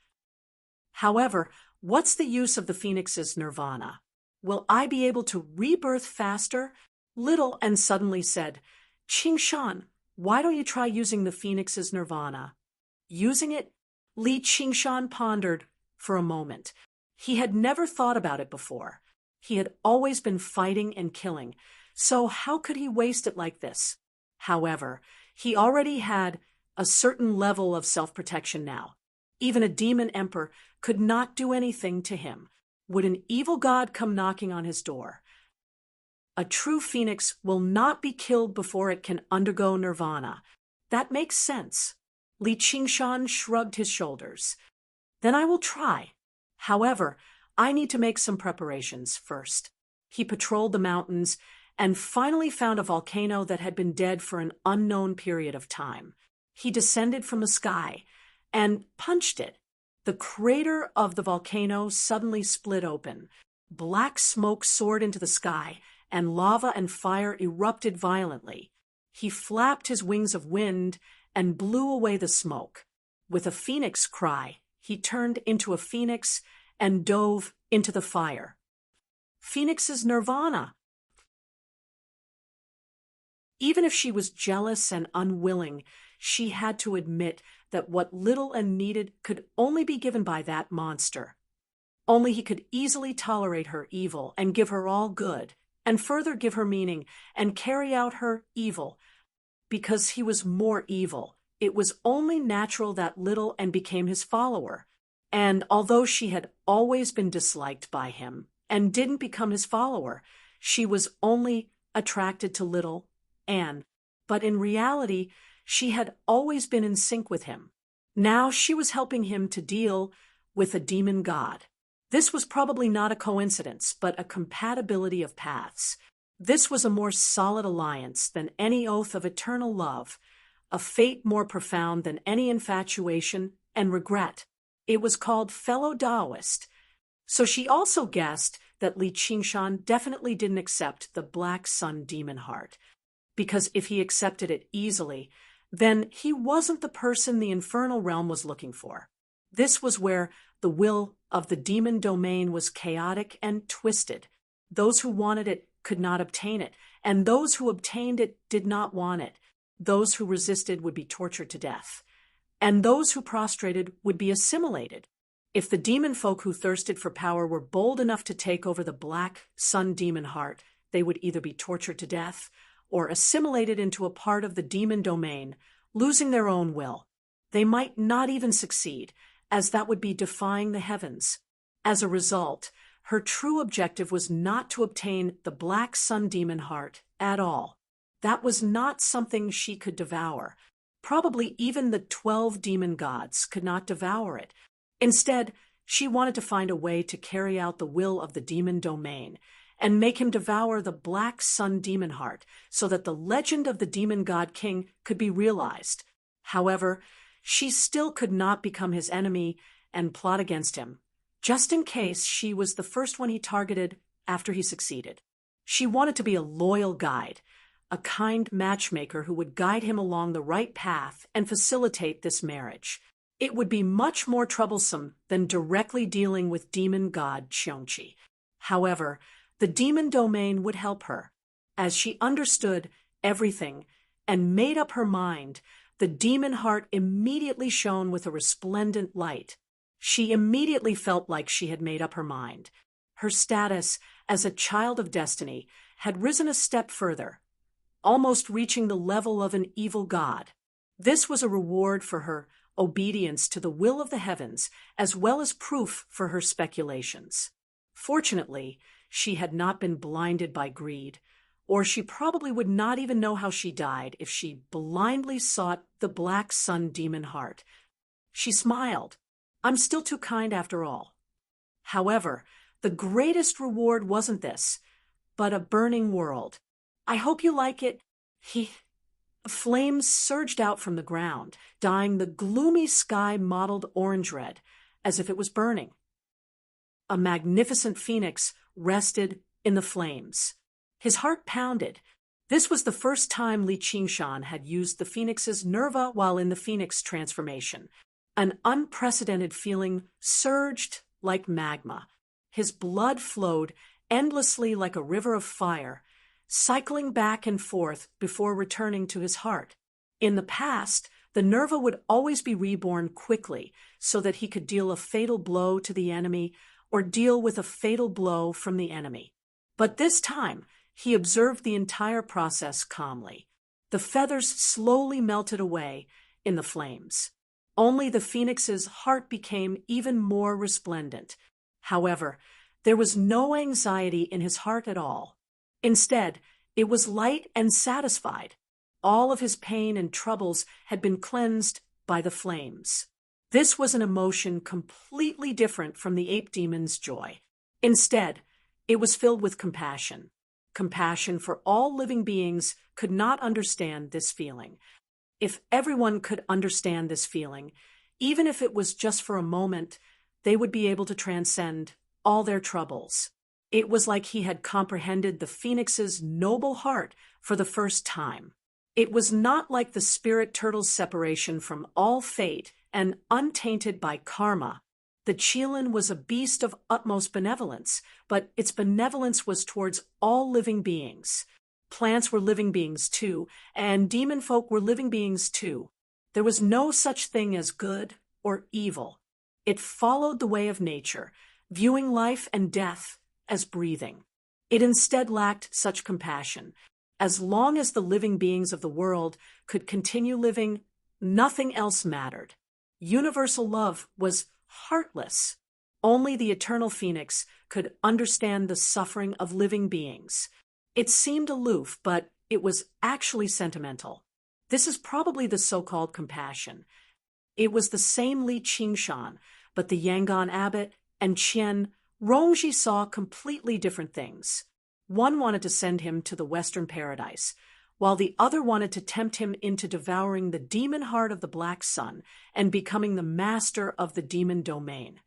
However, what's the use of the Phoenix's Nirvana? Will I be able to rebirth faster? Little and suddenly said, Qingshan, why don't you try using the Phoenix's Nirvana? Using it? Li Qingshan pondered for a moment. He had never thought about it before. He had always been fighting and killing, so how could he waste it like this? However, he already had a certain level of self-protection now. Even a demon emperor could not do anything to him. Would an evil god come knocking on his door? A true phoenix will not be killed before it can undergo nirvana. That makes sense. Li Qingshan shrugged his shoulders. Then I will try. However, I need to make some preparations first. He patrolled the mountains and finally found a volcano that had been dead for an unknown period of time. He descended from the sky and punched it. The crater of the volcano suddenly split open. Black smoke soared into the sky, and lava and fire erupted violently. He flapped his wings of wind and blew away the smoke. With a phoenix cry, he turned into a phoenix and dove into the fire. Phoenix's nirvana. Even if she was jealous and unwilling, she had to admit that what little and needed could only be given by that monster. Only he could easily tolerate her evil and give her all good. and further give her meaning and carry out her evil. Because he was more evil, it was only natural that Little and became his follower. And although she had always been disliked by him and didn't become his follower, she was only attracted to Little Anne. But in reality, she had always been in sync with him. Now she was helping him to deal with a demon god. This was probably not a coincidence, but a compatibility of paths. This was a more solid alliance than any oath of eternal love, a fate more profound than any infatuation and regret. It was called fellow Taoist. So she also guessed that Li Qingshan definitely didn't accept the Black Sun demon heart, because if he accepted it easily, then he wasn't the person the infernal realm was looking for. This was where the will of the demon domain was chaotic and twisted. Those who wanted it could not obtain it, and those who obtained it did not want it. Those who resisted would be tortured to death, and those who prostrated would be assimilated. If the demon folk who thirsted for power were bold enough to take over the Black Sun demon heart, they would either be tortured to death or assimilated into a part of the demon domain, losing their own will. They might not even succeed, as that would be defying the heavens. As a result, her true objective was not to obtain the Black Sun demon heart at all. That was not something she could devour. Probably even the 12 demon gods could not devour it. Instead, she wanted to find a way to carry out the will of the demon domain and make him devour the Black Sun demon heart so that the legend of the demon god king could be realized. However, she still could not become his enemy and plot against him, just in case she was the first one he targeted after he succeeded. She wanted to be a loyal guide, a kind matchmaker who would guide him along the right path and facilitate this marriage. It would be much more troublesome than directly dealing with demon god Qiongqi. However, the demon domain would help her. As she understood everything and made up her mind, the demon heart immediately shone with a resplendent light. She immediately felt like she had made up her mind. Her status as a child of destiny had risen a step further, almost reaching the level of an evil god. This was a reward for her obedience to the will of the heavens, as well as proof for her speculations. Fortunately, she had not been blinded by greed, or she probably would not even know how she died if she blindly sought the Black Sun demon heart. She smiled. I'm still too kind after all. However, the greatest reward wasn't this, but a burning world. I hope you like it. Flames surged out from the ground, dyeing the gloomy sky mottled orange-red, as if it was burning. A magnificent phoenix rested in the flames. His heart pounded. This was the first time Li Qingshan had used the phoenix's nerva while in the phoenix transformation. An unprecedented feeling surged like magma. His blood flowed endlessly like a river of fire, cycling back and forth before returning to his heart. In the past, the nerva would always be reborn quickly so that he could deal a fatal blow to the enemy or deal with a fatal blow from the enemy. But this time, he observed the entire process calmly. The feathers slowly melted away in the flames. Only the phoenix's heart became even more resplendent. However, there was no anxiety in his heart at all. Instead, it was light and satisfied. All of his pain and troubles had been cleansed by the flames. This was an emotion completely different from the ape demon's joy. Instead, it was filled with compassion. Compassion for all living beings could not understand this feeling. If everyone could understand this feeling, even if it was just for a moment, they would be able to transcend all their troubles. It was like he had comprehended the phoenix's noble heart for the first time. It was not like the spirit turtle's separation from all fate and untainted by karma. The Qilin was a beast of utmost benevolence, but its benevolence was towards all living beings. Plants were living beings too, and demon folk were living beings too. There was no such thing as good or evil. It followed the way of nature, viewing life and death as breathing. It instead lacked such compassion. As long as the living beings of the world could continue living, nothing else mattered. Universal love was heartless. Only the eternal Phoenix could understand the suffering of living beings. It seemed aloof, but it was actually sentimental. This is probably the so-called compassion. It was the same Li Qingshan, but the Yangon abbot and Qian Rongji saw completely different things. One wanted to send him to the Western paradise, while the other wanted to tempt him into devouring the demon heart of the Black Sun and becoming the master of the demon domain.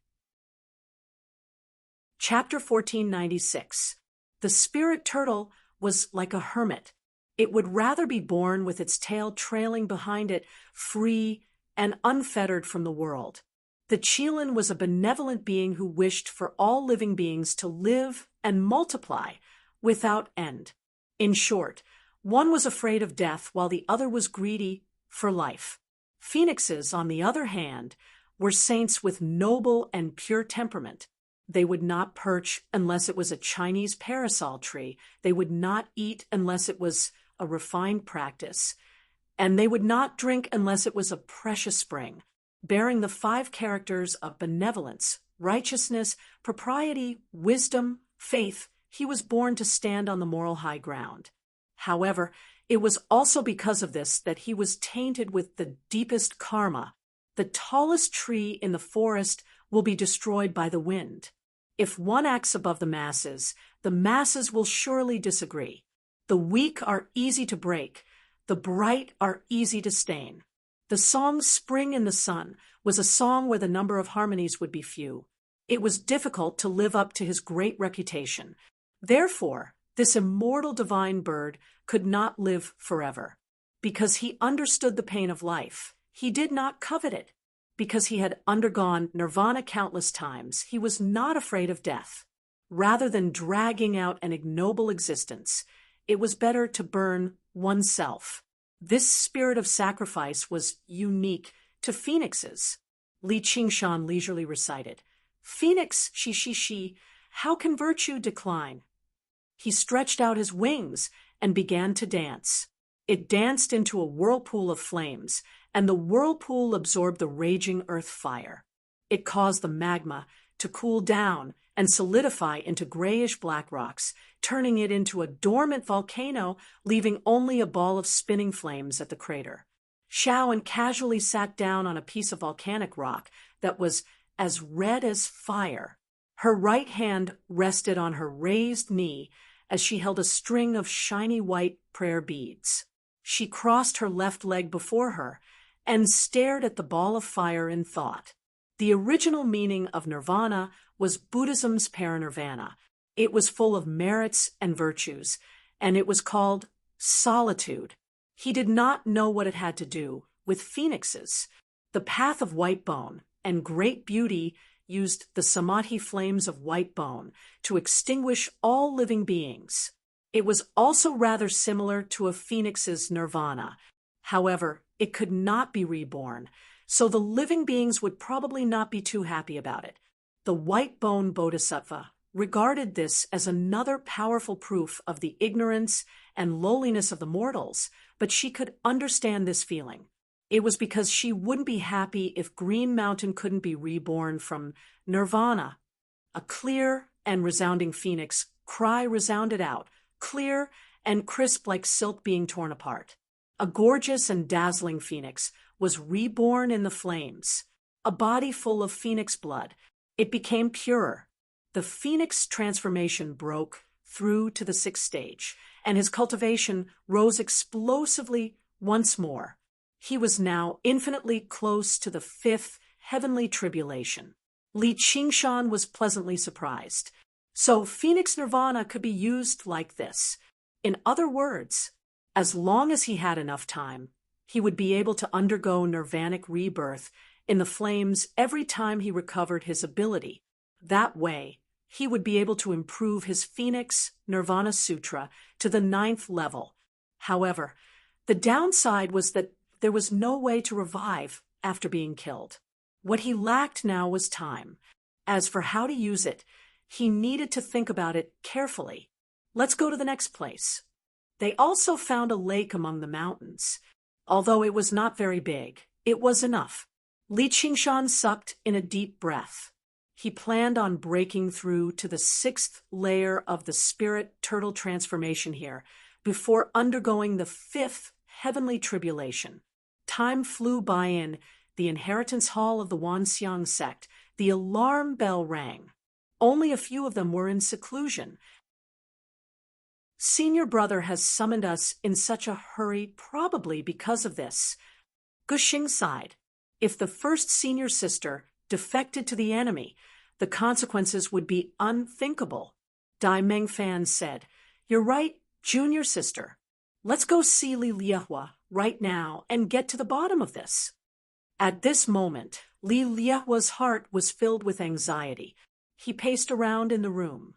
Chapter 1496. The spirit turtle was like a hermit. It would rather be born with its tail trailing behind it, free and unfettered from the world. The Qilin was a benevolent being who wished for all living beings to live and multiply without end. In short, one was afraid of death while the other was greedy for life. Phoenixes, on the other hand, were saints with noble and pure temperament. They would not perch unless it was a Chinese parasol tree. They would not eat unless it was a refined practice. And they would not drink unless it was a precious spring, bearing the 5 characters of benevolence, righteousness, propriety, wisdom, faith. He was born to stand on the moral high ground. However, it was also because of this that he was tainted with the deepest karma. The tallest tree in the forest will be destroyed by the wind. If one acts above the masses will surely disagree. The weak are easy to break. The bright are easy to stain. The song Spring in the Sun was a song where the number of harmonies would be few. It was difficult to live up to his great reputation. Therefore, this immortal divine bird could not live forever. Because he understood the pain of life, he did not covet it. Because he had undergone nirvana countless times, he was not afraid of death. Rather than dragging out an ignoble existence, it was better to burn oneself. This spirit of sacrifice was unique to phoenixes. Li Qingshan leisurely recited, "Phoenix, she, how can virtue decline?" He stretched out his wings and began to dance. It danced into a whirlpool of flames, and the whirlpool absorbed the raging earth fire. It caused the magma to cool down and solidify into grayish-black rocks, turning it into a dormant volcano, leaving only a ball of spinning flames at the crater. Shaoan casually sat down on a piece of volcanic rock that was as red as fire. Her right hand rested on her raised knee as she held a string of shiny white prayer beads. She crossed her left leg before her and stared at the ball of fire in thought. The original meaning of nirvana was Buddhism's parinirvana. It was full of merits and virtues, and it was called solitude. He did not know what it had to do with phoenixes. The path of white bone and great beauty used the samadhi flames of white bone to extinguish all living beings. It was also rather similar to a phoenix's nirvana. However, it could not be reborn, so the living beings would probably not be too happy about it. The white bone bodhisattva regarded this as another powerful proof of the ignorance and lowliness of the mortals, but she could understand this feeling. It was because she wouldn't be happy if Green Mountain couldn't be reborn from nirvana. A clear and resounding phoenix cry resounded out, clear and crisp like silk being torn apart. A gorgeous and dazzling phoenix was reborn in the flames. A body full of phoenix blood, it became purer. The phoenix transformation broke through to the 6th stage, and his cultivation rose explosively once more. He was now infinitely close to the 5th heavenly tribulation. Li Qingshan was pleasantly surprised. So Phoenix Nirvana could be used like this. In other words, as long as he had enough time, he would be able to undergo nirvanic rebirth in the flames every time he recovered his ability. That way, he would be able to improve his Phoenix Nirvana Sutra to the 9th level. However, the downside was that there was no way to revive after being killed. What he lacked now was time. As for how to use it, he needed to think about it carefully. Let's go to the next place. They also found a lake among the mountains. Although it was not very big, it was enough. Li Qingshan sucked in a deep breath. He planned on breaking through to the 6th layer of the spirit turtle transformation here before undergoing the 5th heavenly tribulation. Time flew by in the inheritance hall of the Wanxiang sect. The alarm bell rang. Only a few of them were in seclusion. Senior brother has summoned us in such a hurry, probably because of this. Guxing sighed. If the first senior sister defected to the enemy, the consequences would be unthinkable. Dai Mengfan said, "You're right, junior sister. Let's go see Li Liehua right now and get to the bottom of this." At this moment, Li Liehua's heart was filled with anxiety. He paced around in the room.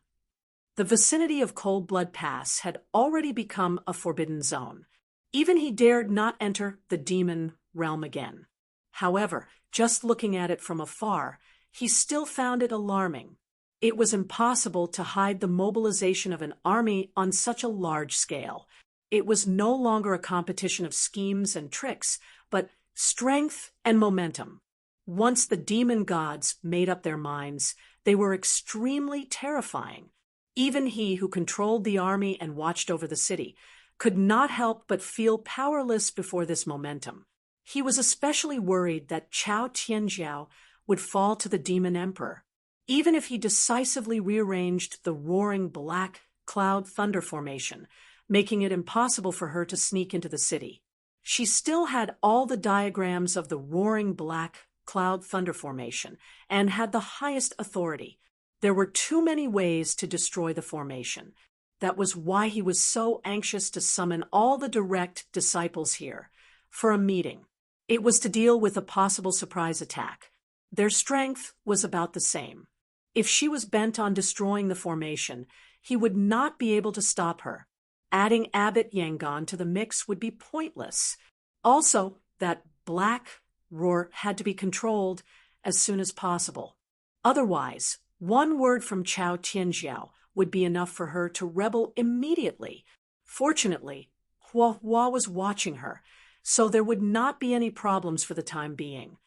The vicinity of Cold Blood Pass had already become a forbidden zone. Even he dared not enter the demon realm again. However, just looking at it from afar, he still found it alarming. It was impossible to hide the mobilization of an army on such a large scale. It was no longer a competition of schemes and tricks, but strength and momentum. Once the demon gods made up their minds, they were extremely terrifying. Even he who controlled the army and watched over the city could not help but feel powerless before this momentum. He was especially worried that Chao Tianjiao would fall to the demon emperor. Even if he decisively rearranged the roaring black cloud thunder formation, making it impossible for her to sneak into the city. She still had all the diagrams of the roaring black cloud thunder formation and had the highest authority. There were too many ways to destroy the formation. That was why he was so anxious to summon all the direct disciples here for a meeting. It was to deal with a possible surprise attack. Their strength was about the same. If she was bent on destroying the formation, he would not be able to stop her. Adding Abbot Yangon to the mix would be pointless. Also, that black roar had to be controlled as soon as possible. Otherwise, one word from Chao Tianjiao would be enough for her to rebel immediately. Fortunately, Hua Hua was watching her, so there would not be any problems for the time being.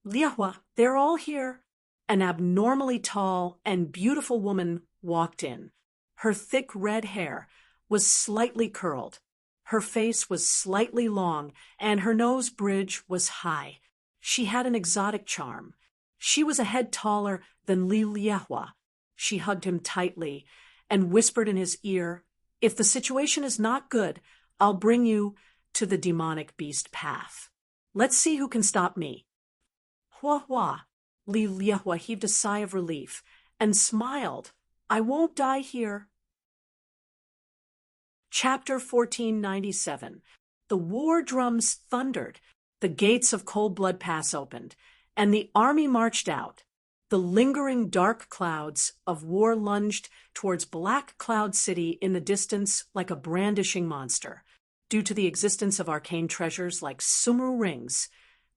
"Liehua, they're all here." An abnormally tall and beautiful woman walked in. Her thick red hair was slightly curled. Her face was slightly long, and her nose bridge was high. She had an exotic charm. She was a head taller than Li Liehua. She hugged him tightly and whispered in his ear, "If the situation is not good, I'll bring you to the demonic beast path. Let's see who can stop me." "Hua Hua." Li Liehua heaved a sigh of relief and smiled. "I won't die here." Chapter 1497. The war drums thundered, the gates of Cold Blood Pass opened, and the army marched out. The lingering dark clouds of war lunged towards Black Cloud City in the distance like a brandishing monster. Due to the existence of arcane treasures like Sumeru rings,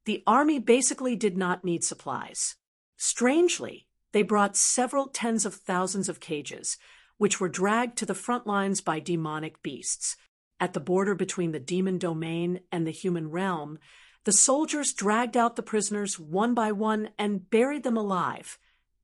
the army basically did not need supplies. Strangely, they brought several tens of thousands of cages, which were dragged to the front lines by demonic beasts. At the border between the demon domain and the human realm, the soldiers dragged out the prisoners one by one and buried them alive,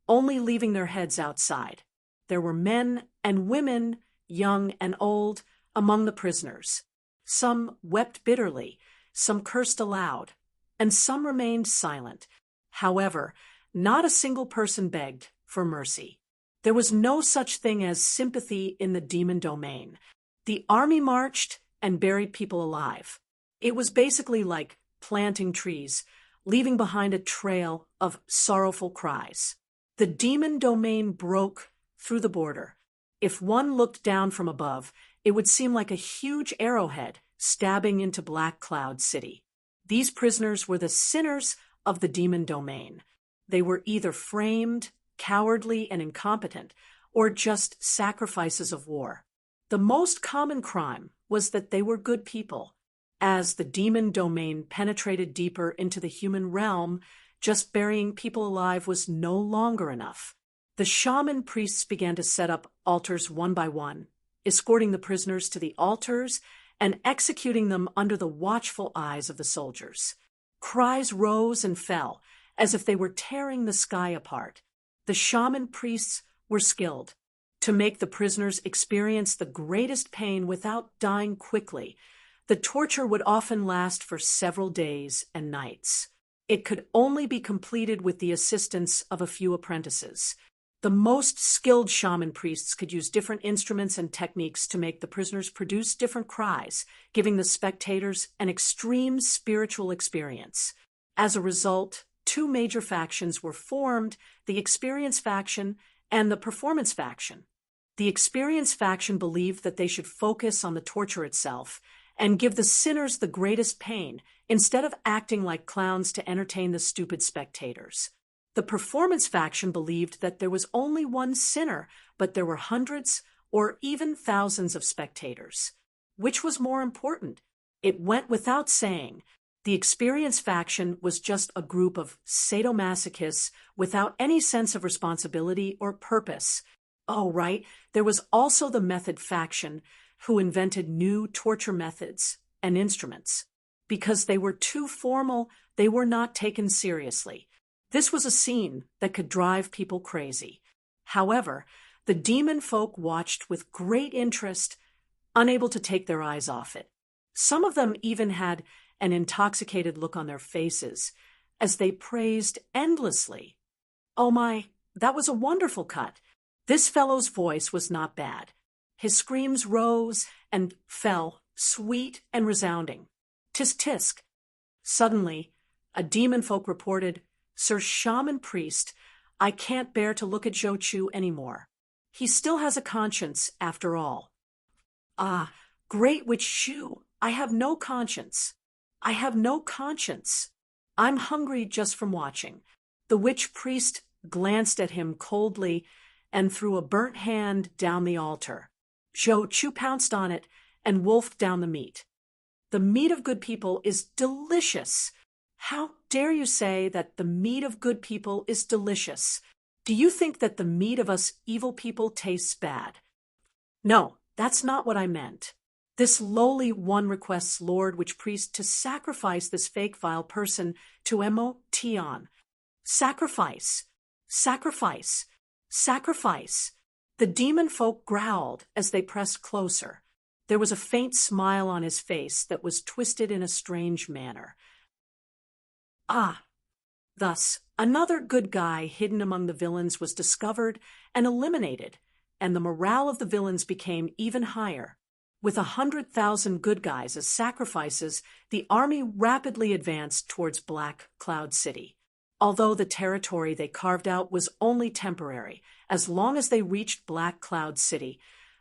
only leaving their heads outside. There were men and women, young and old, among the prisoners. Some wept bitterly, some cursed aloud, and some remained silent. However, not a single person begged for mercy. There was no such thing as sympathy in the demon domain. The army marched and buried people alive. It was basically like planting trees, leaving behind a trail of sorrowful cries. The demon domain broke through the border. If one looked down from above, it would seem like a huge arrowhead stabbing into Black Cloud City. These prisoners were the sinners of the demon domain. They were either framed, cowardly, and incompetent, or just sacrifices of war. The most common crime was that they were good people. As the demon domain penetrated deeper into the human realm, just burying people alive was no longer enough. The shaman priests began to set up altars one by one, escorting the prisoners to the altars and executing them under the watchful eyes of the soldiers. Cries rose and fell, as if they were tearing the sky apart. The shaman priests were skilled to make the prisoners experience the greatest pain without dying quickly. The torture would often last for several days and nights. It could only be completed with the assistance of a few apprentices. The most skilled shaman priests could use different instruments and techniques to make the prisoners produce different cries, giving the spectators an extreme spiritual experience. As a result, two major factions were formed, the experience faction and the performance faction. The experience faction believed that they should focus on the torture itself and give the sinners the greatest pain, instead of acting like clowns to entertain the stupid spectators. The performance faction believed that there was only one sinner, but there were hundreds or even thousands of spectators. Which was more important? It went without saying. The experience faction was just a group of sadomasochists without any sense of responsibility or purpose. Oh, right, there was also the method faction, who invented new torture methods and instruments. Because they were too formal, they were not taken seriously. This was a scene that could drive people crazy. However, the demon folk watched with great interest, unable to take their eyes off it. Some of them even had an intoxicated look on their faces as they praised endlessly. Oh my, that was a wonderful cut. This fellow's voice was not bad. His screams rose and fell, sweet and resounding. Tisk tisk. Suddenly, a demon folk reported, "Sir Shaman Priest, I can't bear to look at Zhou Chu anymore. He still has a conscience, after all." "Ah, great witch Shu, I have no conscience. I have no conscience. I'm hungry just from watching." The witch priest glanced at him coldly and threw a burnt hand down the altar. Zhou Chu pounced on it and wolfed down the meat. "The meat of good people is delicious. How dare you say that the meat of good people is delicious? Do you think that the meat of us evil people tastes bad?" "No, that's not what I meant. This lowly one requests Lord Witch Priest to sacrifice this fake vile person to Emo Tion. Sacrifice, sacrifice, sacrifice." The demon folk growled as they pressed closer. There was a faint smile on his face that was twisted in a strange manner. Ah! Thus, another good guy hidden among the villains was discovered and eliminated, and the morale of the villains became even higher. With 100,000 good guys as sacrifices, the army rapidly advanced towards Black Cloud City. Although the territory they carved out was only temporary, as long as they reached Black Cloud City,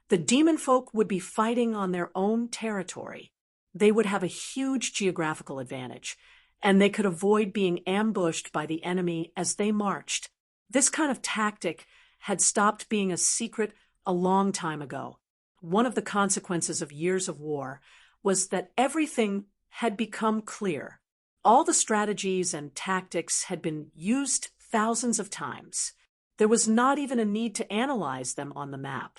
the demon folk would be fighting on their own territory. They would have a huge geographical advantage, and they could avoid being ambushed by the enemy as they marched. This kind of tactic had stopped being a secret a long time ago. One of the consequences of years of war was that everything had become clear. All the strategies and tactics had been used thousands of times. There was not even a need to analyze them on the map.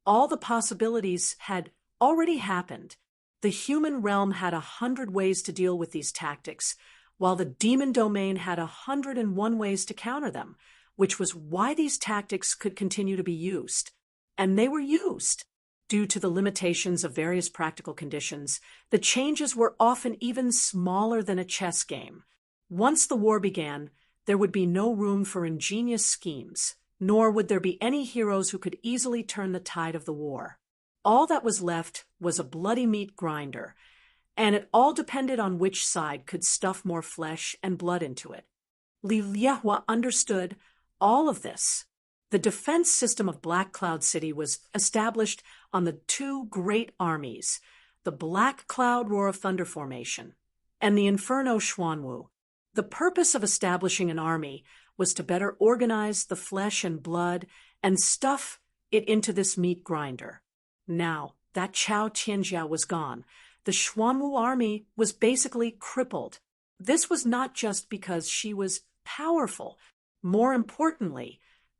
All the possibilities had already happened. The human realm had 100 ways to deal with these tactics, while the demon domain had 101 ways to counter them, which was why these tactics could continue to be used. And they were used. Due to the limitations of various practical conditions, the changes were often even smaller than a chess game. Once the war began, there would be no room for ingenious schemes, nor would there be any heroes who could easily turn the tide of the war. All that was left was a bloody meat grinder, and it all depended on which side could stuff more flesh and blood into it. Li Liehua understood all of this. The defense system of Black Cloud City was established on the two great armies, the Black Cloud Roar of Thunder Formation and the Inferno Xuanwu. The purpose of establishing an army was to better organize the flesh and blood and stuff it into this meat grinder. Now that Chao Tianjia was gone, the Xuanwu army was basically crippled. This was not just because she was powerful. More importantly,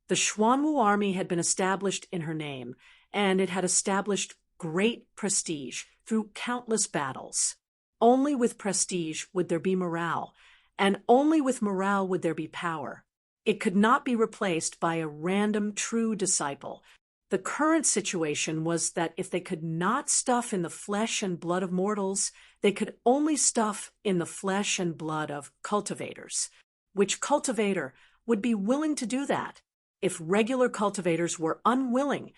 the Xuanwu army had been established in her name, and it had established great prestige through countless battles. Only with prestige would there be morale, and only with morale would there be power. It could not be replaced by a random true disciple. The current situation was that if they could not stuff in the flesh and blood of mortals, they could only stuff in the flesh and blood of cultivators. Which cultivator would be willing to do that? If regular cultivators were unwilling,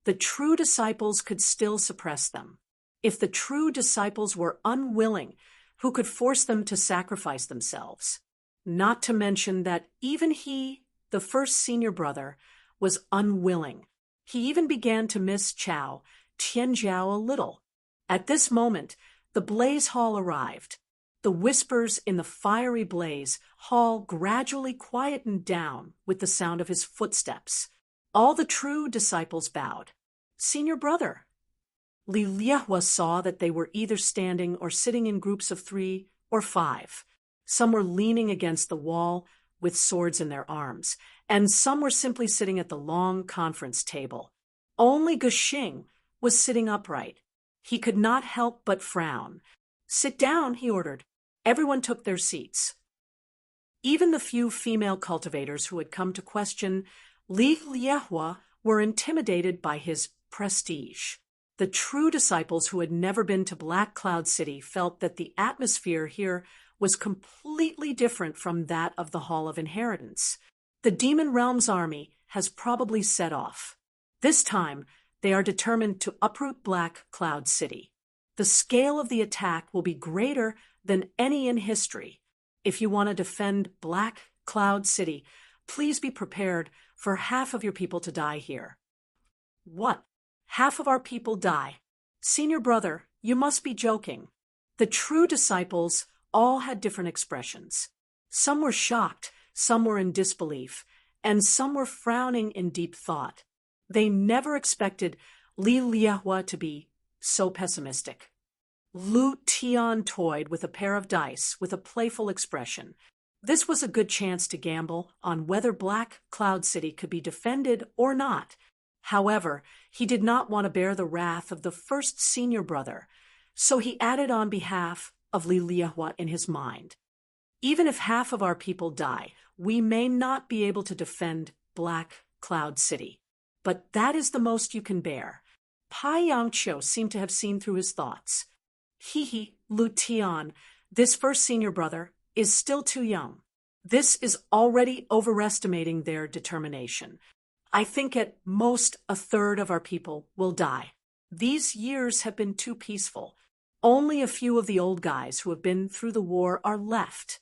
the true disciples could still suppress them. If the true disciples were unwilling, who could force them to sacrifice themselves? Not to mention that even he, the first senior brother, was unwilling. He even began to miss Tianjiao a little. At this moment, the blaze hall arrived. The whispers in the fiery blaze hall gradually quietened down with the sound of his footsteps. All the true disciples bowed. Senior brother. Li Liehua saw that they were either standing or sitting in groups of 3 or 5. Some were leaning against the wall with swords in their arms, and some were simply sitting at the long conference table. Only Guxing was sitting upright. He could not help but frown. "Sit down," he ordered. Everyone took their seats. Even the few female cultivators who had come to question Li Liehua were intimidated by his prestige. The true disciples who had never been to Black Cloud City felt that the atmosphere here was completely different from that of the Hall of Inheritance. The Demon Realm's army has probably set off. This time, they are determined to uproot Black Cloud City. The scale of the attack will be greater than any in history. If you want to defend Black Cloud City, please be prepared for half of your people to die here. What? Half of our people die? Senior brother, you must be joking. The true disciples all had different expressions. Some were shocked, some were in disbelief, and some were frowning in deep thought. They never expected Li Liehua to be so pessimistic. Lu Tian toyed with a pair of dice with a playful expression. This was a good chance to gamble on whether Black Cloud City could be defended or not. However, he did not want to bear the wrath of the first senior brother, so he added on behalf of Li Liehua in his mind. Even if half of our people die, we may not be able to defend Black Cloud City. But that is the most you can bear. Pai Yangqiu seemed to have seen through his thoughts. Lu Tian, this first senior brother, is still too young. This is already overestimating their determination. I think at most a third of our people will die. These years have been too peaceful. Only a few of the old guys who have been through the war are left.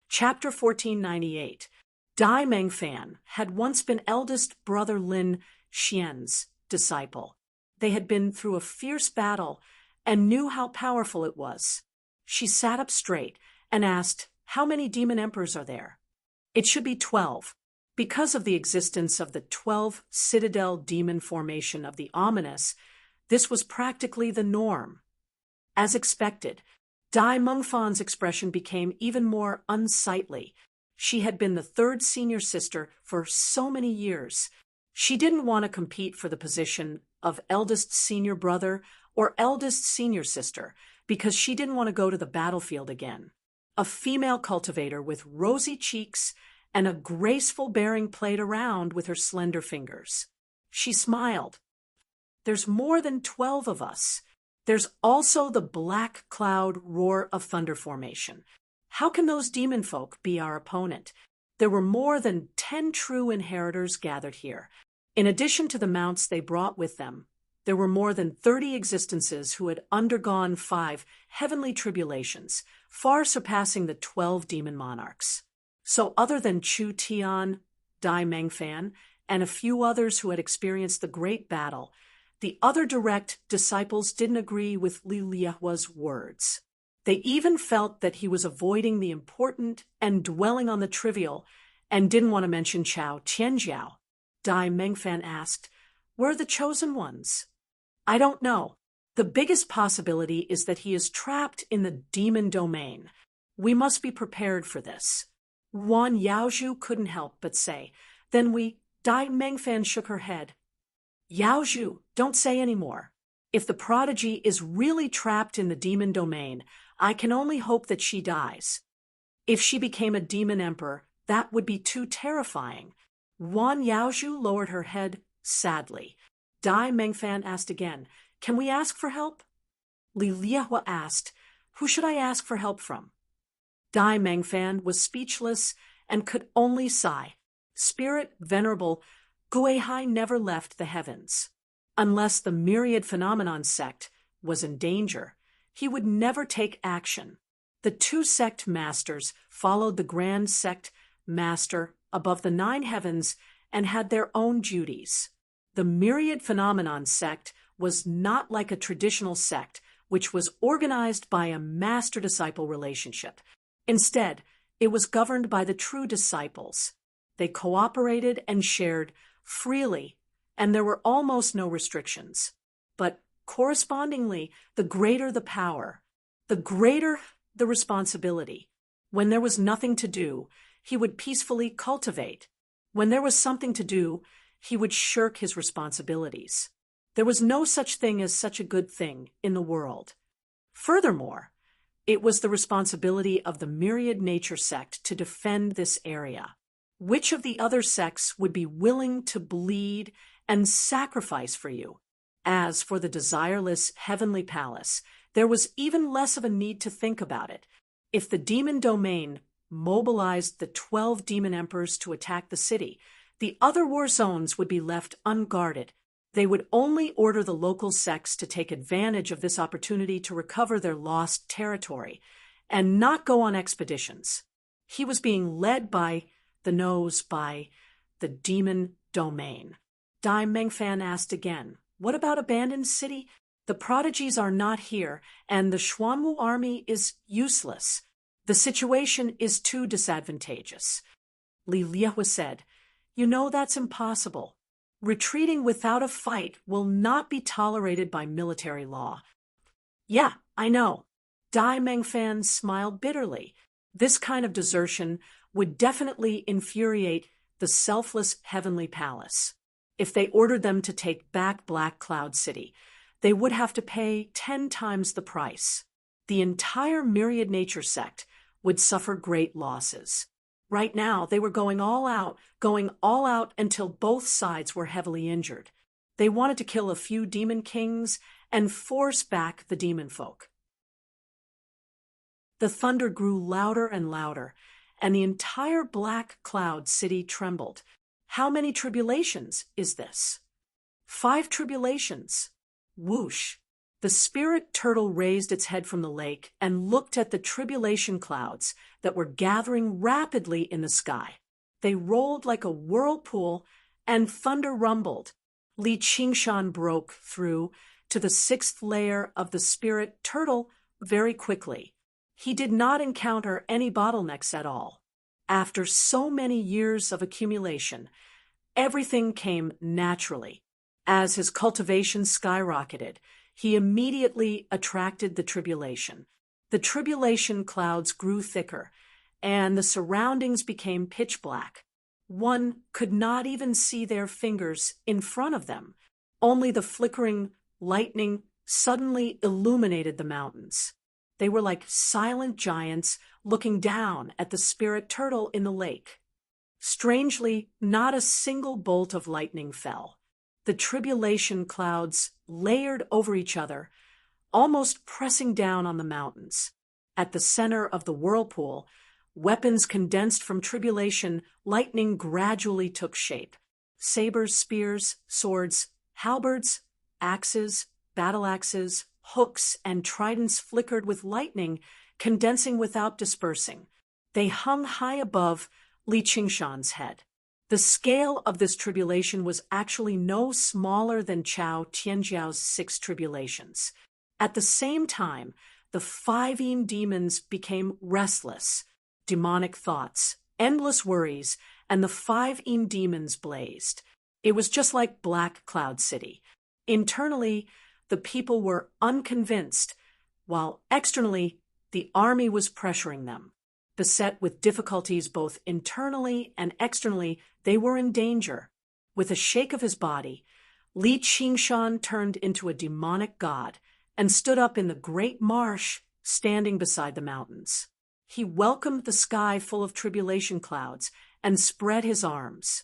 Chapter 1498. Dai Mengfan had once been eldest brother Lin Xian's disciple. They had been through a fierce battle and knew how powerful it was. She sat up straight and asked, "How many demon emperors are there?" "It should be 12. Because of the existence of the 12 citadel demon formation of the ominous, this was practically the norm. As expected, Dai Mengfan's expression became even more unsightly. She had been the third senior sister for so many years. She didn't want to compete for the position of eldest senior brother or eldest senior sister because she didn't want to go to the battlefield again. A female cultivator with rosy cheeks and a graceful bearing played around with her slender fingers. She smiled. "There's more than 12 of us. There's also the Black Cloud Roar of Thunder formation. How can those demon folk be our opponent? There were more than 10 true inheritors gathered here. In addition to the mounts they brought with them, there were more than 30 existences who had undergone 5 heavenly tribulations, far surpassing the 12 demon monarchs. So other than Chu Tian, Dai Mengfan, and a few others who had experienced the great battle, the other direct disciples didn't agree with Li Liehua's words. They even felt that he was avoiding the important and dwelling on the trivial, and didn't want to mention Tianjiao. Dai Mengfan asked, "Where are the chosen ones?" "I don't know. The biggest possibility is that he is trapped in the demon domain. We must be prepared for this." Wan Yaozhu couldn't help but say, "Then we Dai Mengfan shook her head. Yao Zhu, don't say any more. If the prodigy is really trapped in the demon domain, I can only hope that she dies. If she became a demon emperor, that would be too terrifying. Wan Yaozhu lowered her head sadly. Dai Mengfan asked again, Can we ask for help? Li Liehua asked, Who should I ask for help from? Dai Mengfan was speechless and could only sigh. Spirit Venerable, Guihai never left the heavens. Unless the myriad phenomenon sect was in danger, he would never take action. The two sect masters followed the grand sect master above the 9 heavens and had their own duties. The myriad phenomenon sect was not like a traditional sect, which was organized by a master-disciple relationship. Instead, it was governed by the true disciples. They cooperated and shared freely, and there were almost no restrictions. But correspondingly, the greater the power, the greater the responsibility. When there was nothing to do, he would peacefully cultivate. When there was something to do, he would shirk his responsibilities. There was no such thing as such a good thing in the world. Furthermore, it was the responsibility of the myriad nature sect to defend this area. Which of the other sects would be willing to bleed and sacrifice for you? As for the desireless heavenly palace, there was even less of a need to think about it. If the demon domain mobilized the 12 demon emperors to attack the city, the other war zones would be left unguarded. They would only order the local sects to take advantage of this opportunity to recover their lost territory and not go on expeditions. He was being led by the demon domain. Dai Mengfan asked again, What about abandoned city? The prodigies are not here, and the Xuanwu army is useless. The situation is too disadvantageous. Li Liehua said, You know that's impossible. Retreating without a fight will not be tolerated by military law. Yeah, I know. Dai Mengfan smiled bitterly. This kind of desertion would definitely infuriate the selfless heavenly palace. If they ordered them to take back Black Cloud City, they would have to pay 10 times the price. The entire myriad nature sect would suffer great losses. Right now, they were going all out until both sides were heavily injured. They wanted to kill a few demon kings and force back the demon folk. The thunder grew louder and louder, and the entire Black Cloud City trembled. How many tribulations is this? 5 tribulations. Whoosh! The spirit turtle raised its head from the lake and looked at the tribulation clouds that were gathering rapidly in the sky. They rolled like a whirlpool, and thunder rumbled. Li Qingshan broke through to the 6th layer of the spirit turtle very quickly. He did not encounter any bottlenecks at all. After so many years of accumulation, everything came naturally. As his cultivation skyrocketed, he immediately attracted the tribulation. The tribulation clouds grew thicker, and the surroundings became pitch black. One could not even see their fingers in front of them. Only the flickering lightning suddenly illuminated the mountains. They were like silent giants looking down at the spirit turtle in the lake. Strangely, not a single bolt of lightning fell. The tribulation clouds layered over each other, almost pressing down on the mountains. At the center of the whirlpool, weapons condensed from tribulation lightning gradually took shape. Sabers, spears, swords, halberds, axes, battle axes, hooks, and tridents flickered with lightning, condensing without dispersing. They hung high above Li Qingshan's head. The scale of this tribulation was actually no smaller than Chao Tianjiao's 6 tribulations. At the same time, the 5 demons became restless. Demonic thoughts, endless worries, and the 5 demons blazed. It was just like Black Cloud City. Internally, the people were unconvinced, while externally, the army was pressuring them. Beset with difficulties both internally and externally, they were in danger. With a shake of his body, Li Qingshan turned into a demonic god and stood up in the great marsh, standing beside the mountains. He welcomed the sky full of tribulation clouds and spread his arms.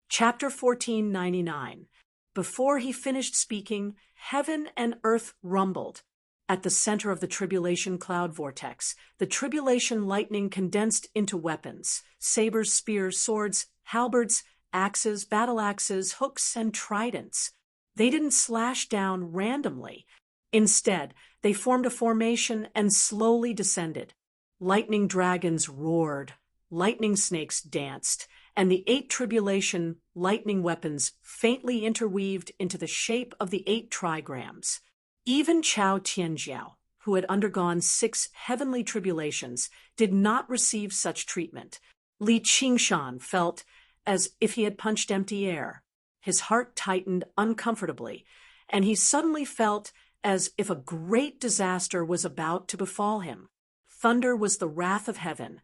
Chapter 1499. Before he finished speaking, heaven and earth rumbled. At the center of the tribulation cloud vortex, the tribulation lightning condensed into weapons: sabers, spears, swords, halberds, axes, battle axes, hooks, and tridents. They didn't slash down randomly. Instead, they formed a formation and slowly descended. Lightning dragons roared, lightning snakes danced, and the 8 tribulation lightning weapons faintly interweaved into the shape of the 8 trigrams. Even Chao Tianjiao, who had undergone 6 heavenly tribulations, did not receive such treatment. Li Qingshan felt as if he had punched empty air. His heart tightened uncomfortably, and he suddenly felt as if a great disaster was about to befall him. Thunder was the wrath of heaven,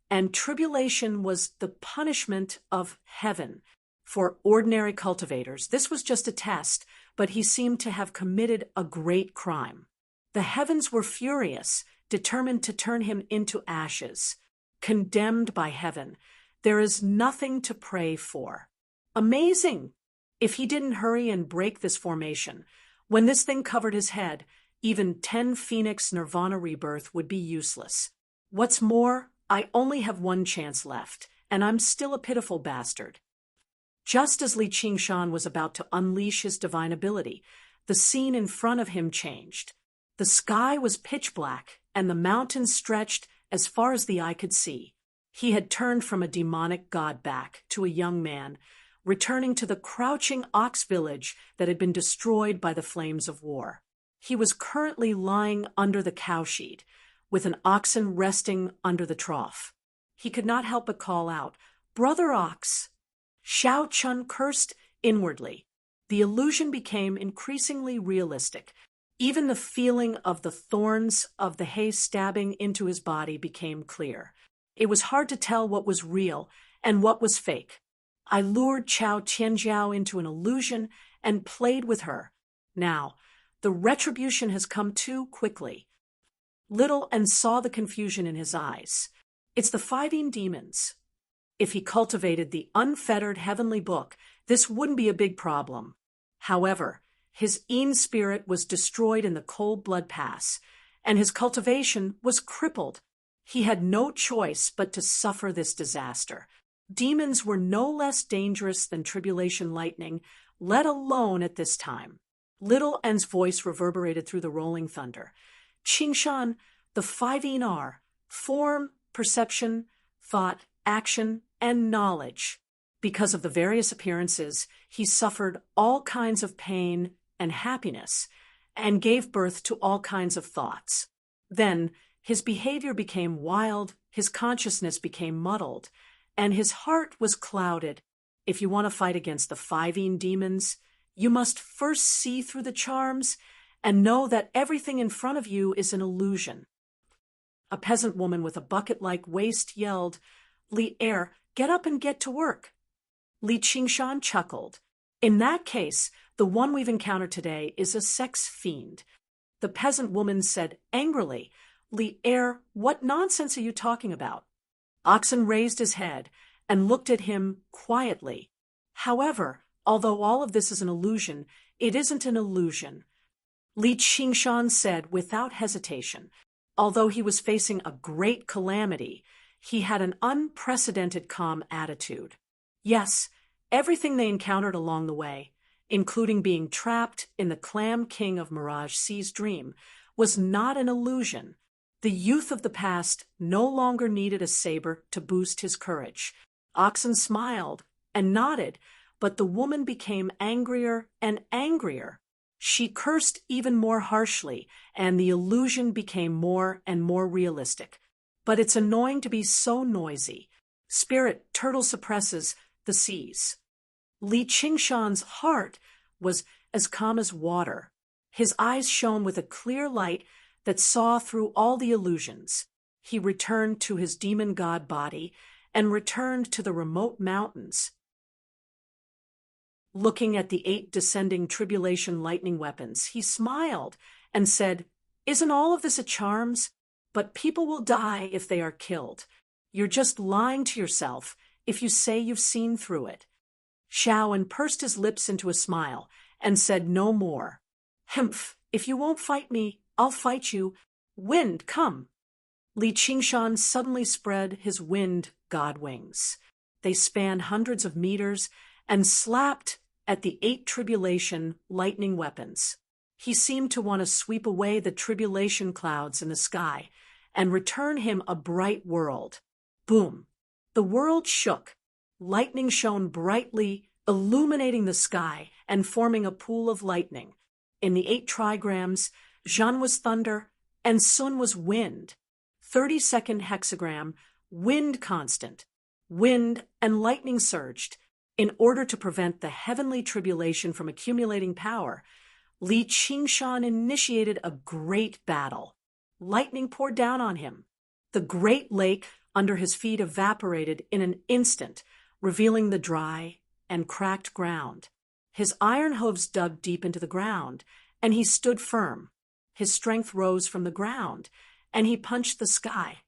and tribulation was the punishment of heaven. For ordinary cultivators, this was just a test, but he seemed to have committed a great crime. The heavens were furious, determined to turn him into ashes. Condemned by heaven, there is nothing to pray for. Amazing! If he didn't hurry and break this formation, when this thing covered his head, even 10 Phoenix Nirvana rebirth would be useless. What's more, I only have 1 chance left, and I'm still a pitiful bastard. Just as Li Qingshan was about to unleash his divine ability, the scene in front of him changed. The sky was pitch black, and the mountains stretched as far as the eye could see. He had turned from a demonic god back to a young man, returning to the crouching ox village that had been destroyed by the flames of war. He was currently lying under the cowshed, with an oxen resting under the trough. He could not help but call out, "Brother Ox!" Xiao Chun cursed inwardly. The illusion became increasingly realistic. Even the feeling of the thorns of the hay stabbing into his body became clear. It was hard to tell what was real and what was fake. I lured Chao Tianjiao into an illusion and played with her. Now, the retribution has come too quickly. Little and saw the confusion in his eyes. It's the 5 demons. If he cultivated the unfettered heavenly book, this wouldn't be a big problem. However, his Een spirit was destroyed in the cold blood pass, and his cultivation was crippled. He had no choice but to suffer this disaster. Demons were no less dangerous than tribulation lightning, let alone at this time. Little N's voice reverberated through the rolling thunder. Qingshan, the 5 are form, perception, thought, action, and knowledge. Because of the various appearances, he suffered all kinds of pain and happiness, and gave birth to all kinds of thoughts. Then, his behavior became wild, his consciousness became muddled, and his heart was clouded. If you want to fight against the 5 demons, you must first see through the charms and know that everything in front of you is an illusion. A peasant woman with a bucket-like waist yelled, "Li Er, get up and get to work." Li Qingshan chuckled. In that case, the one we've encountered today is a sex fiend. The peasant woman said angrily, "Li Er, what nonsense are you talking about?" Oxen raised his head and looked at him quietly. However, although all of this is an illusion, it isn't an illusion. Li Qingshan said without hesitation. Although he was facing a great calamity, he had an unprecedented calm attitude. Yes, everything they encountered along the way, including being trapped in the Clam King of Mirage Sea's dream, was not an illusion. The youth of the past no longer needed a saber to boost his courage. Oxen smiled and nodded, but the woman became angrier and angrier. She cursed even more harshly, and the illusion became more and more realistic. But it's annoying to be so noisy. Spirit turtle suppresses the seas. Li Qingshan's heart was as calm as water. His eyes shone with a clear light that saw through all the illusions. He returned to his demon god body and returned to the remote mountains. Looking at the 8 descending tribulation lightning weapons, he smiled and said, "Isn't all of this a charms? But people will die if they are killed. You're just lying to yourself if you say you've seen through it." Shaoan pursed his lips into a smile and said no more. "Humph, if you won't fight me, I'll fight you. Wind, come." Li Qingshan suddenly spread his wind god wings. They spanned hundreds of meters and slapped at the 8 tribulation lightning weapons. He seemed to want to sweep away the tribulation clouds in the sky and return him a bright world. Boom! The world shook. Lightning shone brightly, illuminating the sky and forming a pool of lightning. In the 8 trigrams, Zhan was thunder and Sun was wind. 32nd hexagram, wind constant. Wind and lightning surged. In order to prevent the heavenly tribulation from accumulating power, Li Qingshan initiated a great battle. Lightning poured down on him. The great lake under his feet evaporated in an instant, revealing the dry and cracked ground. His iron hooves dug deep into the ground, and he stood firm. His strength rose from the ground, and he punched the sky.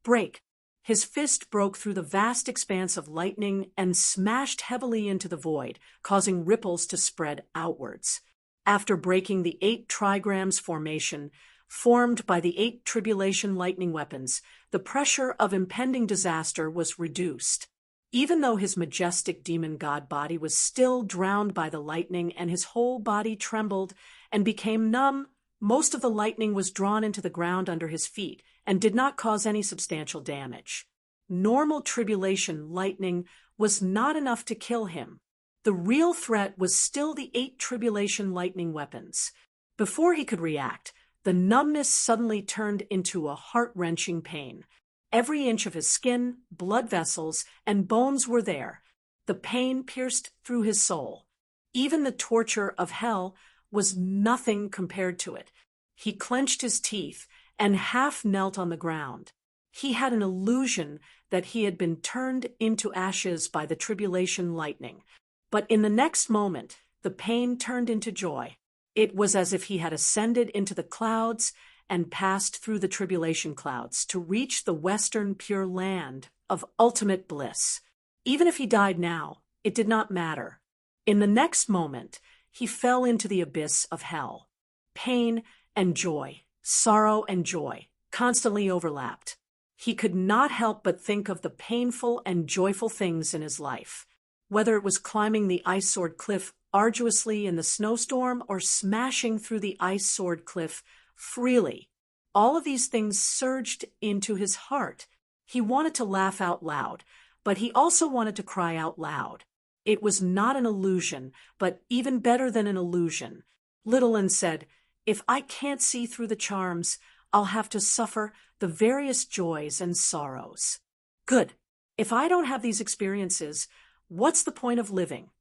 Break! His fist broke through the vast expanse of lightning and smashed heavily into the void, causing ripples to spread outwards. After breaking the 8 trigrams formation, formed by the 8 tribulation lightning weapons, the pressure of impending disaster was reduced. Even though his majestic demon god body was still drowned by the lightning and his whole body trembled and became numb, most of the lightning was drawn into the ground under his feet and did not cause any substantial damage. Normal tribulation lightning was not enough to kill him. The real threat was still the 8 tribulation lightning weapons. Before he could react, the numbness suddenly turned into a heart-wrenching pain. Every inch of his skin, blood vessels, and bones were there. The pain pierced through his soul. Even the torture of hell was nothing compared to it. He clenched his teeth and half knelt on the ground. He had an illusion that he had been turned into ashes by the tribulation lightning. But in the next moment, the pain turned into joy. It was as if he had ascended into the clouds and passed through the tribulation clouds to reach the western pure land of ultimate bliss. Even if he died now, it did not matter. In the next moment, he fell into the abyss of hell. Pain and joy, sorrow and joy, constantly overlapped. He could not help but think of the painful and joyful things in his life. Whether it was climbing the ice-sword cliff arduously in the snowstorm or smashing through the ice-sword cliff freely, all of these things surged into his heart. He wanted to laugh out loud, but he also wanted to cry out loud. It was not an illusion, but even better than an illusion. Littlin said, "If I can't see through the charms, I'll have to suffer the various joys and sorrows. Good. If I don't have these experiences, what's the point of living?"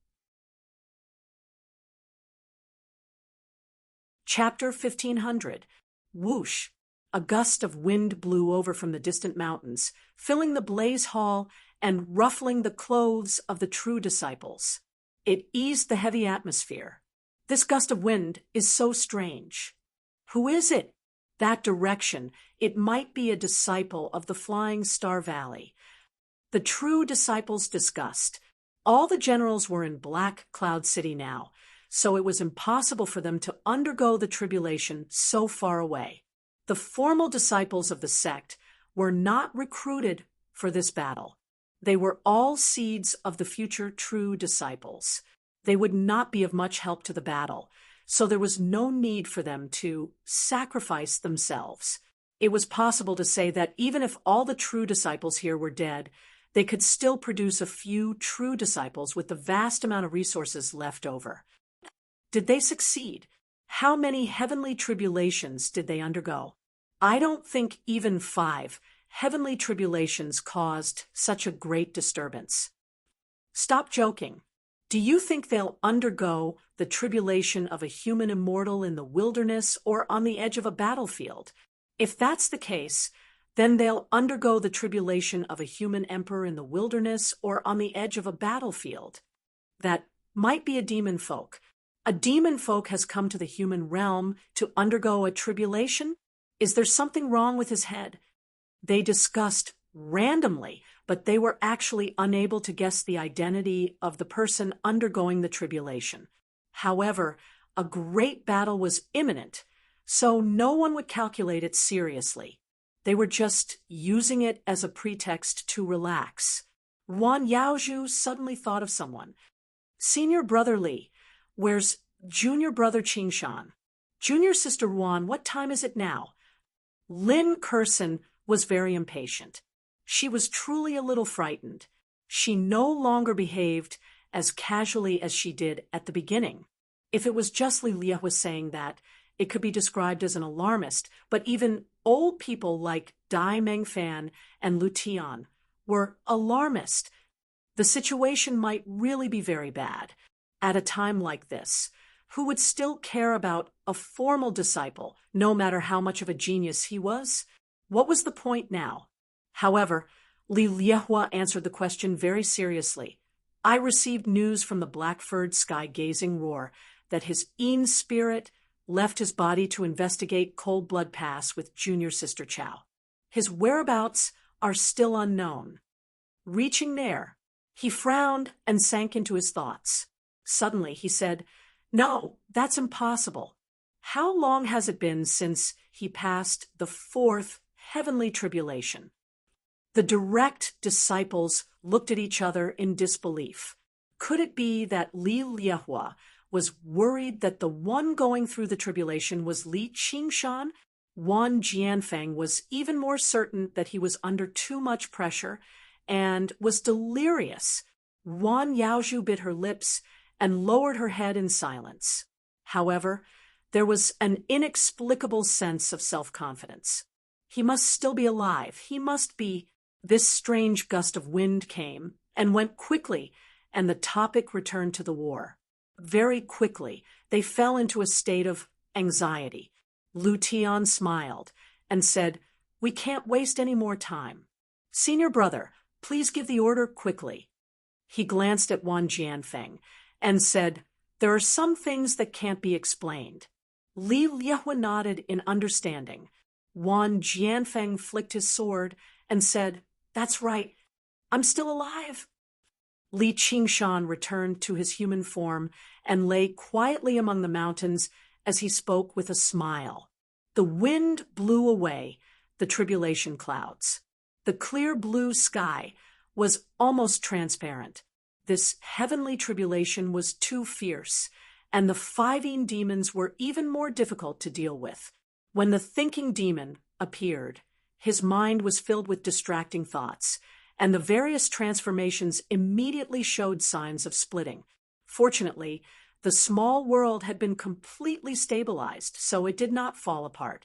Chapter 1500. Whoosh! A gust of wind blew over from the distant mountains, filling the blaze hall and ruffling the clothes of the true disciples. It eased the heavy atmosphere. This gust of wind is so strange. Who is it? That direction. It might be a disciple of the Flying Star Valley. The true disciples discussed. All the generals were in Black Cloud City now, so it was impossible for them to undergo the tribulation so far away. The formal disciples of the sect were not recruited for this battle. They were all seeds of the future true disciples. They would not be of much help to the battle, so there was no need for them to sacrifice themselves. It was possible to say that even if all the true disciples here were dead, they could still produce a few true disciples with the vast amount of resources left over. Did they succeed? How many heavenly tribulations did they undergo? I don't think even 5 heavenly tribulations caused such a great disturbance. Stop joking. Do you think they'll undergo the tribulation of a human immortal in the wilderness or on the edge of a battlefield? If that's the case, Then they'll undergo the tribulation of a human emperor in the wilderness or on the edge of a battlefield. That might be a demon folk. A demon folk has come to the human realm to undergo a tribulation? Is there something wrong with his head? They discussed randomly, but they were actually unable to guess the identity of the person undergoing the tribulation. However, a great battle was imminent, so no one would calculate it seriously. They were just using it as a pretext to relax. Wan Yaozhu suddenly thought of someone. Senior brother Li, where's junior brother Qingshan? Junior sister Wan, what time is it now? Lin Curson was very impatient. She was truly a little frightened. She no longer behaved as casually as she did at the beginning. If it was just Li Liehua saying that, it could be described as an alarmist, but even old people like Dai Mengfan and Lu Tian were alarmist. The situation might really be very bad. At a time like this, who would still care about a formal disciple, no matter how much of a genius he was? What was the point now? However, Li Liehua answered the question very seriously. I received news from the black-furred sky-gazing roar that his Een spirit left his body to investigate Cold Blood Pass with junior sister Chow. His whereabouts are still unknown. Reaching there, he frowned and sank into his thoughts. Suddenly he said, No, that's impossible. How long has it been since he passed the fourth heavenly tribulation? The direct disciples looked at each other in disbelief. Could it be that Li Liehua was worried that the one going through the tribulation was Li Qingshan? Wan Jianfeng was even more certain that he was under too much pressure and was delirious. Wan Yaozhu bit her lips and lowered her head in silence. However, there was an inexplicable sense of self-confidence. He must still be alive. He must be. This strange gust of wind came and went quickly, and the topic returned to the war. Very quickly, they fell into a state of anxiety. Lu Tian smiled and said, We can't waste any more time. Senior brother, please give the order quickly. He glanced at Wan Jianfeng and said, There are some things that can't be explained. Li Liehua nodded in understanding. Wan Jianfeng flicked his sword and said, That's right, I'm still alive. Li Qingshan returned to his human form and lay quietly among the mountains as he spoke with a smile. The wind blew away the tribulation clouds. The clear blue sky was almost transparent. This heavenly tribulation was too fierce, and the 5 demons were even more difficult to deal with. When the thinking demon appeared, his mind was filled with distracting thoughts, and the various transformations immediately showed signs of splitting. Fortunately, the small world had been completely stabilized, so it did not fall apart.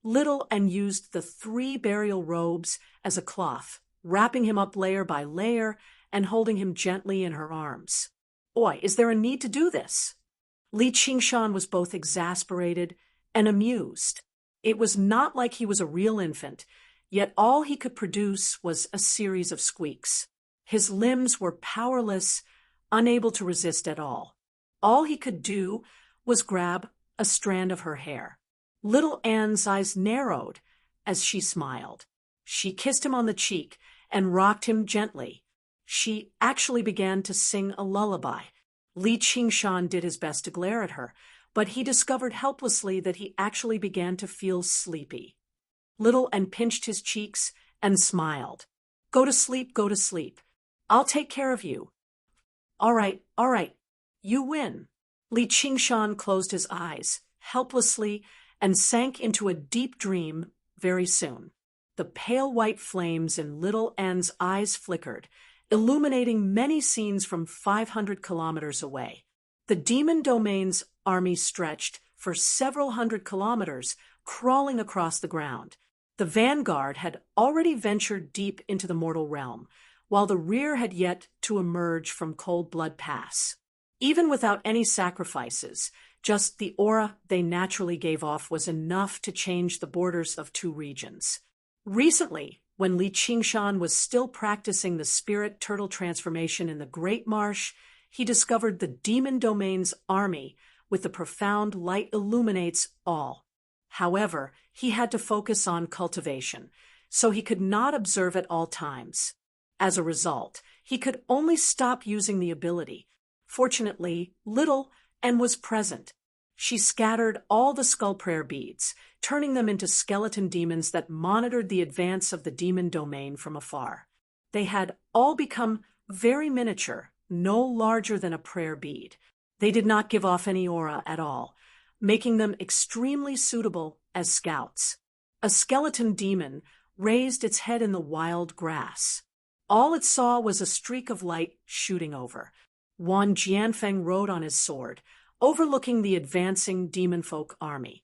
Little N used the 3 burial robes as a cloth, wrapping him up layer by layer and holding him gently in her arms. Oi, is there a need to do this? Li Qingshan was both exasperated and amused. It was not like he was a real infant, yet all he could produce was a series of squeaks. His limbs were powerless, unable to resist at all. All he could do was grab a strand of her hair. Little Anne's eyes narrowed as she smiled. She kissed him on the cheek and rocked him gently. She actually began to sing a lullaby. Li Qingshan did his best to glare at her, but he discovered helplessly that he actually began to feel sleepy. Little Anne pinched his cheeks and smiled. Go to sleep, go to sleep. I'll take care of you. All right, you win. Li Qingshan closed his eyes helplessly and sank into a deep dream very soon. The pale white flames in Little Anne's eyes flickered, illuminating many scenes from 500 kilometers away. The demon domain's army stretched for several hundred kilometers, crawling across the ground. The vanguard had already ventured deep into the mortal realm, while the rear had yet to emerge from Cold Blood Pass. Even without any sacrifices, Just the aura they naturally gave off was enough to change the borders of two regions. Recently, when Li Qingshan was still practicing the spirit turtle transformation in the Great Marsh, he discovered the demon domain's army with the profound light illuminates all. However, he had to focus on cultivation, so he could not observe at all times. As a result, he could only stop using the ability. Fortunately, Little and was present. She scattered all the skull prayer beads, turning them into skeleton demons that monitored the advance of the demon domain from afar. They had all become very miniature, no larger than a prayer bead. They did not give off any aura at all, making them extremely suitable as scouts. A skeleton demon raised its head in the wild grass. All it saw was a streak of light shooting over. Wan Jianfeng rode on his sword, overlooking the advancing demon folk army.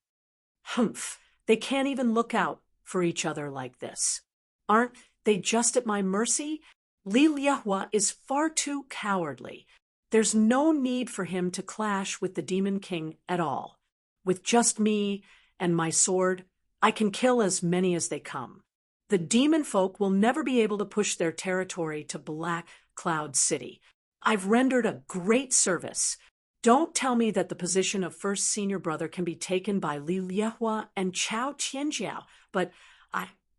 Humph, they can't even look out for each other like this. Aren't they just at my mercy? Li Liehua is far too cowardly. There's no need for him to clash with the Demon King at all. With just me and my sword, I can kill as many as they come. The demon folk will never be able to push their territory to Black Cloud City. I've rendered a great service. Don't tell me that the position of first senior brother can be taken by Li Liehua and Chao Qianjiao, but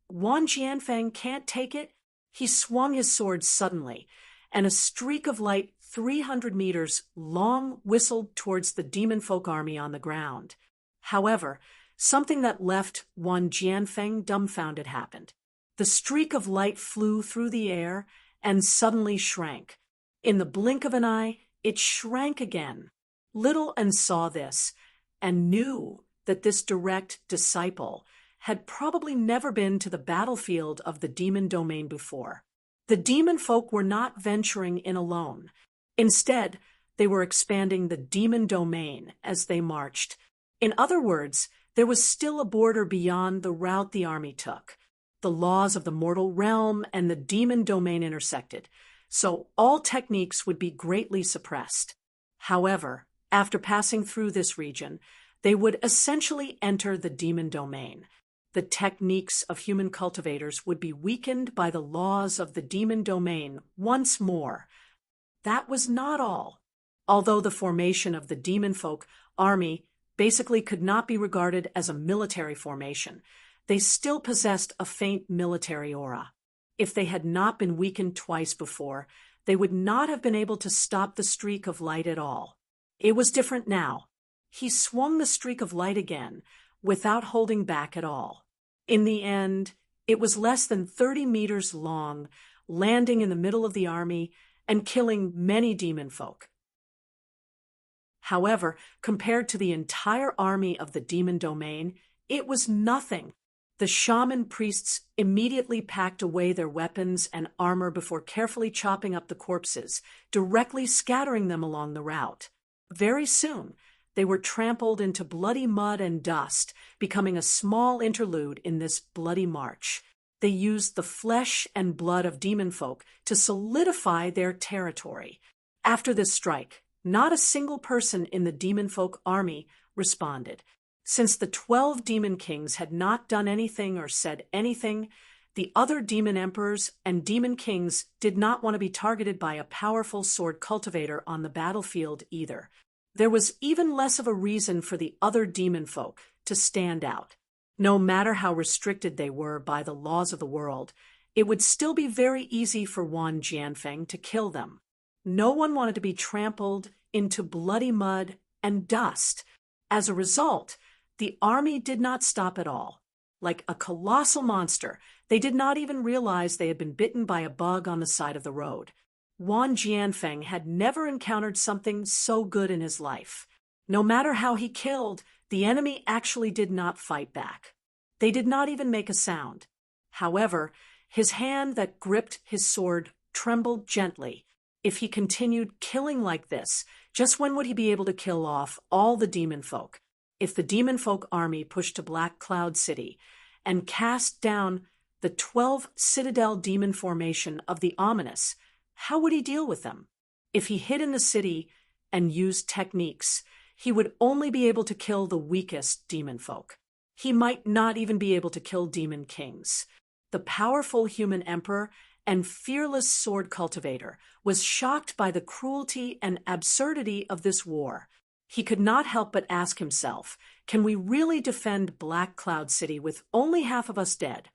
Wan Jianfeng can't take it. He swung his sword suddenly, and a streak of light 300 meters long whistled towards the demon folk army on the ground. However, something that left Wan Jianfeng dumbfounded happened. The streak of light flew through the air and suddenly shrank. In the blink of an eye, it shrank again. Little and saw this, and knew that this direct disciple had probably never been to the battlefield of the demon domain before. The demon folk were not venturing in alone. Instead, they were expanding the demon domain as they marched. In other words, there was still a border beyond the route the army took. The laws of the mortal realm and the demon domain intersected, so all techniques would be greatly suppressed. However, after passing through this region, they would essentially enter the demon domain. The techniques of human cultivators would be weakened by the laws of the demon domain once more. That was not all. Although the formation of the demon folk army basically could not be regarded as a military formation, they still possessed a faint military aura. If they had not been weakened twice before, they would not have been able to stop the streak of light at all. It was different now. He swung the streak of light again, without holding back at all. In the end, it was less than 30 meters long, landing in the middle of the army and killing many demon folk. However, compared to the entire army of the demon domain, it was nothing. The shaman priests immediately packed away their weapons and armor before carefully chopping up the corpses, directly scattering them along the route. Very soon, they were trampled into bloody mud and dust, becoming a small interlude in this bloody march. They used the flesh and blood of demon folk to solidify their territory. After this strike, not a single person in the demon folk army responded. Since the 12 demon kings had not done anything or said anything, the other demon emperors and demon kings did not want to be targeted by a powerful sword cultivator on the battlefield either. There was even less of a reason for the other demon folk to stand out. No matter how restricted they were by the laws of the world, it would still be very easy for Wan Jianfeng to kill them. No one wanted to be trampled into bloody mud and dust. As a result, the army did not stop at all. Like a colossal monster, they did not even realize they had been bitten by a bug on the side of the road. Wan Jianfeng had never encountered something so good in his life. No matter how he killed, the enemy actually did not fight back. They did not even make a sound. However, his hand that gripped his sword trembled gently. If he continued killing like this, just when would he be able to kill off all the demon folk? If the demon folk army pushed to Black Cloud City and cast down the 12 citadel demon formation of the ominous, how would he deal with them? If he hid in the city and used techniques, he would only be able to kill the weakest demon folk. He might not even be able to kill demon kings. The powerful human emperor and fearless sword cultivator was shocked by the cruelty and absurdity of this war. He could not help but ask himself, can we really defend Black Cloud City with only half of us dead?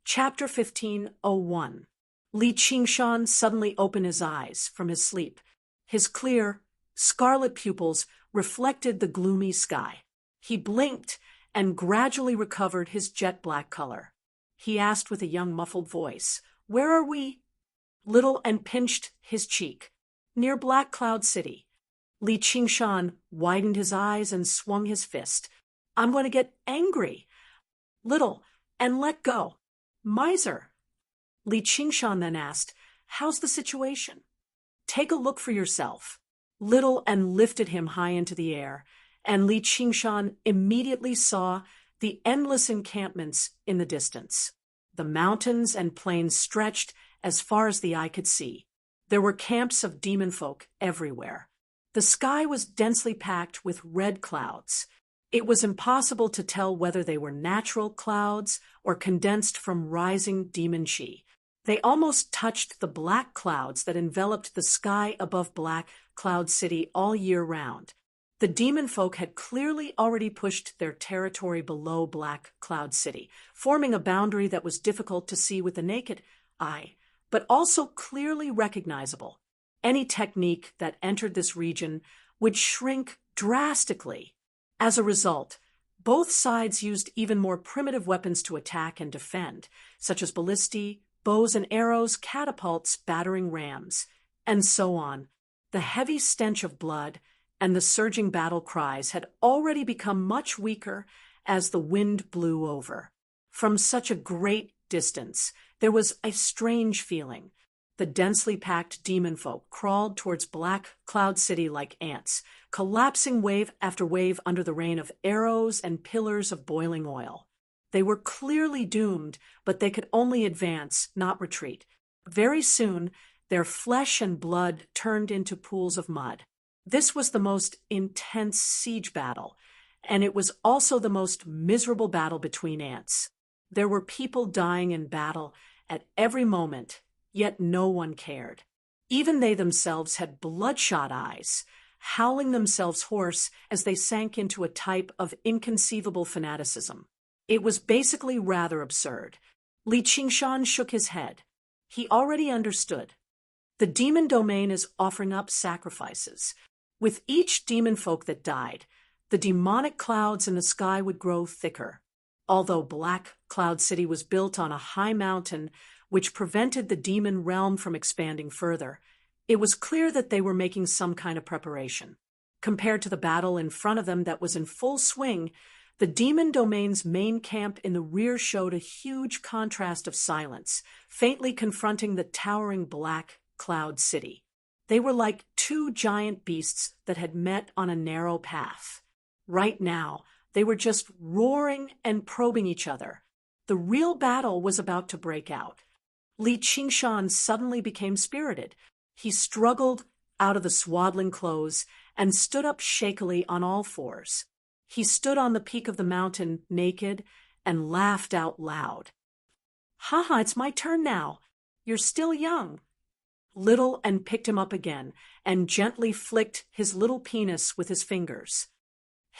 Chapter 15:01. Li Qingshan suddenly opened his eyes from his sleep. His clear, scarlet pupils reflected the gloomy sky. He blinked and gradually recovered his jet-black color. He asked with a young muffled voice, "Where are we?" Little and pinched his cheek. "Near Black Cloud City." Li Qingshan widened his eyes and swung his fist. "I'm going to get angry." Little, and let go. Miser. Li Qingshan then asked, "How's the situation?" "Take a look for yourself." Little and lifted him high into the air, and Li Qingshan immediately saw the endless encampments in the distance. The mountains and plains stretched as far as the eye could see. There were camps of demon folk everywhere. The sky was densely packed with red clouds. It was impossible to tell whether they were natural clouds or condensed from rising demon chi. They almost touched the black clouds that enveloped the sky above Black Cloud City all year round. The demon folk had clearly already pushed their territory below Black Cloud City, forming a boundary that was difficult to see with the naked eye, but also clearly recognizable. Any technique that entered this region would shrink drastically. As a result, both sides used even more primitive weapons to attack and defend, such as ballistae, bows and arrows, catapults, battering rams, and so on. The heavy stench of blood and the surging battle cries had already become much weaker as the wind blew over. From such a great distance, there was a strange feeling. The densely packed demon folk crawled towards Black Cloud City like ants, collapsing wave after wave under the rain of arrows and pillars of boiling oil. They were clearly doomed, but they could only advance, not retreat. Very soon, their flesh and blood turned into pools of mud. This was the most intense siege battle, and it was also the most miserable battle between ants. There were people dying in battle at every moment, yet no one cared. Even they themselves had bloodshot eyes, howling themselves hoarse as they sank into a type of inconceivable fanaticism. It was basically rather absurd. Li Qingshan shook his head. He already understood. The demon domain is offering up sacrifices. With each demon folk that died, the demonic clouds in the sky would grow thicker. Although Black Cloud City was built on a high mountain which prevented the demon realm from expanding further, it was clear that they were making some kind of preparation. Compared to the battle in front of them that was in full swing, the demon domain's main camp in the rear showed a huge contrast of silence, faintly confronting the towering Black Cloud City. They were like two giant beasts that had met on a narrow path. Right now, they were just roaring and probing each other. The real battle was about to break out. Li Qingshan suddenly became spirited. He struggled out of the swaddling clothes and stood up shakily on all fours. He stood on the peak of the mountain naked and laughed out loud. "Haha, it's my turn now. You're still young." Little and picked him up again and gently flicked his little penis with his fingers.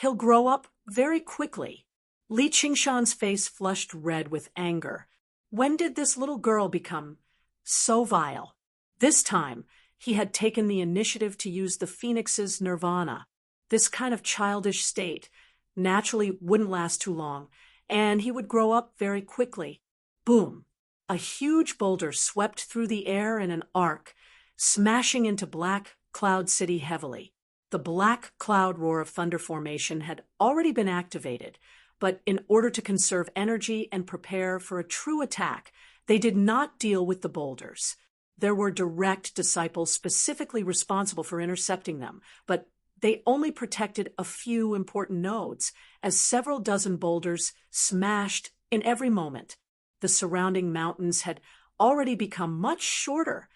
"He'll grow up very quickly." Li Qingshan's face flushed red with anger. When did this little girl become so vile? This time, he had taken the initiative to use the phoenix's nirvana. This kind of childish state naturally wouldn't last too long, and he would grow up very quickly. Boom! A huge boulder swept through the air in an arc, smashing into Black Cloud City heavily. The black cloud roar of thunder formation had already been activated, but in order to conserve energy and prepare for a true attack, they did not deal with the boulders. There were direct disciples specifically responsible for intercepting them, but they only protected a few important nodes, as several dozen boulders smashed in every moment. The surrounding mountains had already become much shorter,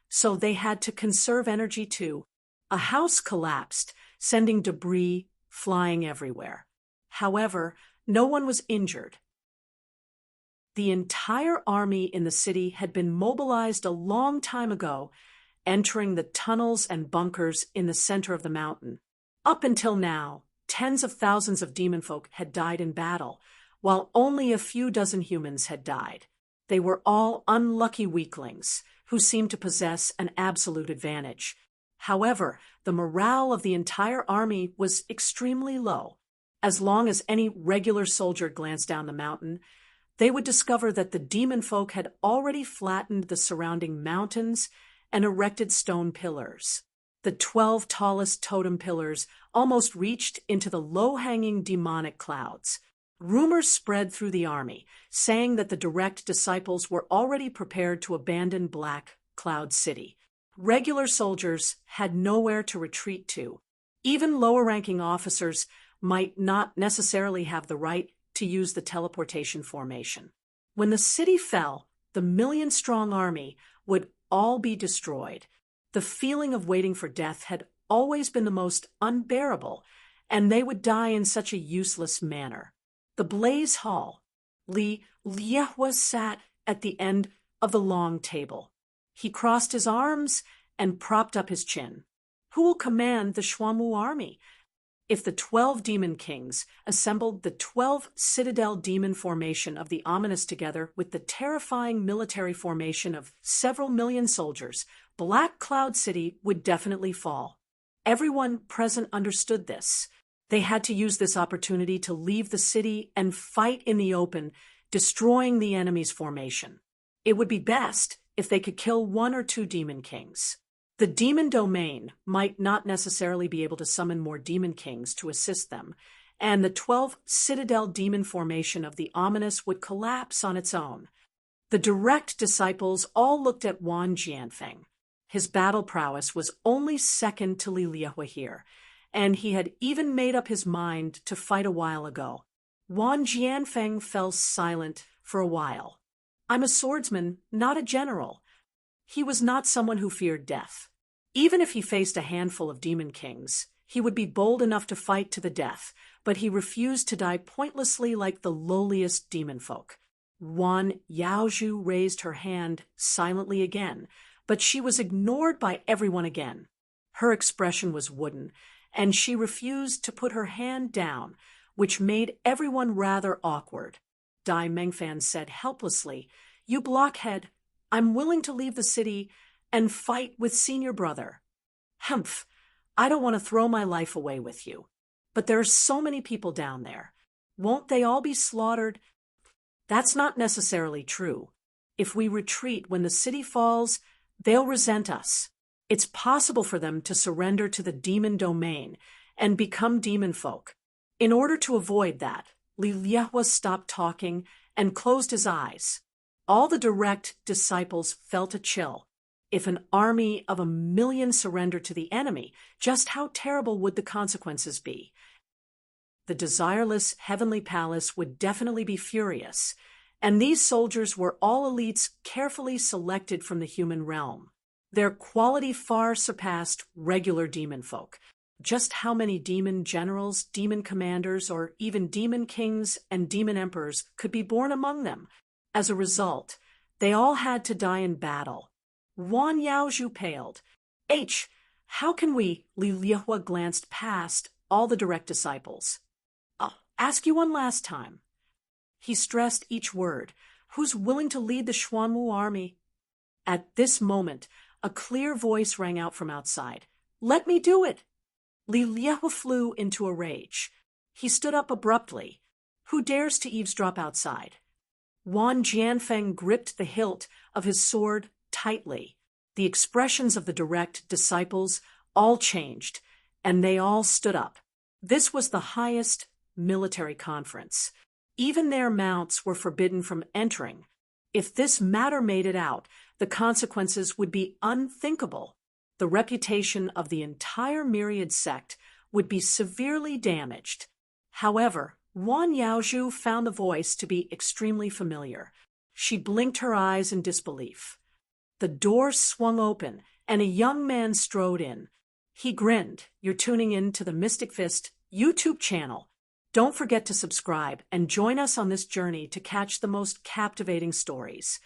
so they had to conserve energy too. A house collapsed, sending debris flying everywhere. However, no one was injured. The entire army in the city had been mobilized a long time ago, entering the tunnels and bunkers in the center of the mountain. Up until now, tens of thousands of demon folk had died in battle, while only a few dozen humans had died. They were all unlucky weaklings who seemed to possess an absolute advantage. However, the morale of the entire army was extremely low. As long as any regular soldier glanced down the mountain, they would discover that the demon folk had already flattened the surrounding mountains and erected stone pillars. The 12 tallest totem pillars almost reached into the low-hanging demonic clouds. Rumors spread through the army, saying that the direct disciples were already prepared to abandon Black Cloud City. Regular soldiers had nowhere to retreat to. Even lower-ranking officers might not necessarily have the right to use the teleportation formation. When the city fell, the million-strong army would all be destroyed. The feeling of waiting for death had always been the most unbearable, and they would die in such a useless manner. The Blaze Hall. Li Liehua sat at the end of the long table. He crossed his arms and propped up his chin. Who will command the Xuanwu army? If the 12 demon kings assembled the 12 citadel demon formation of the ominous together with the terrifying military formation of several million soldiers, Black Cloud City would definitely fall. Everyone present understood this. They had to use this opportunity to leave the city and fight in the open, destroying the enemy's formation. It would be best if they could kill 1 or 2 demon kings. The demon domain might not necessarily be able to summon more demon kings to assist them, and the 12 citadel demon formation of the ominous would collapse on its own. The direct disciples all looked at Wan Jianfeng. His battle prowess was only second to Li Liehua here, and he had even made up his mind to fight a while ago. Wan Jianfeng fell silent for a while. I'm a swordsman, not a general. He was not someone who feared death. Even if he faced a handful of demon kings, he would be bold enough to fight to the death, but he refused to die pointlessly like the lowliest demon folk. Wan Yaozhu raised her hand silently again, but she was ignored by everyone again. Her expression was wooden, and she refused to put her hand down, which made everyone rather awkward. Dai Mengfan said helplessly, "You blockhead, I'm willing to leave the city and fight with senior brother." "Humph, I don't want to throw my life away with you. But there are so many people down there. Won't they all be slaughtered?" "That's not necessarily true. If we retreat when the city falls, they'll resent us. It's possible for them to surrender to the demon domain and become demon folk. In order to avoid that, Li Liehua stopped talking and closed his eyes. All the direct disciples felt a chill. If an army of 1,000,000 surrendered to the enemy, just how terrible would the consequences be? The desireless heavenly palace would definitely be furious, and these soldiers were all elites carefully selected from the human realm. Their quality far surpassed regular demon folk. Just how many demon generals, demon commanders, or even demon kings and demon emperors could be born among them? As a result, they all had to die in battle. Wan Yaozhu paled. How can we?" Li Liehua glanced past all the direct disciples. "I'll ask you one last time." He stressed each word. "Who's willing to lead the Xuanwu army?" At this moment, a clear voice rang out from outside. "Let me do it!" Li Liehua flew into a rage. He stood up abruptly. Who dares to eavesdrop outside? Wan Jianfeng gripped the hilt of his sword tightly. The expressions of the direct disciples all changed, and they all stood up. This was the highest military conference. Even their mounts were forbidden from entering. If this matter made it out, the consequences would be unthinkable. The reputation of the entire myriad sect would be severely damaged. However, Wan Yaozhu found the voice to be extremely familiar. She blinked her eyes in disbelief. The door swung open, and a young man strode in. He grinned. You're tuning in to the Mystic Fist YouTube channel. Don't forget to subscribe and join us on this journey to catch the most captivating stories.